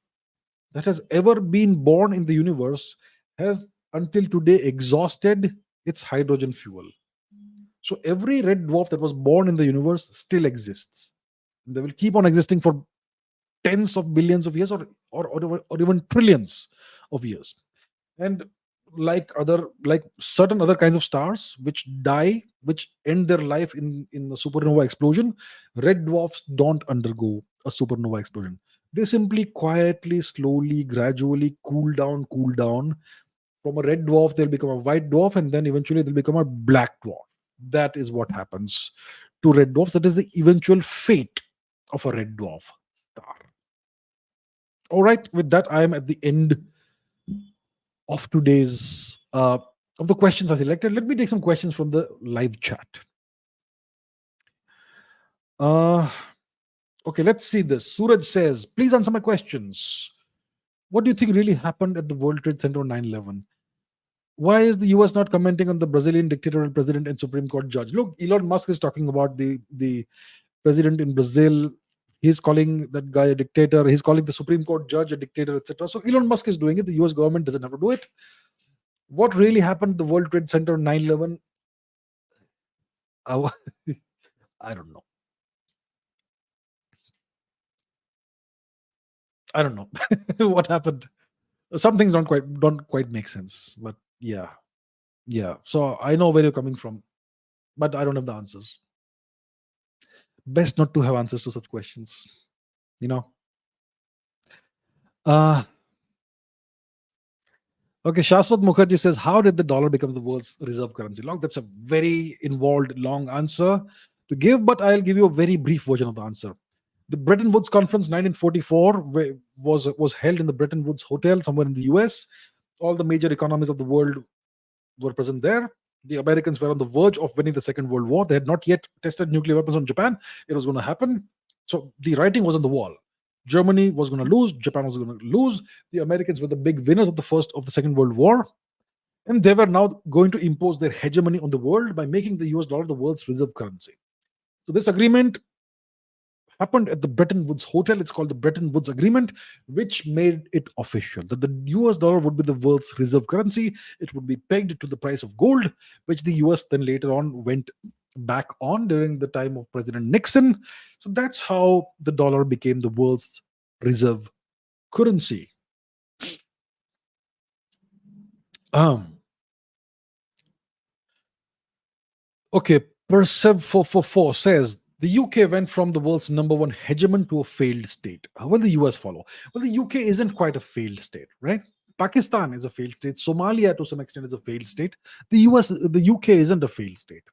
that has ever been born in the universe has until today exhausted its hydrogen fuel. So every red dwarf that was born in the universe still exists. They will keep on existing for tens of billions of years or even trillions of years. And like certain other kinds of stars which die, which end their life in a supernova explosion, red dwarfs don't undergo a supernova explosion. They simply quietly, slowly, gradually cool down. From a red dwarf they'll become a white dwarf, and then eventually they'll become a black dwarf. That is what happens to red dwarfs. That is the eventual fate of a red dwarf star. All right, with that I am at the end of today's of the questions I selected. Let me take some questions from the live chat. Uh, okay, let's see this. Suraj says, "Please answer my questions. What do you think really happened at the World Trade Center on 9/11? Why is the US not commenting on the Brazilian dictatorial president and Supreme Court judge?" Look, Elon Musk is talking about the president in Brazil. He's calling that guy a dictator. He's calling the Supreme Court judge a dictator, etc. So Elon Musk is doing it. The US government doesn't have to do it. What really happened at the World Trade Center on 9/11? Uh, I don't know. I don't know what happened. Some things don't quite make sense. But yeah, yeah. So I know where you're coming from, but I don't have the answers. Best not to have answers to such questions. You know. Uh okay. Shaswat Mukherjee says, "How did the dollar become the world's reserve currency?" Look, that's a very involved, long answer to give, but I'll give you a very brief version of the answer. The Bretton Woods Conference 1944 was held in the Bretton Woods Hotel somewhere in the US. All the major economies of the world were present there. The Americans were on the verge of winning the Second World War. They had not yet tested nuclear weapons on Japan. It was going to happen. So the writing was on the wall. Germany was going to lose. Japan was going to lose. The Americans were the big winners of the Second World War, and they were now going to impose their hegemony on the world by making the US dollar the world's reserve currency. So this agreement happened at the Bretton Woods Hotel. It's called the Bretton Woods Agreement, which made it official that the US dollar would be the world's reserve currency. It would be pegged to the price of gold, which the US then later on went back on during the time of President Nixon. So that's how the dollar became the world's reserve currency. Okay, Persev444 says the UK went from the world's number one hegemon to a failed state. How will the US follow? Well, the UK isn't quite a failed state, right? Pakistan is a failed state. Somalia, to some extent, is a failed state. The UK isn't a failed state.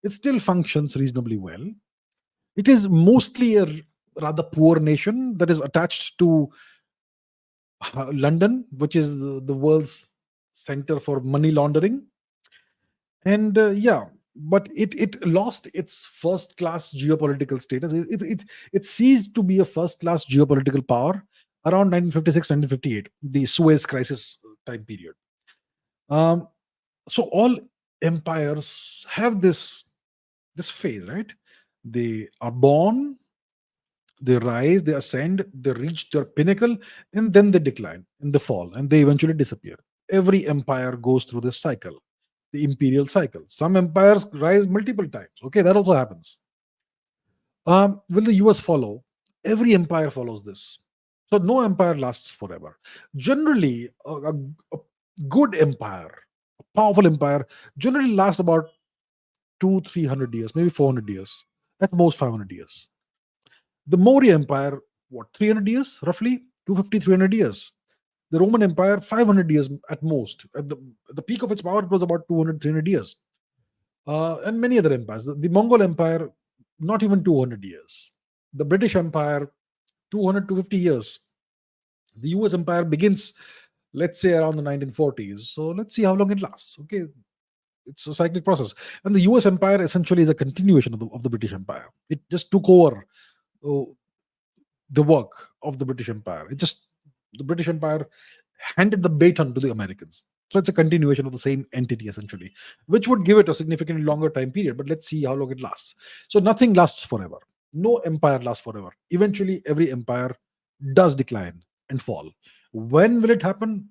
It still functions reasonably well. It is mostly a rather poor nation that is attached to London, which is the world's center for money laundering. And yeah, but it lost its first class geopolitical status. It ceased to be a first class geopolitical power around 1956 1958, the Suez Crisis time period. So all empires have this phase, right? They are born, they rise, they ascend, they reach their pinnacle, and then they decline and they fall and they eventually disappear. Every empire goes through this cycle, the imperial cycle. Some empires rise multiple times. Okay, that also happens. Will the US follow? Every empire follows this. So no empire lasts forever. Generally, a good empire, a powerful empire, generally lasts about 200-300 years, maybe 400 years, at most 500 years. The Maurya Empire what, 300 years, roughly 250, 300 years. The Roman Empire, 500 years at most. At the peak of its power, it was about 200, 300 years. And many other empires. The Mongol Empire, not even 200 years. The British Empire, 200 to 50 years. The US Empire begins, let's say, around the 1940s. So let's see how long it lasts. Okay, it's a cyclic process. And the US Empire essentially is a continuation of the British Empire. It just took over oh, the work of the British Empire. The British Empire handed the baton to the Americans. So it's a continuation of the same entity essentially, which would give it a significantly longer time period. But let's see how long it lasts. So nothing lasts forever. No empire lasts forever. Eventually, every empire does decline and fall. When will it happen?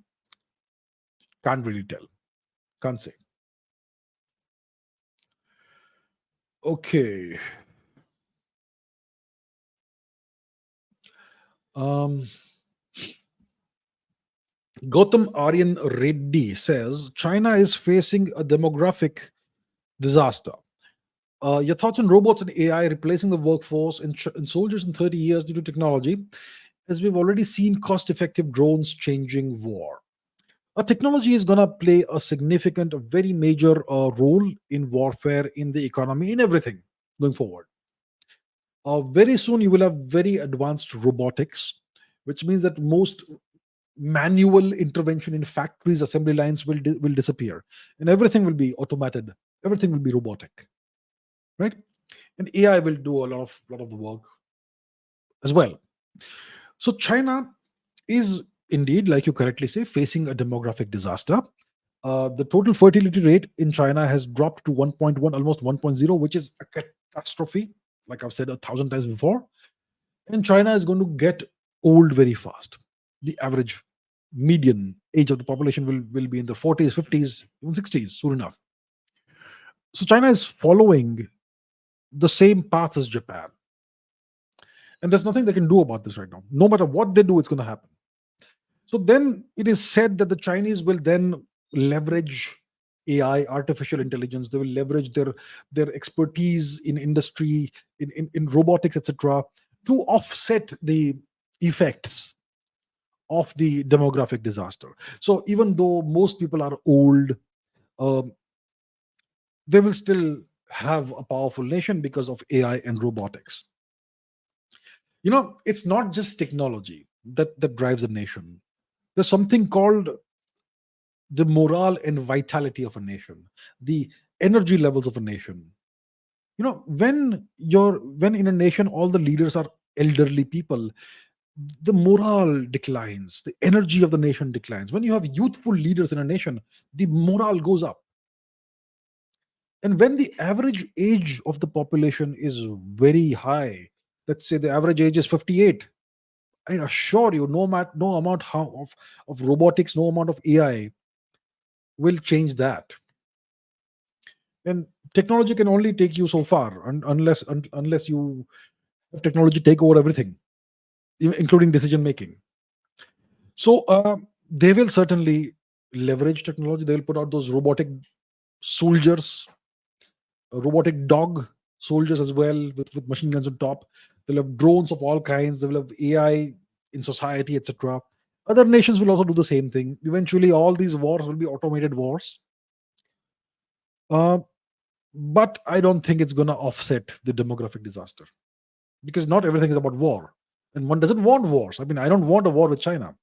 Can't really tell. Can't say. Okay. Gautam Aryan Reddy says China is facing a demographic disaster. Your thoughts on robots and AI replacing the workforce and soldiers in 30 years due to technology, as we've already seen cost-effective drones changing war. Technology is going to play a significant, a very major role in warfare, in the economy, in everything going forward. Very soon, you will have very advanced robotics, which means that most manual intervention in factories, assembly lines will disappear, and everything will be automated. Everything will be robotic, right? And AI will do a lot of the work as well. So China is indeed, like you correctly say, facing a demographic disaster. The total fertility rate in China has dropped to 1.1, almost 1.0, which is a catastrophe, like I've said 1,000 times before. And China is going to get old very fast. The average median age of the population will be in the 40s, 50s, even 60s soon enough. So China is following the same path as Japan. And there's nothing they can do about this right now. No matter what they do, it's going to happen. So then it is said that the Chinese will then leverage AI, artificial intelligence. They will leverage their expertise in industry, in robotics, etc., to offset the effects of the demographic disaster. So even though most people are old, they will still have a powerful nation because of AI and robotics. It's not just technology that drives a nation. There's something called the morale and vitality of a nation, the energy levels of a nation. When in a nation all the leaders are elderly people, the morale declines, the energy of the nation declines. When you have youthful leaders in a nation, the morale goes up. And when the average age of the population is very high, let's say the average age is 58, I assure you, no amount of robotics, no amount of AI will change that. And technology can only take you so far, unless you have technology take over everything, including decision making. So they will certainly leverage technology. They will put out those robotic soldiers, robotic dog soldiers as well, with machine guns on top. They'll have drones of all kinds. They will have AI in society, etc. Other nations will also do the same thing. Eventually, all these wars will be automated wars. But I don't think it's going to offset the demographic disaster, because not everything is about war. And one doesn't want wars. I mean, I don't want a war with China.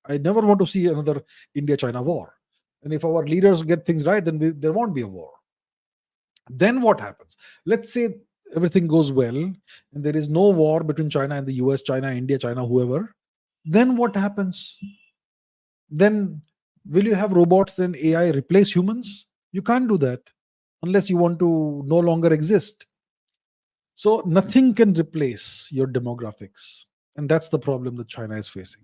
I never want to see another India-China war. And if our leaders get things right, then there won't be a war. Then what happens? Let's say everything goes well and there is no war between China and the US, China, India, China, whoever. Then what happens? Then will you have robots and AI replace humans? You can't do that unless you want to no longer exist. So nothing can replace your demographics. And that's the problem that China is facing.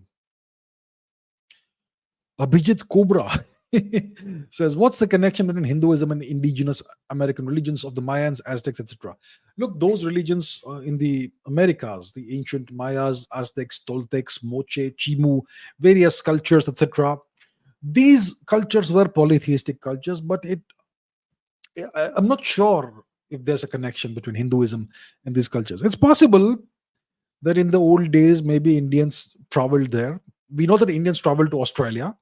Abhijit Cobra says, what's the connection between Hinduism and indigenous American religions of the Mayans, Aztecs, etc.? Look, those religions in the Americas, the ancient Mayas, Aztecs, Toltecs, Moche, Chimu, various cultures, etc. These cultures were polytheistic cultures, but I'm not sure if there's a connection between Hinduism and these cultures. It's possible that in the old days maybe Indians traveled there. We know that Indians traveled to Australia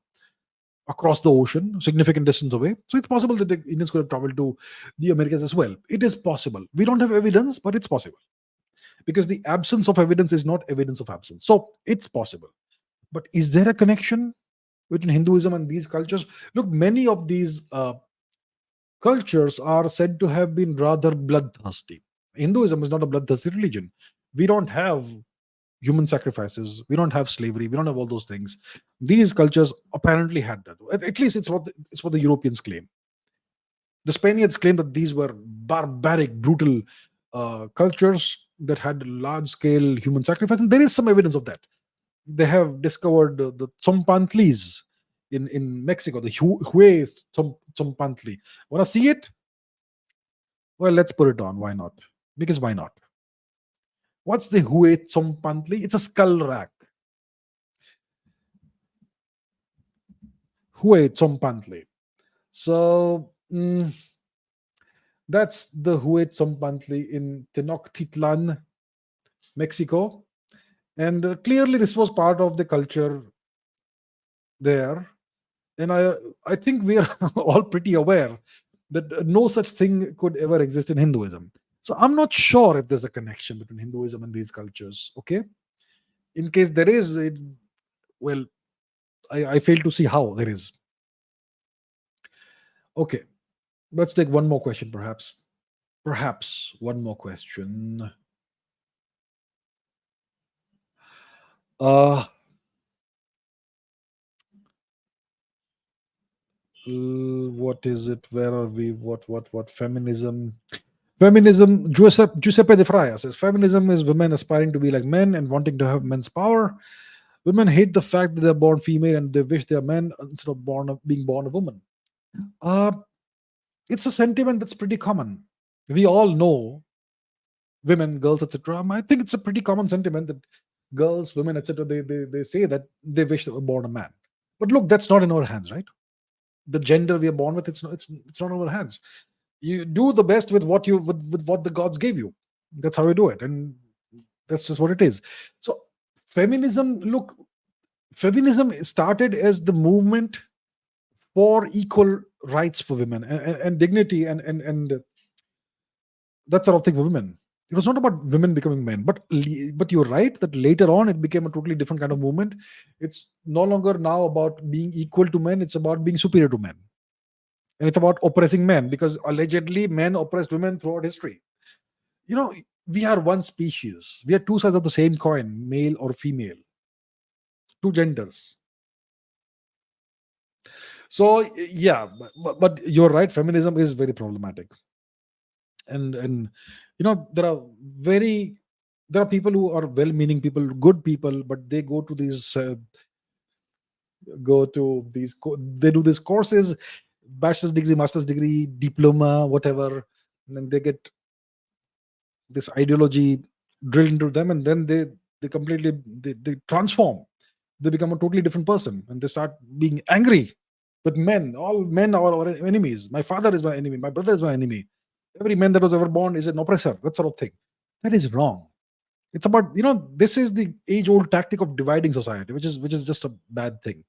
across the ocean, significant distance away. So it's possible that the Indians could have traveled to the Americas as well. It is possible. We don't have evidence, but it's possible, because the absence of evidence is not evidence of absence. So it's possible. But is there a connection between Hinduism and these cultures? Look, many of these cultures are said to have been rather bloodthirsty. Hinduism is not a bloodthirsty religion. We don't have human sacrifices. We don't have slavery. We don't have all those things. These cultures apparently had that. At least it's what the Europeans claim. The Spaniards claim that these were barbaric, brutal cultures that had large-scale human sacrifice, and there is some evidence of that. They have discovered the Tzompantlis in Mexico, the Hue Tzompantli. Want to see it? Well, let's put it on. Why not? Because why not? What's the Hue Tzompantli? It's a skull rack. Hue Tzompantli. So that's the Hue Tzompantli in Tenochtitlan, Mexico. And clearly this was part of the culture there. And I think we are all pretty aware that no such thing could ever exist in Hinduism. So I'm not sure if there's a connection between Hinduism and these cultures. Okay. In case there is, well, I fail to see how there is. Okay. Let's take one more question, perhaps. Perhaps one more question. What is it? Where are we? What? Feminism. Feminism. Giuseppe De Fraia says feminism is women aspiring to be like men and wanting to have men's power. Women hate the fact that they're born female and they wish they're men instead of being born a woman. It's a sentiment that's pretty common. We all know women, girls, etc. I think it's a pretty common sentiment that girls, women, etc. They say that they wish they were born a man. But look, that's not in our hands, right? The gender we are born with, it's not in our hands. You do the best with what with what the gods gave you. That's how you do it, and that's just what it is. So feminism started as the movement for equal rights for women and dignity and that sort of thing for women. It was not about women becoming men, but you're right that later on it became a totally different kind of movement. It's no longer now about being equal to men, it's about being superior to men. And it's about oppressing men, because allegedly men oppressed women throughout history. We are one species. We are two sides of the same coin, male or female. Two genders. So yeah, but you're right, feminism is very problematic. And there are people who are well-meaning people, good people, but they go to these they do these courses, bachelor's degree, master's degree, diploma, whatever, and then they get this ideology drilled into them, and then they completely they transform. They become a totally different person, and they start being angry with men. All men are our enemies. My father is my enemy, my brother is my enemy. Every man that was ever born is an oppressor, that sort of thing. That is wrong. It's about, this is the age-old tactic of dividing society, which is just a bad thing.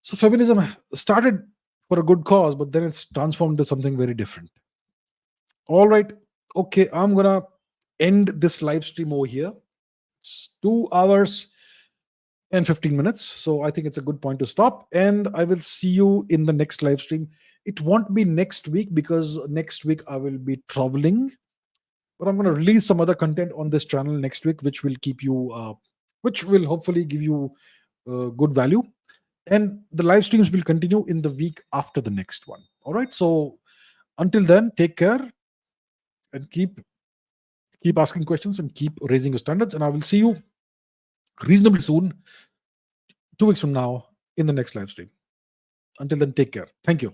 So feminism started for a good cause, but then it's transformed to something very different. All right. Okay, I'm gonna end this live stream over here. It's 2 hours and 15 minutes. So I think it's a good point to stop. And I will see you in the next live stream. It won't be next week, because next week I will be traveling. But I'm going to release some other content on this channel next week, which will keep you, which will hopefully give you good value. And the live streams will continue in the week after the next one. All right. So until then, take care and keep asking questions and keep raising your standards. And I will see you reasonably soon, 2 weeks from now, in the next live stream. Until then, take care. Thank you.